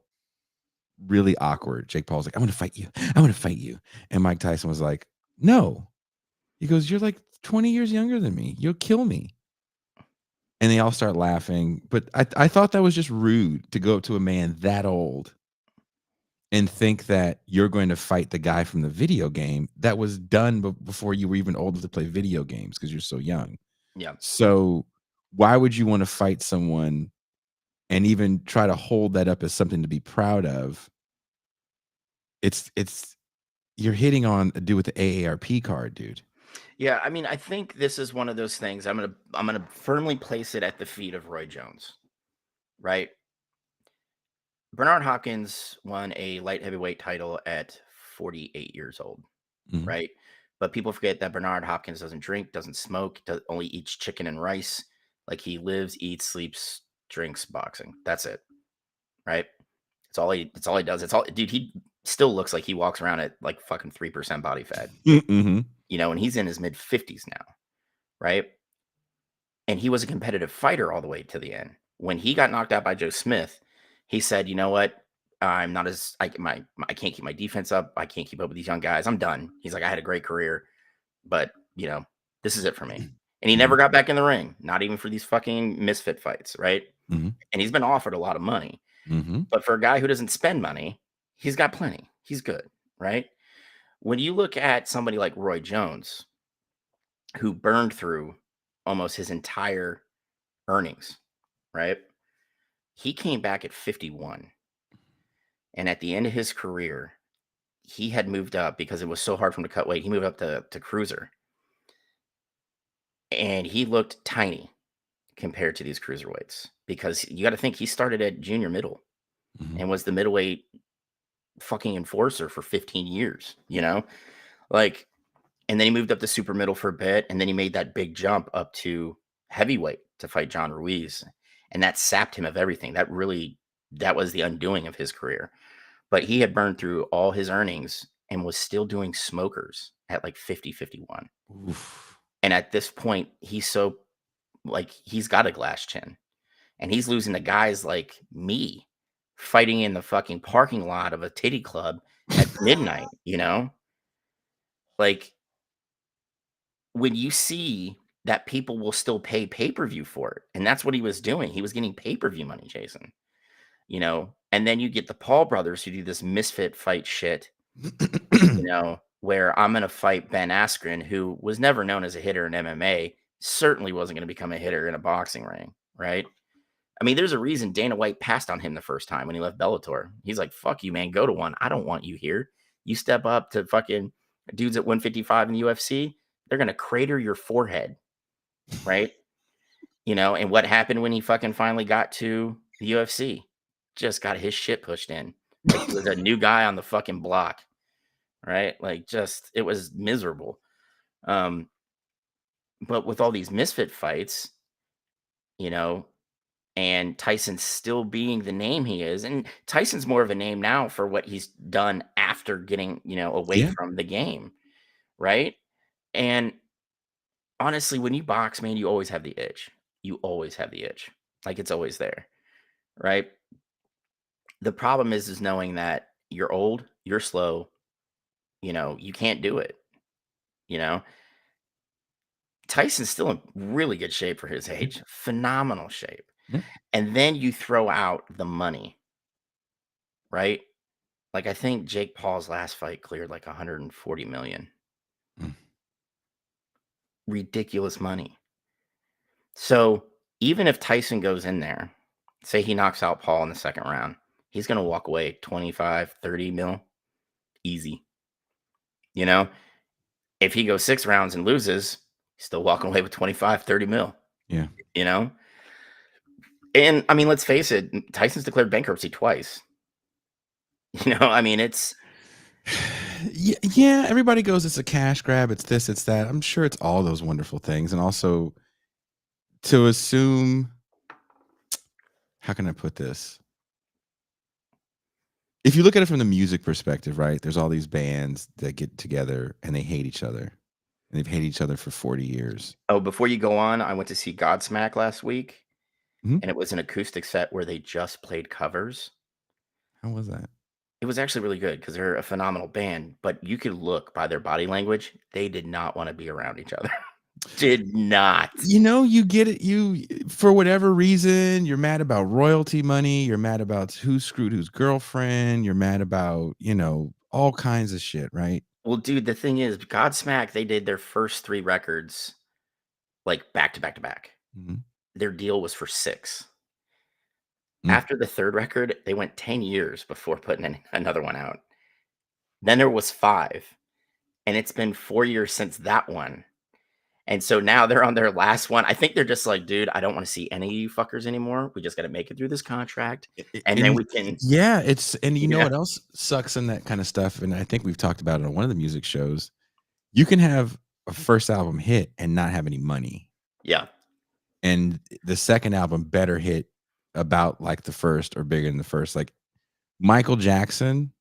really awkward. Jake Paul's like, I want to fight you. And Mike Tyson was like, no. He goes, you're like 20 years younger than me. You'll kill me. And they all start laughing. But I thought that was just rude to go up to a man that old and think that you're going to fight the guy from the video game that was done before you were even old enough to play video games because you're so young. Yeah. So why would you want to fight someone and even try to hold that up as something to be proud of? It's you're hitting on a dude with the AARP card, dude. Yeah, I mean, I think this is one of those things. I'm gonna firmly place it at the feet of Roy Jones, right? Bernard Hopkins won a light heavyweight title at 48 years old, right? But people forget that Bernard Hopkins doesn't drink, doesn't smoke, only eats chicken and rice. Like he lives, eats, sleeps, drinks, boxing. That's it, right? It's all he does. Dude, he still looks like he walks around at like fucking 3% body fat, and he's in his mid 50s now, right? And he was a competitive fighter all the way to the end. When he got knocked out by Joe Smith, he said, you know what? I'm not as I can't keep my defense up. I can't keep up with these young guys. I'm done. He's like, I had a great career, but this is it for me. And he never got back in the ring, not even for these fucking misfit fights, right? And he's been offered a lot of money. But for a guy who doesn't spend money, he's got plenty. He's good, right? When you look at somebody like Roy Jones, who burned through almost his entire earnings, right? He came back at 51. And at the end of his career, he had moved up because it was so hard for him to cut weight. He moved up to cruiser. And he looked tiny compared to these cruiserweights, because you got to think he started at junior middle and was the middleweight fucking enforcer for 15 years, like, and then he moved up to super middle for a bit, and then he made that big jump up to heavyweight to fight John Ruiz, and that sapped him of everything. That was the undoing of his career. But he had burned through all his earnings and was still doing smokers at like 50, 51. Oof. And at this point, he's got a glass chin, and he's losing to guys like me fighting in the fucking parking lot of a titty club at midnight, Like, when you see that people will still pay pay-per-view for it, and that's what he was doing. He was getting pay-per-view money, Jason, and then you get the Paul brothers who do this misfit fight shit, where I'm going to fight Ben Askren, who was never known as a hitter in MMA, certainly wasn't going to become a hitter in a boxing ring, right? I mean, there's a reason Dana White passed on him the first time when he left Bellator. He's like, fuck you, man. Go to one. I don't want you here. You step up to fucking dudes at 155 in the UFC, they're going to crater your forehead, right? And what happened when he fucking finally got to the UFC? Just got his shit pushed in. Like, he was a new guy on the fucking block, right? Like, it was miserable. But with all these misfit fights, and Tyson still being the name he is, and Tyson's more of a name now for what he's done after getting, away from the game, right? And honestly, when you box, man, you always have the itch. You always have the itch. Like, it's always there, right? The problem is knowing that you're old, you're slow, you can't do it, Tyson's still in really good shape for his age, phenomenal shape. And then you throw out the money, right? Like, I think Jake Paul's last fight cleared like 140 million. Ridiculous money. So even if Tyson goes in there, say he knocks out Paul in the second round, he's going to walk away 25, 30 mil. Easy. If he goes 6 rounds and loses, he's still walking away with 25, 30 mil. Yeah. And I mean, let's face it, Tyson's declared bankruptcy twice. I mean, it's. Yeah, everybody goes, it's a cash grab, it's this, it's that. I'm sure it's all those wonderful things. And also to assume, how can I put this? If you look at it from the music perspective, right? There's all these bands that get together and they hate each other. And they've hated each other for 40 years. Oh, before you go on, I went to see Godsmack last week. And it was an acoustic set where they just played covers. How was that? It was actually really good because they're a phenomenal band, but you could look by their body language. They did not want to be around each other. Did not. You get it. You, for whatever reason, you're mad about royalty money. You're mad about who screwed whose girlfriend. You're mad about, all kinds of shit, right? Well, dude, the thing is, Godsmack, they did their first 3 records like back to back to back. Their deal was for 6. After the 3rd record, they went 10 years before putting another one out. Then there was 5. And it's been 4 years since that one. And so now they're on their last one. I think they're just like, dude, I don't want to see any of you fuckers anymore. We just got to make it through this contract. And then we can. Yeah, you know what else sucks in that kind of stuff? And I think we've talked about it on one of the music shows. You can have a first album hit and not have any money. Yeah. And the second album better hit about like the first or bigger than the first. Like Michael Jackson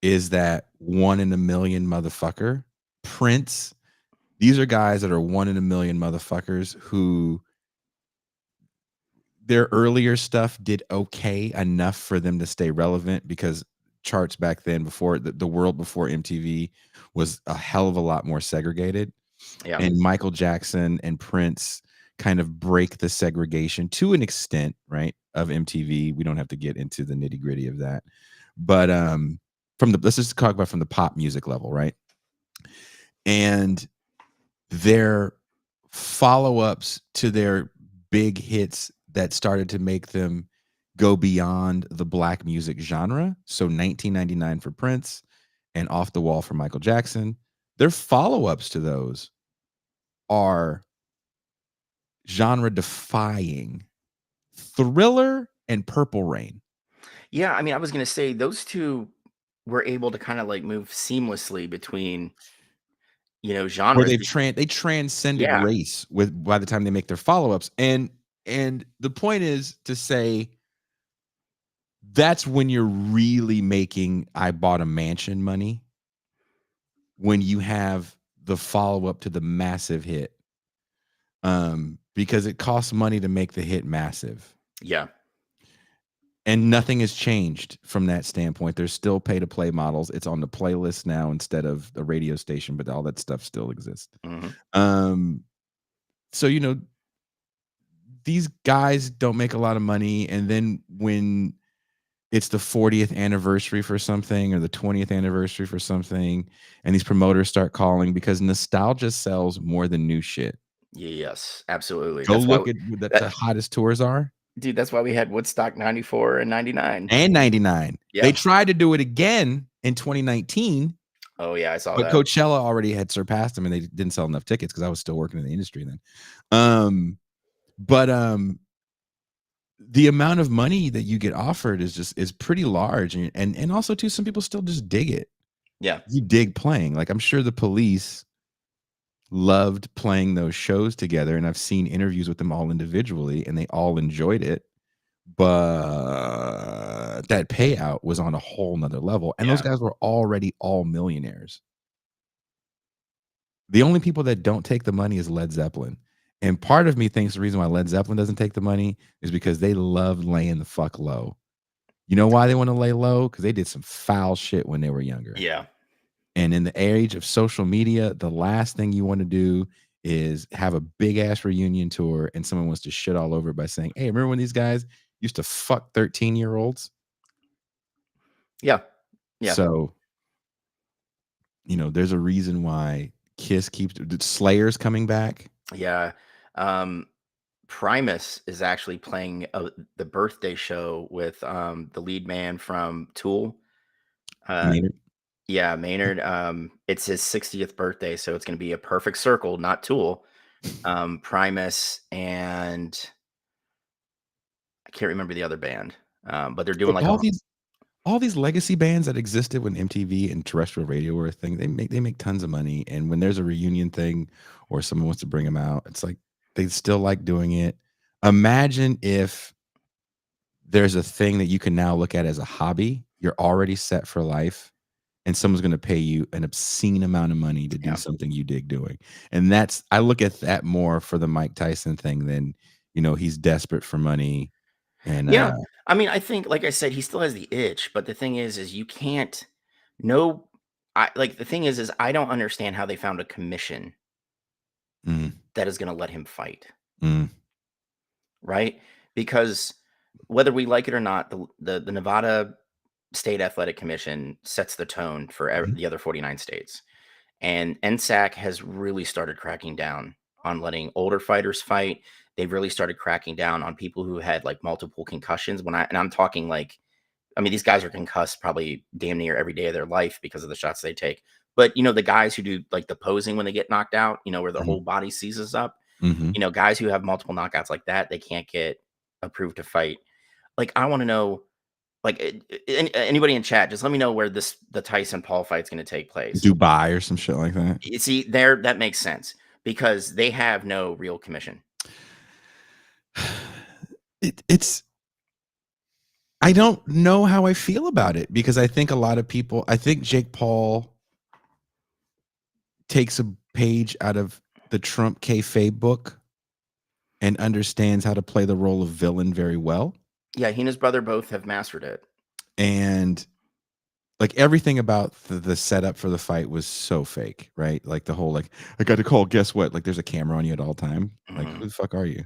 is that 1 in a million motherfucker. Prince, these are guys that are 1 in a million motherfuckers who their earlier stuff did okay enough for them to stay relevant, because charts back then, before the world before MTV, was a hell of a lot more segregated. Yeah. And Michael Jackson and Prince kind of break the segregation to an extent, right, of MTV. We don't have to get into the nitty-gritty of that. But let's just talk about from the pop music level, right? And their follow-ups to their big hits that started to make them go beyond the black music genre. So 1999 for Prince and Off the Wall for Michael Jackson. Their follow-ups to those are genre defying. Thriller and Purple Rain. Yeah, I mean, I was gonna say those two were able to kind of like move seamlessly between, Where genres. they transcended Yeah, race by the time they make their follow-ups. And the point is to say that's when you're really making I bought a mansion money, when you have the follow-up to the massive hit. Because it costs money to make the hit massive. yeah, And nothing has changed from that standpoint. There's still pay-to-play models. It's on the playlist now instead of the radio station, but all that stuff still exists. hmm So, these guys don't make a lot of money. And then when it's the 40th anniversary for something or the 20th anniversary for something, and these promoters start calling, because nostalgia sells more than new shit. Yes, absolutely. Go That's look why, at the hottest tours are. dude. That's why we had Woodstock '94 and '99 and 99. Yeah. They tried to do it again in 2019, Oh yeah, I saw but that. Coachella already had surpassed them, and they didn't sell enough tickets because I was still working in the industry then. But the amount of money that you get offered is pretty large, and also too, some people still just dig it. Yeah, You dig playing. Like, I'm sure the Police loved playing those shows together, and I've seen interviews with them all individually, and they all enjoyed it. But that payout was on a whole nother level. And those Yeah. guys were already all millionaires. The only people that don't take the money is Led Zeppelin. And part of me thinks the reason why Led Zeppelin doesn't take the money is because they love laying the fuck low. You know why they want to lay low? Because they did some foul shit when they were younger. Yeah. And in the age of social media, the last thing you want to do is have a big ass reunion tour and someone wants to shit all over it by saying, hey, remember when these guys used to fuck 13-year-olds? Yeah. Yeah. So, there's a reason why Kiss keeps Slayer's coming back. Yeah. Primus is actually playing the birthday show with the lead man from Tool. Maynard. Yeah, Maynard. It's his 60th birthday, so it's going to be a perfect circle, not Tool. Primus and I can't remember the other band, but they're doing But like all these legacy bands that existed when MTV and terrestrial radio were a thing, they make tons of money. And when there's a reunion thing or someone wants to bring them out, it's like they still like doing it. Imagine if there's a thing that you can now look at as a hobby. You're already set for life, and someone's going to pay you an obscene amount of money to do something you dig doing. And I look at that more for the Mike Tyson thing than, he's desperate for money. And yeah. I mean, I think, like I said, he still has the itch, but the thing is you can't know. The thing is I don't understand how they found a commission that is going to let him fight. Right? Because whether we like it or not, the Nevada State Athletic Commission sets the tone for the other 49 states. And NSAC has really started cracking down on letting older fighters fight. They've really started cracking down on people who had like multiple concussions. I'm talking these guys are concussed probably damn near every day of their life because of the shots they take. But the guys who do like the posing when they get knocked out, where their whole body seizes up, guys who have multiple knockouts like that, they can't get approved to fight. Like, I want to know, like, anybody in chat, just let me know where the Tyson Paul fight's going to take place. Dubai or some shit like that. You see, that makes sense because they have no real commission. I don't know how I feel about it, because I think I think Jake Paul takes a page out of the Trump kayfabe book, and understands how to play the role of villain very well. Yeah, he and his brother both have mastered it. And like everything about the setup for the fight was so fake, right? Like the whole like I got to call. Guess what? Like there's a camera on you at all time. Like who the fuck are you?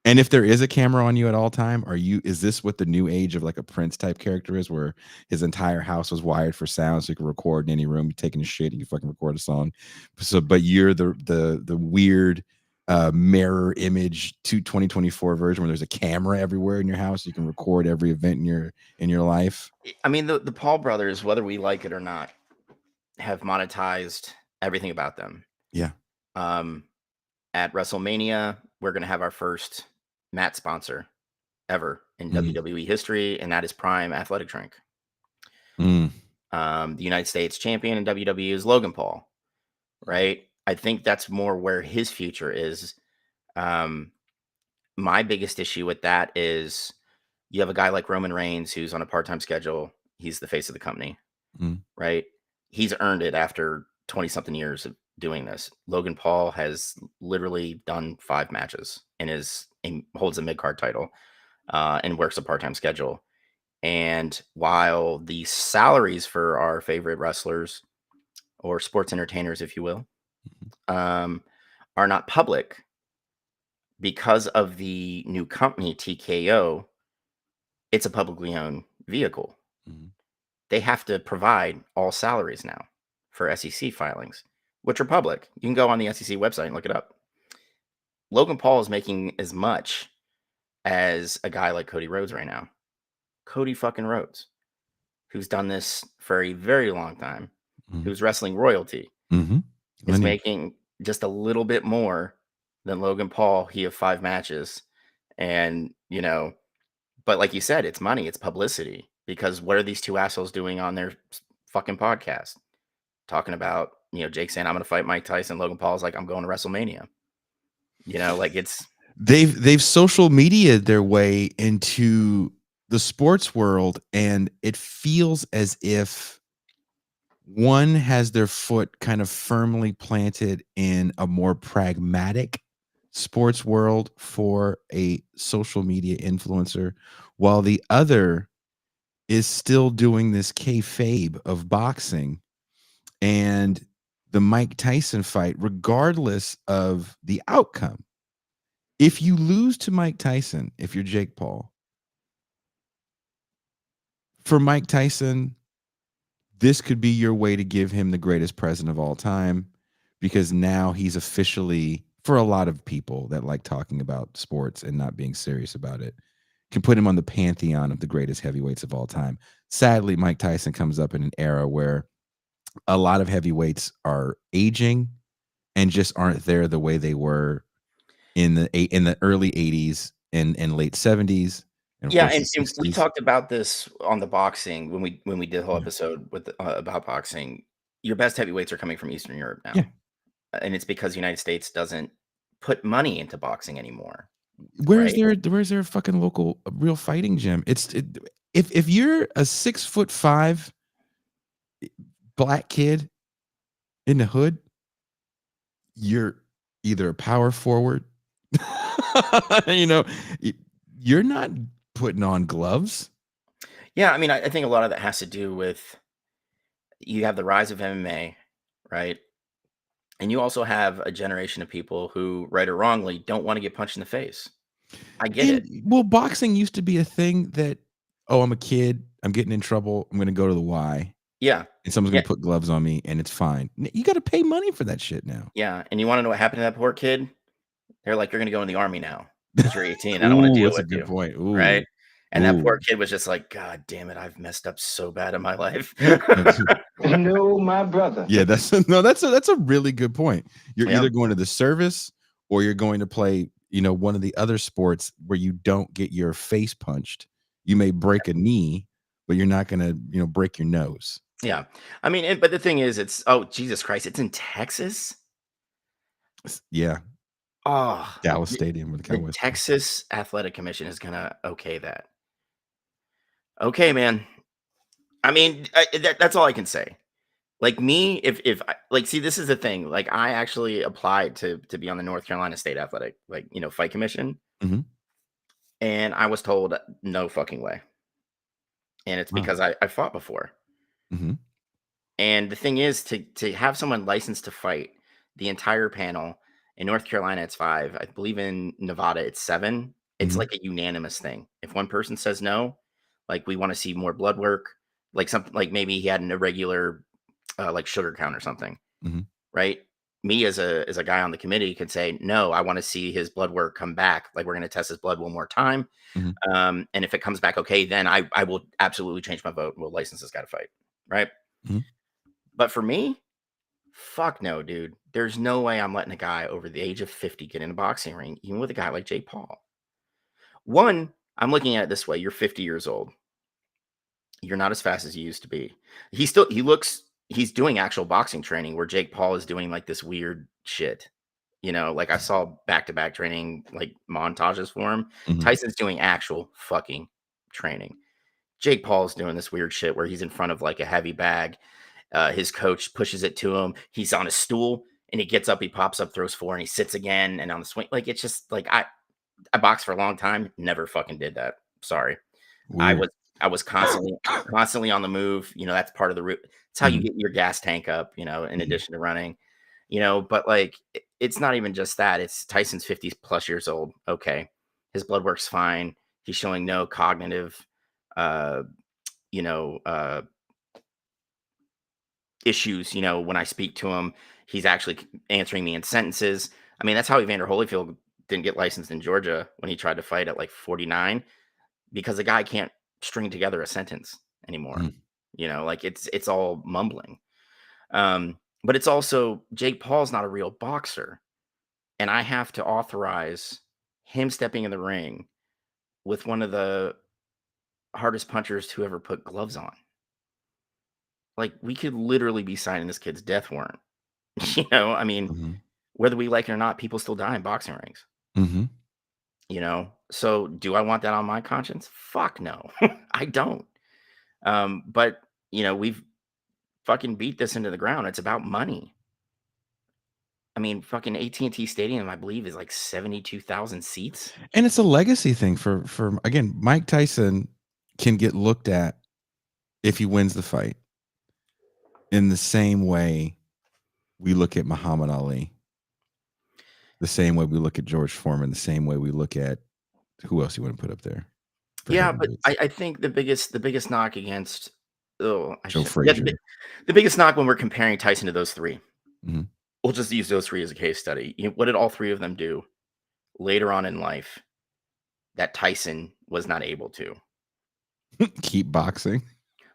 And if there is a camera on you at all time, is this what the new age of like a Prince type character is, where his entire house was wired for sound so you can record in any room, you're taking a shit, and you fucking record a song. So, but you're the weird mirror image to 2024 version where there's a camera everywhere in your house, you can record every event in your life. I mean, the Paul brothers, whether we like it or not, have monetized everything about them. Yeah. At WrestleMania, we're gonna have our first mat sponsor ever in WWE history, and that is Prime Athletic Drink. The United States champion in WWE is Logan Paul, right? I think that's more where his future is. My biggest issue with that is you have a guy like Roman Reigns who's on a part-time schedule. He's the face of the company, right? He's earned it after 20-something years of doing this. Logan Paul has literally done 5 matches and holds a mid-card title and works a part-time schedule. And while the salaries for our favorite wrestlers or sports entertainers, if you will, are not public because of the new company TKO, it's a publicly owned vehicle. They have to provide all salaries now for SEC filings, which are public. You can go on the SEC website and look it up. Logan Paul is making as much as a guy like Cody Rhodes right now. Cody fucking Rhodes, who's done this for a very long time, who's wrestling royalty, is making just a little bit more than Logan Paul. He have 5 matches. And, but like you said, it's money, it's publicity. Because what are these two assholes doing on their fucking podcast? Talking about, Jake saying, I'm going to fight Mike Tyson. Logan Paul's like, I'm going to WrestleMania. Like it's... They've social media'd their way into the sports world, and it feels as if one has their foot kind of firmly planted in a more pragmatic sports world for a social media influencer, while the other is still doing this kayfabe of boxing. And the Mike Tyson fight, regardless of the outcome, if you lose to Mike Tyson, if you're Jake Paul, for Mike Tyson, this could be your way to give him the greatest present of all time, because now he's officially, for a lot of people that like talking about sports and not being serious about it, can put him on the pantheon of the greatest heavyweights of all time. Sadly, Mike Tyson comes up in an era where a lot of heavyweights are aging and just aren't there the way they were in the early 80s and late 70s. And we talked about this on the boxing when we did the whole episode with about boxing. Your best heavyweights are coming from Eastern Europe now, and it's because the United States doesn't put money into boxing anymore. Where's their fucking local real fighting gym? If you're a 6'5" black kid in the hood, you're either a power forward, you're not putting on gloves. Yeah, I mean, I think a lot of that has to do with you have the rise of MMA, right? And you also have a generation of people who, right or wrongly, don't want to get punched in the face. I get it. Well, boxing used to be a thing that, I'm a kid, I'm getting in trouble, I'm going to go to the Y. Yeah. And someone's going to put gloves on me, and it's fine. You got to pay money for that shit now. Yeah, and you want to know what happened to that poor kid? They're like, you're going to go in the army now because you're 18. I don't want to deal with you. That's a good point. Right? And that poor kid was just like, God damn it, I've messed up so bad in my life. No, my brother. Yeah, that's a really good point. You're either going to the service or you're going to play, one of the other sports where you don't get your face punched. You may break a knee, but you're not going to, break your nose. Yeah. I mean, but the thing is, Jesus Christ, it's in Texas. Yeah. Oh, Dallas Stadium with the Cowboys. The Texas Athletic Commission is going to okay that. Okay, man. I mean, that's all I can say. Like me, if like, see, this is the thing. Like, I actually applied to be on the North Carolina State Athletic, like, fight commission, Mm-hmm. and I was told no fucking way. And it's Wow. because I fought before. Mm-hmm. And the thing is, to have someone licensed to fight, the entire panel in North Carolina, it's 5. I believe in Nevada, it's 7. It's Mm-hmm. like a unanimous thing. If one person says no, like, we want to see more blood work, like something like maybe he had an irregular like sugar count or something, Mm-hmm. right? Me as a guy on the committee could say, no, I want to see his blood work come back. Like, we're going to test his blood one more time. Mm-hmm. And if it comes back okay, then I will absolutely change my vote. We'll license this guy to fight, right? Mm-hmm. But for me, fuck no, dude. There's no way I'm letting a guy over the age of 50 get in a boxing ring, even with a guy like Jake Paul. One, I'm looking at it this way. You're 50 years old. You're not as fast as you used to be. He's doing actual boxing training where Jake Paul is doing like this weird shit. Like, I saw back-to-back training, like, montages for him. Mm-hmm. Tyson's doing actual fucking training. Jake Paul's doing this weird shit where he's in front of like a heavy bag. His coach pushes it to him. He's on a stool and he gets up, he pops up, throws 4, and he sits again and on the swing. Like, it's just like, I boxed for a long time, never fucking did that. Sorry. Weird. I was constantly on the move. That's part of the route. It's how you get your gas tank up, in addition to running, but like, it's not even just that. It's Tyson's 50 plus years old. Okay. His blood work's fine. He's showing no cognitive, uh, issues. When I speak to him, he's actually answering me in sentences. I mean, that's how Evander Holyfield didn't get licensed in Georgia when he tried to fight at like 49, because the guy can't string together a sentence anymore. Like, it's all mumbling. But it's also, Jake Paul's not a real boxer, and I have to authorize him stepping in the ring with one of the hardest punchers to ever put gloves on. Like, we could literally be signing this kid's death warrant. I mean, Mm-hmm. whether we like it or not, people still die in boxing rings. Mm-hmm. So do I want that on my conscience? Fuck no. I don't. But we've fucking beat this into the ground. It's about money. I mean, fucking AT&T Stadium, I believe, is like 72,000 seats. And it's a legacy thing for again, Mike Tyson can get looked at if he wins the fight in the same way we look at Muhammad Ali, the same way we look at George Foreman, the same way we look at who else you want to put up there. Yeah, but I think the biggest knock against Joe Frazier. The biggest knock when we're comparing Tyson to those 3. Mhm. We'll just use those 3 as a case study. What did all 3 of them do later on in life that Tyson was not able to? Keep boxing.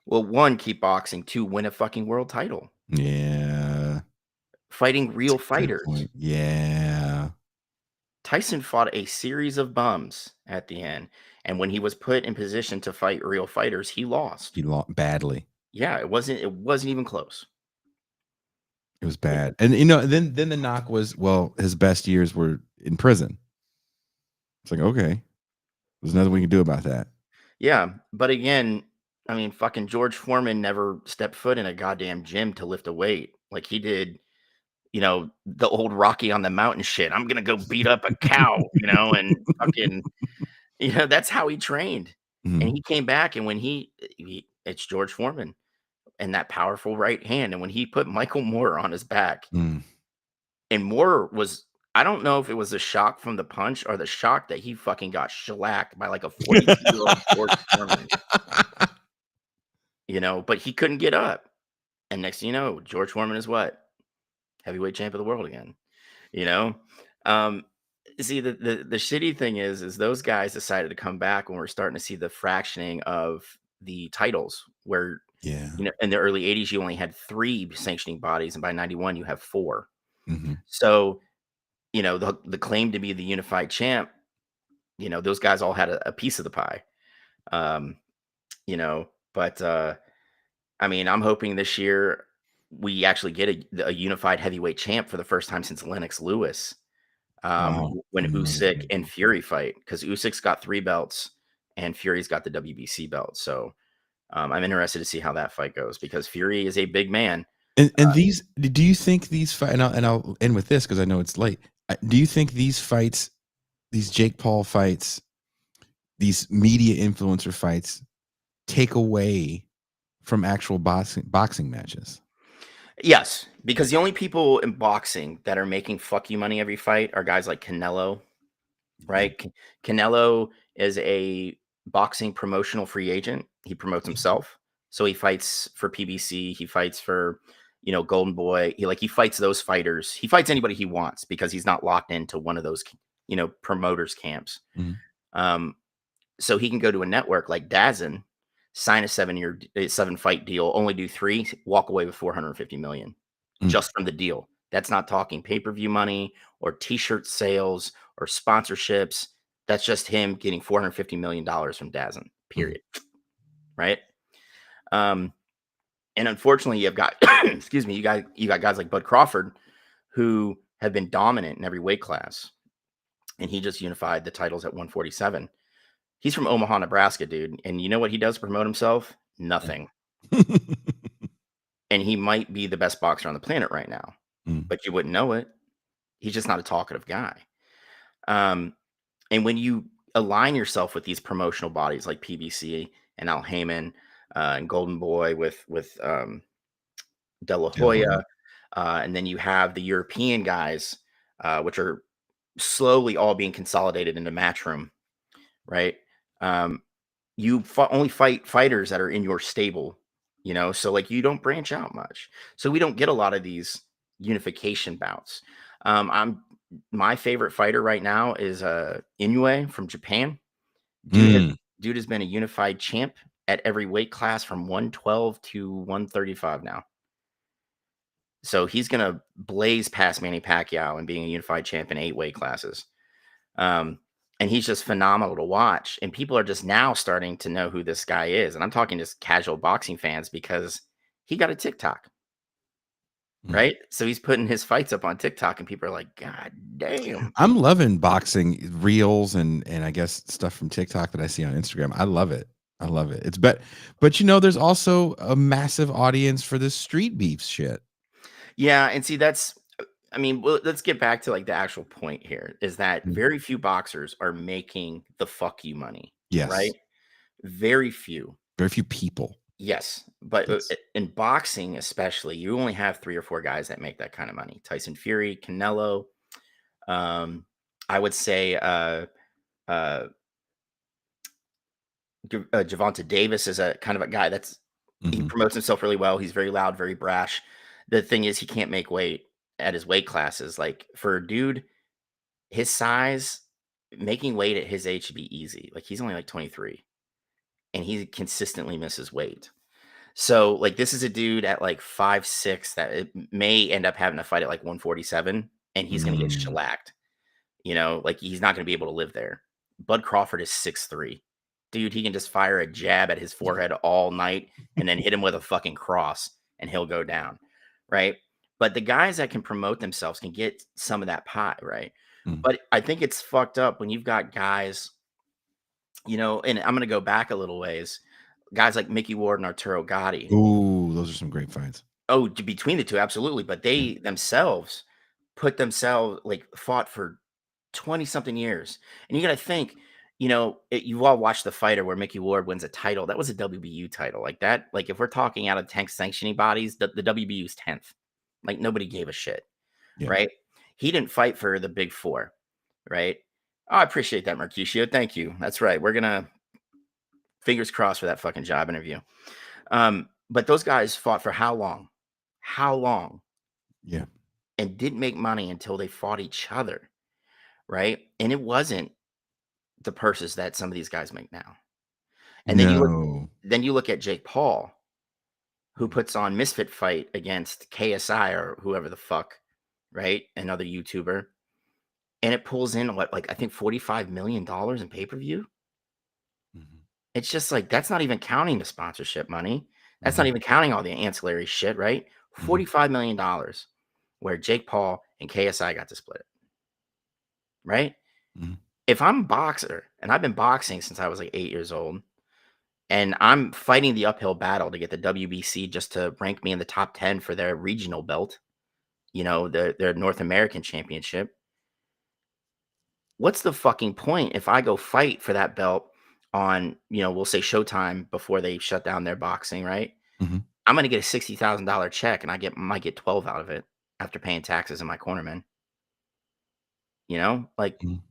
Well, 1, keep boxing. 2, win a fucking world title. Yeah. Fighting real fighters. Yeah. Tyson fought a series of bums at the end, and when he was put in position to fight real fighters, he lost. He lost badly. Yeah, it wasn't even close. It was bad. And then the knock was, well, his best years were in prison. It's like, okay, there's nothing we can do about that. Yeah, but again, I mean, fucking George Foreman never stepped foot in a goddamn gym to lift a weight like he did, the old Rocky on the Mountain shit. I'm gonna go beat up a cow, and fucking, that's how he trained. Mm-hmm. And he came back, and when it's George Foreman and that powerful right hand, and when he put Michael Moore on his back, and Moore was, I don't know if it was the shock from the punch or the shock that he fucking got shellacked by like a 42-year-old George Foreman. But he couldn't get up. And next thing you know, George Foreman is what? Heavyweight champ of the world again. See, the shitty thing is those guys decided to come back when we're starting to see the fractioning of the titles, where in the early 80s you only had 3 sanctioning bodies, and by 91 you have 4. Mm-hmm. So the claim to be the unified champ, those guys all had a piece of the pie. But I mean, I'm hoping this year we actually get a unified heavyweight champ for the first time since Lennox Lewis. When Usyk and Fury fight, because Usyk's got 3 belts and Fury's got the WBC belt. So I'm interested to see how that fight goes, because Fury is a big man. And these, do you think these fight? And I'll end with this because I know it's late. Do you think these fights, these Jake Paul fights, these media influencer fights, take away from actual boxing matches? Yes, because the only people in boxing that are making fuck you money every fight are guys like Canelo, right? Canelo is a boxing promotional free agent. He promotes himself. So he fights for PBC, he fights for, Golden Boy. He fights those fighters. He fights anybody he wants because he's not locked into one of those, promoters camps. Um, so he can go to a network like DAZN, sign a 7-fight deal, only do 3, walk away with 450 million just from the deal. That's not talking pay-per-view money or t-shirt sales or sponsorships. That's just him getting $450 million from DAZN, period. Right. And unfortunately you've got, excuse me, you got guys like Bud Crawford who have been dominant in every weight class. And he just unified the titles at 147. He's from Omaha, Nebraska, dude. And you know what he does to promote himself? Nothing. And he might be the best boxer on the planet right now, but you wouldn't know it. He's just not a talkative guy. And when you align yourself with these promotional bodies like PBC and Al Heyman and Golden Boy with De La Hoya, and then you have the European guys, which are slowly all being consolidated into Matchroom, right? You only fight fighters that are in your stable, so like you don't branch out much. So we don't get a lot of these unification bouts. My favorite fighter right now is Inoue from Japan. Dude has been a unified champ at every weight class from 112 to 135 now. So he's gonna blaze past Manny Pacquiao and being a unified champ in 8 weight classes. And he's just phenomenal to watch. And people are just now starting to know who this guy is. And I'm talking just casual boxing fans because he got a TikTok. Right. So he's putting his fights up on TikTok and people are like, God damn. I'm loving boxing reels and I guess stuff from TikTok that I see on Instagram. I love it. It's but there's also a massive audience for this street beef shit. Yeah. And see, let's get back to like the actual point here is that very few boxers are making the fuck you money. Yes. Right. Very few people. Yes. But in boxing, especially, you only have 3 or 4 guys that make that kind of money. Tyson Fury, Canelo. I would say Gervonta Davis is a kind of a guy that's he promotes himself really well. He's very loud, very brash. The thing is, he can't make weight at his weight classes. Like for a dude his size, making weight at his age should be easy. Like he's only like 23 and he consistently misses weight. So like this is a dude at like 5'6" that it may end up having to fight at like 147 and he's going to get shellacked. Like he's not going to be able to live there. Bud Crawford is 6'3". Dude, he can just fire a jab at his forehead all night and then hit him with a fucking cross and he'll go down. Right. But the guys that can promote themselves can get some of that pie. Right. But I think it's fucked up when you've got guys, and I'm going to go back a little ways. Guys like Mickey Ward and Arturo Gatti. Ooh, those are some great fights. Oh, between the two, absolutely. But they themselves fought for 20-something years. And you got to think, you've all watched the fighter where Mickey Ward wins a title. That was a WBU title. Like that, like if we're talking out of tank sanctioning bodies, the WBU is 10th. Like nobody gave a shit, right? He didn't fight for the big 4, right? Oh, I appreciate that, Mercutio. Thank you. That's right. We're going to fingers crossed for that fucking job interview. But those guys fought for how long? How long? Yeah. And didn't make money until they fought each other, right? And it wasn't the purses that some of these guys make now. And then you look at Jake Paul, who puts on Misfit Fight against KSI or whoever the fuck, right? Another YouTuber. And it pulls in I think $45 million in pay-per-view. It's just like, that's not even counting the sponsorship money. That's not even counting all the ancillary shit, right? $45 million where Jake Paul and KSI got to split it. Right? If I'm a boxer and I've been boxing since I was like 8 years old, And I'm fighting the uphill battle to get the WBC just to rank me in the top 10 for their regional belt, their North American championship. What's the fucking point if I go fight for that belt on, we'll say Showtime before they shut down their boxing, right? Mhm. I'm going to get a $60,000 check and might get 12 out of it after paying taxes and my cornerman. Like, Mhm.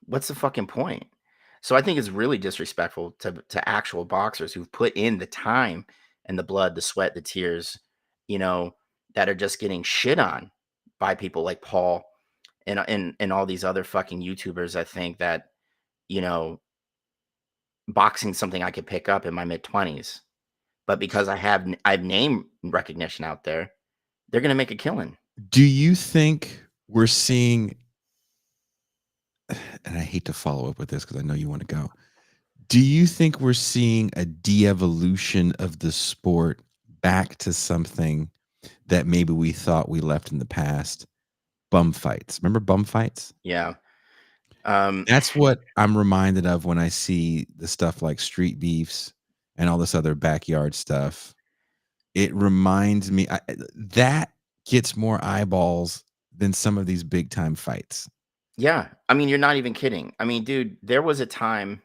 what's the fucking point? So I think it's really disrespectful to actual boxers who've put in the time and the blood, the sweat, the tears, that are just getting shit on by people like Paul and all these other fucking YouTubers. I think that, boxing's something I could pick up in my mid-20s, but because I have name recognition out there, they're gonna make a killing. Do you think we're seeing, and I hate to follow up with this because I know you want to go. Do you think we're seeing a de-evolution of the sport back to something that maybe we thought we left in the past? Bum fights. Remember bum fights? Yeah. That's what I'm reminded of when I see the stuff like street beefs and all this other backyard stuff. It reminds me that gets more eyeballs than some of these big time fights. Yeah. I mean, you're not even kidding. I mean, dude, there was a time,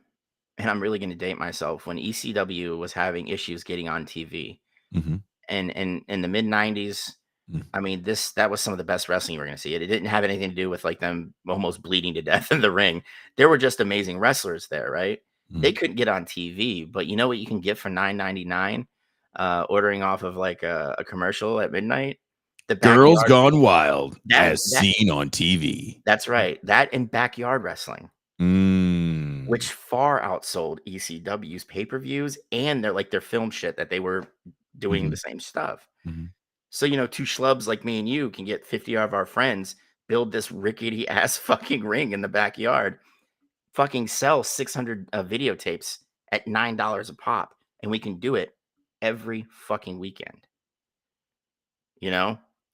and I'm really gonna date myself, when ECW was having issues getting on TV. Mhm. And in the mid-90s, Mm. I mean, that was some of the best wrestling you were gonna see. It didn't have anything to do with, like, them almost bleeding to death in the ring. There were just amazing wrestlers there, right? They Mm. couldn't get on TV, but you know what you can get for $9.99, ordering off of, like, a commercial at midnight? The Girls backyard. Gone Wild, That as that seen on TV. that's right. That and backyard wrestling, which Mm. far outsold ECW's pay-per-views and their film shit that they were doing the Mhm. same stuff. Mhm. So, two schlubs like me and you can get 50 of our friends, build this rickety ass fucking ring in the backyard, fucking sell 600 videotapes at $9 a pop, and we can do it every fucking weekend.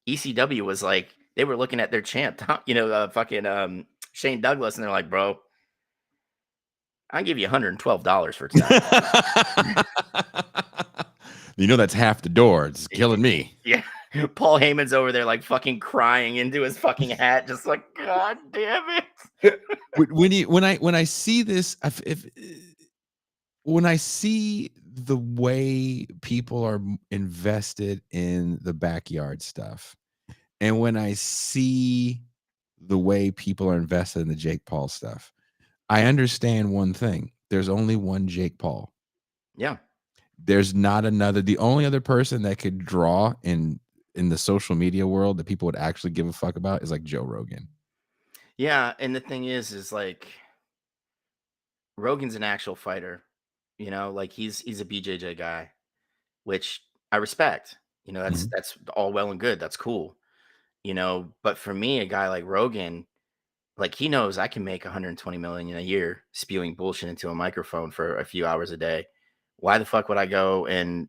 ECW was like, they were looking at their champ, fucking Shane Douglas, and they're like, bro, I'll give you $112 for tonight. That's half the door. It's killing me. Yeah. Paul Heyman's over there like fucking crying into his fucking hat, just like, God damn it. When I see this, when I see the way people are invested in the backyard stuff, and when I see the way people are invested in the Jake Paul stuff, I understand one thing. There's only one Jake Paul. Yeah. There's not another. The only other person that could draw in the social media world that people would actually give a fuck about is like Joe Rogan. Yeah. And the thing is like, Rogan's an actual fighter, like he's a BJJ guy, which I respect. Mhm. That's all well and good. That's cool. But for me, a guy like Rogan, like he knows I can make 120 million a year spewing bullshit into a microphone for a few hours a day. Why the fuck would I go and,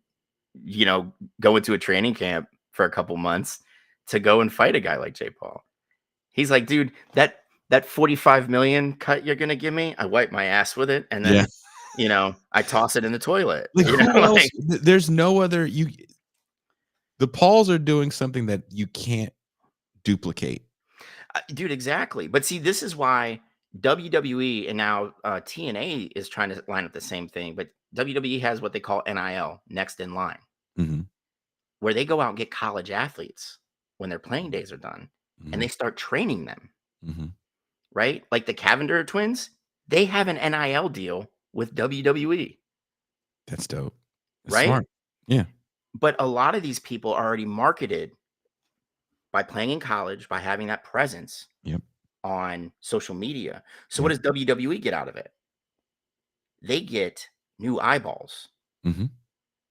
go into a training camp for a couple months to go and fight a guy like Jay Paul? He's like, dude, that 45 million cut you're gonna give me, I wipe my ass with it, and Yeah. then, I toss it in the toilet. Like who else? Like, There's no other. The Pauls are doing something that you can't duplicate. dude, exactly. But see, this is why WWE and now TNA is trying to line up the same thing. But WWE has what they call NIL, next in line, Mhm. where they go out and get college athletes when their playing days are done, and they Mhm. start training them. Mhm. Right? Like the Cavender twins, they have an NIL deal with WWE, That's dope. That's right? smart. Yeah. But a lot of these people are already marketed by playing in college, by having that presence Yep. on social media. So what Yep. does WWE get out of it? They get new eyeballs, Mhm.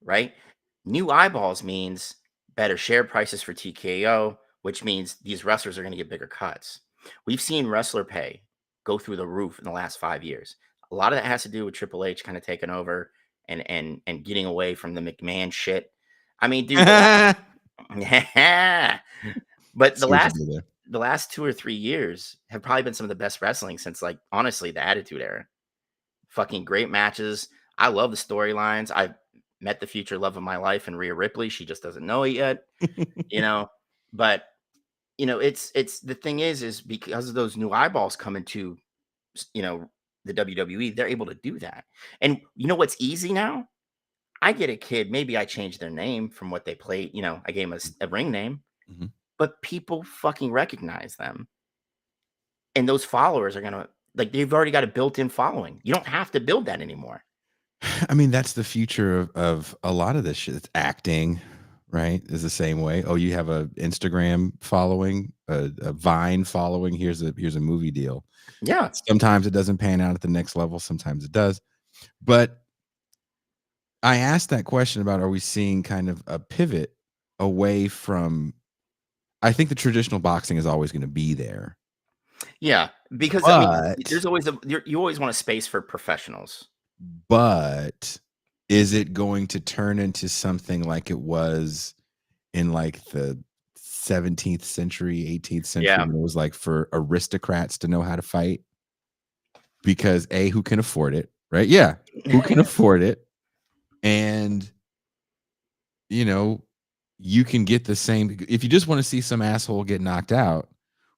right? New eyeballs means better share prices for TKO, which means these wrestlers are going to get bigger cuts. We've seen wrestler pay go through the roof in the last 5 years. A lot of that has to do with Triple H kind of taking over and getting away from the McMahon shit. I mean, dude, but See what you did there. the last 2 or 3 years have probably been some of the best wrestling since, like, honestly, the Attitude Era. Fucking great matches. I love the storylines. I met the future love of my life in Rhea Ripley. She just doesn't know it yet, but it's the thing is because of those new eyeballs coming to, the WWE, they're able to do that. And you know what's easy now? I get a kid, maybe I changed their name from what they played, I gave them a ring name, Mhm. but people fucking recognize them. And those followers are gonna they've already got a built-in following. You don't have to build that anymore. I mean, that's the future of a lot of this shit. It's acting, right? Is the same way. Oh, you have a Instagram following, a Vine following. Here's a movie deal. Yeah. Sometimes it doesn't pan out at the next level. Sometimes it does. But I asked that question about, are we seeing kind of a pivot away from, I think the traditional boxing is always going to be there. Yeah, because I mean, But there's always you always want a space for professionals. But is it going to turn into something like it was in like the 17th century, 18th century, Yeah. when it was like for aristocrats to know how to fight? Because who can afford it, right? Yeah, who can afford it? And you can get the same if you just want to see some asshole get knocked out.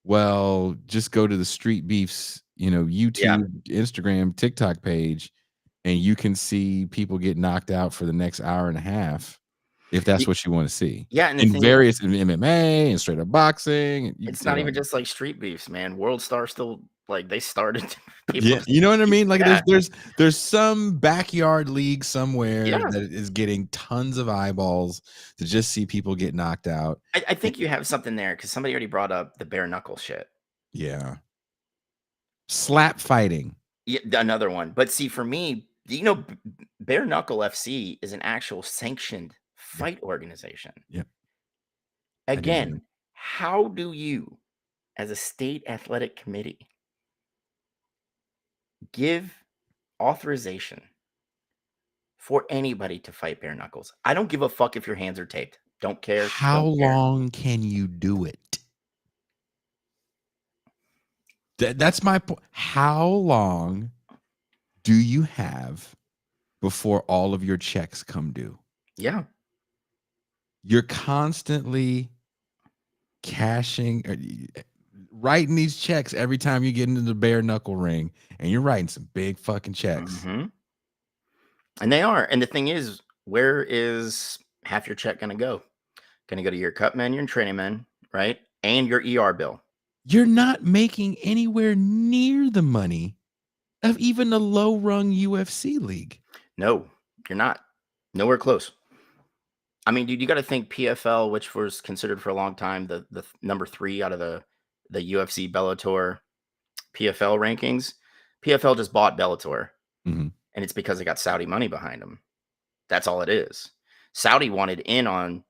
Well, just go to the Street Beefs, YouTube, Instagram, TikTok page, and you can see people get knocked out for the next hour and a half, if that's what you want to see. Yeah, and the In thing is, various in MMA and straight up boxing. it's not even just like Street Beefs, man. World Star still they started people. Yeah, you know what I mean? Like Yeah. there's some backyard league somewhere Yeah. that is getting tons of eyeballs to just see people get knocked out. I think you have something there because somebody already brought up the bare knuckle shit. Yeah. Slap fighting. Yeah, another one. But see, for me, Bare Knuckle FC is an actual sanctioned fight organization. Yep. Again, how do you, as a state athletic committee, give authorization for anybody to fight bare knuckles? I don't give a fuck if your hands are taped. Don't care. How Don't care. long can you do it? That's my point. How long do you have before all of your checks come due? Yeah. You're constantly cashing, writing these checks every time you get into the bare knuckle ring, and you're writing some big fucking checks. Mm-hmm. And they are. And the thing is, where is half your check going to go? Going to go to your cut men, your training men, right? And your ER bill. You're not making anywhere near the money of even a low-rung UFC league. No, you're not. Nowhere close. I mean, dude, you got to think PFL, which was considered for a long time the number 3 out of the UFC Bellator PFL rankings. PFL just bought Bellator, Mhm. and it's because they got Saudi money behind them. That's all it is. Saudi wanted in on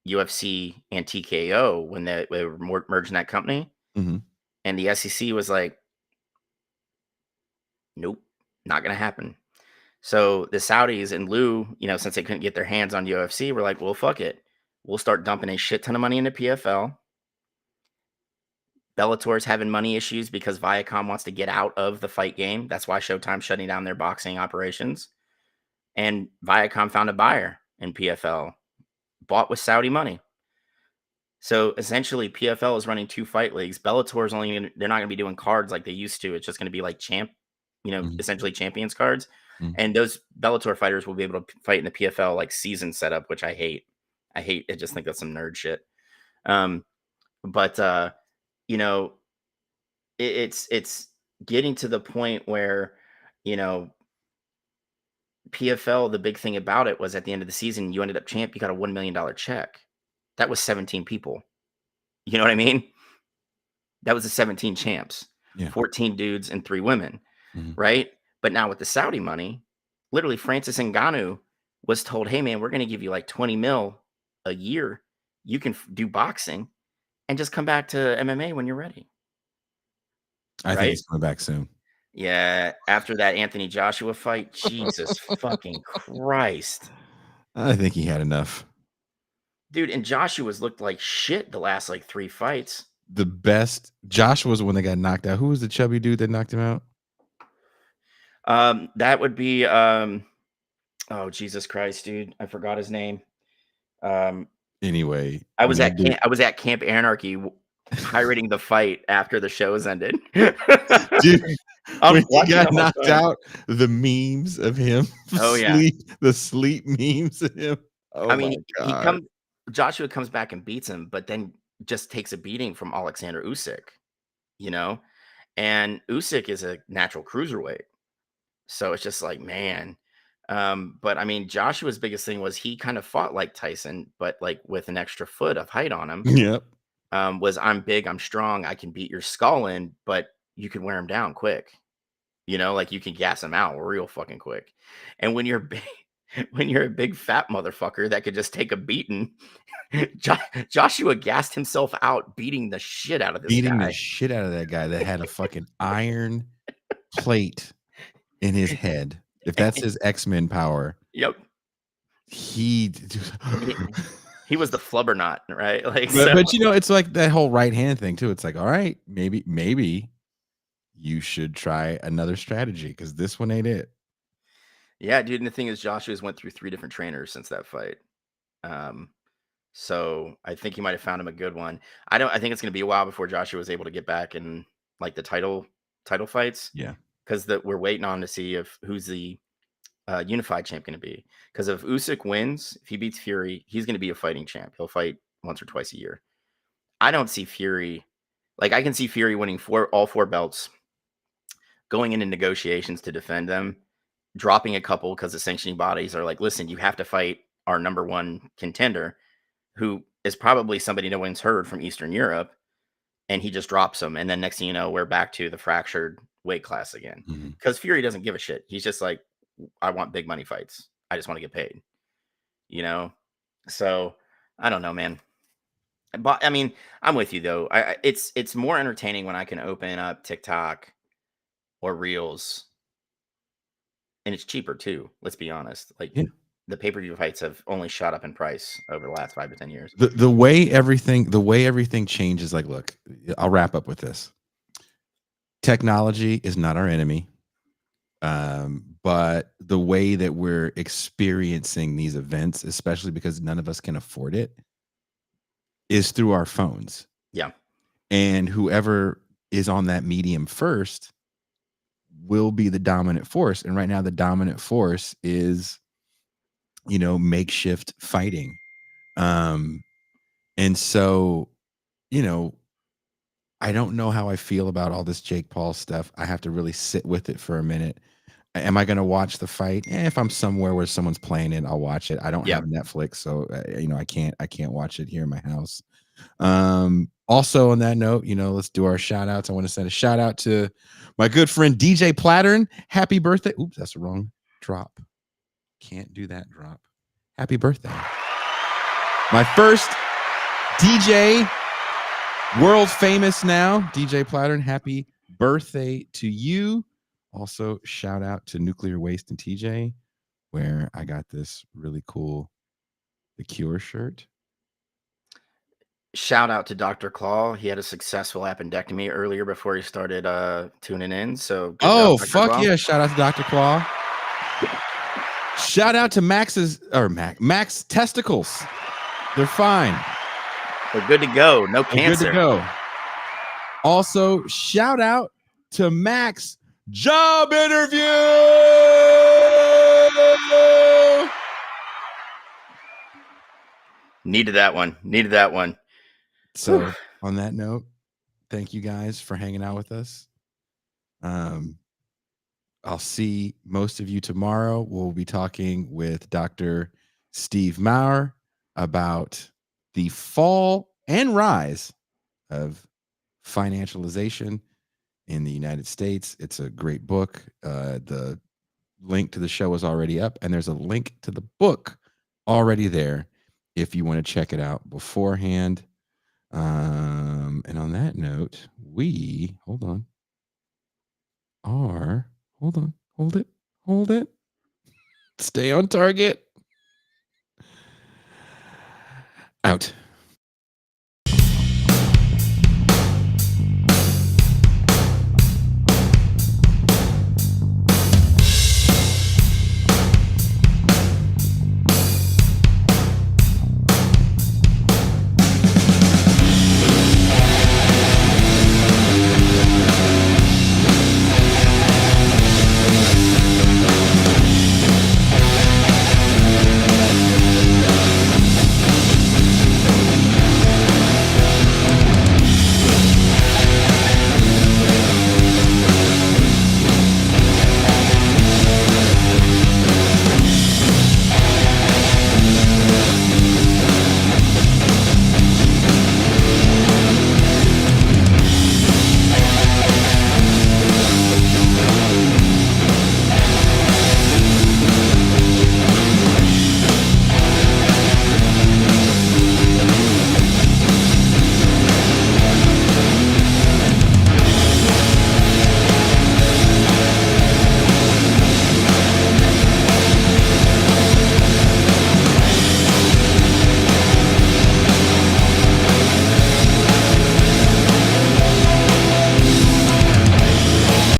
UFC and TKO when they were merging that company, Mhm. and the SEC was like, nope, not going to happen. So the Saudis and Lou, since they couldn't get their hands on UFC, were like, well, fuck it. We'll start dumping a shit ton of money into PFL. Bellator's having money issues because Viacom wants to get out of the fight game. That's why Showtime's shutting down their boxing operations. And Viacom found a buyer in PFL, bought with Saudi money. So essentially, PFL is running 2 fight leagues. Bellator's they're not going to be doing cards like they used to. It's just going to be like essentially champions cards. Mhm. And those Bellator fighters will be able to fight in the PFL like season setup, which I hate. I just think that's some nerd shit. But it's getting to the point where, PFL, the big thing about it was at the end of the season, you ended up champ, you got a $1 million check. That was 17 people. You know what I mean? That was the 17 champs, 14 dudes and 3 women, right? But now with the Saudi money, literally Francis Ngannou was told, hey, man, we're going to give you like 20 mil a year. You can do boxing and just come back to MMA when you're ready. I think he's coming back soon. Yeah. After that Anthony Joshua fight, Jesus fucking Christ. I think he had enough. Dude, and Joshua's looked like shit the last like 3 fights. The best Joshua's the one that got knocked out. Who was the chubby dude that knocked him out? That would be Oh, Jesus Christ, dude. I forgot his name. Anyway, I was at Camp Anarchy pirating the fight after the shows ended. dude, I'm when he watching got the whole knocked thing. out, the memes of him Oh, yeah. the sleep memes of him. Oh I my mean, god. Joshua comes back and beats him, but then just takes a beating from Alexander Usyk, you know? And Usyk is a natural cruiserweight. So it's just like, man. But I mean, Joshua's biggest thing was he kind of fought like Tyson, but like with an extra foot of height on him. Yep. Was I'm big, I'm strong, I can beat your skull in, but you can wear him down quick. You know, like you can gas him out real fucking quick. And when you're big, when you're a big fat motherfucker that could just take a beating, Joshua gassed himself out beating the shit out of this Beating guy. the shit out of that guy that had a fucking iron plate in his head. If that's his X-Men power. Yep. He was the flubberknot, right? Like, but you know, it's like that whole right hand thing too. It's like, all right, maybe you should try another strategy because this one ain't it. Yeah, dude. And the thing is, Joshua's went through 3 different trainers since that fight. So I think he might have found him a good one. I think it's gonna be a while before Joshua was able to get back in like the title fights. Yeah. Because we're waiting on to see if who's the unified champ going to be. Because if Usyk wins, if he beats Fury, he's going to be a fighting champ. He'll fight once or twice a year. I don't see Fury. Like, I can see Fury winning all 4 belts, going into negotiations to defend them, dropping a couple because the sanctioning bodies are like, listen, you have to fight our number 1 contender, who is probably somebody no one's heard from Eastern Europe, and he just drops him. And then next thing you know, we're back to the fractured weight class again. Because Fury doesn't give a shit. He's just like, I want big money fights. I just want to get paid, you know? So I don't know, man. But I mean, I'm with you though. It's more entertaining when I can open up TikTok or Reels, and it's cheaper too. Let's be honest. Like, the pay-per-view fights have only shot up in price over the last 5 to 10 years. The way everything changes. Like, look, I'll wrap up with this. Technology is not our enemy. But the way that we're experiencing these events, especially because none of us can afford it, is through our phones. Yeah. And whoever is on that medium first will be the dominant force. And right now, the dominant force is, you know, makeshift fighting. And so, you know, I don't know how I feel about all this Jake Paul stuff. I have to really sit with it for a minute. Am I going to watch the fight? If I'm somewhere where someone's playing it, I'll watch it. I don't have Netflix, so you know, I can't watch it here in my house. Also on that note, you know, let's do our shout outs. I want to send a shout out to my good friend DJ Plattern. Happy birthday. Oops, that's the wrong drop. Can't do that drop. Happy birthday. My first DJ, world famous now, DJ Plattern. Happy birthday to you. Also, shout out to Nuclear Waste and TJ, where I got this really cool The Cure shirt. Shout out to Dr. Claw. He had a successful appendectomy earlier before he started tuning in. So good job, Dr. Fuck Claw. yeah! Shout out to Dr. Claw. Shout out to Max testicles. They're fine. They're good to go. No cancer. Good to go. Also, shout out to Max job interview. Needed that one. So on that note, thank you guys for hanging out with us. I'll see most of you tomorrow. We'll be talking with Dr. Steve Maurer about the fall and rise of financialization in the United States. It's a great book. The link to the show is already up, and there's a link to the book already there if you want to check it out beforehand. And on that note, we hold it. Stay on target. Out.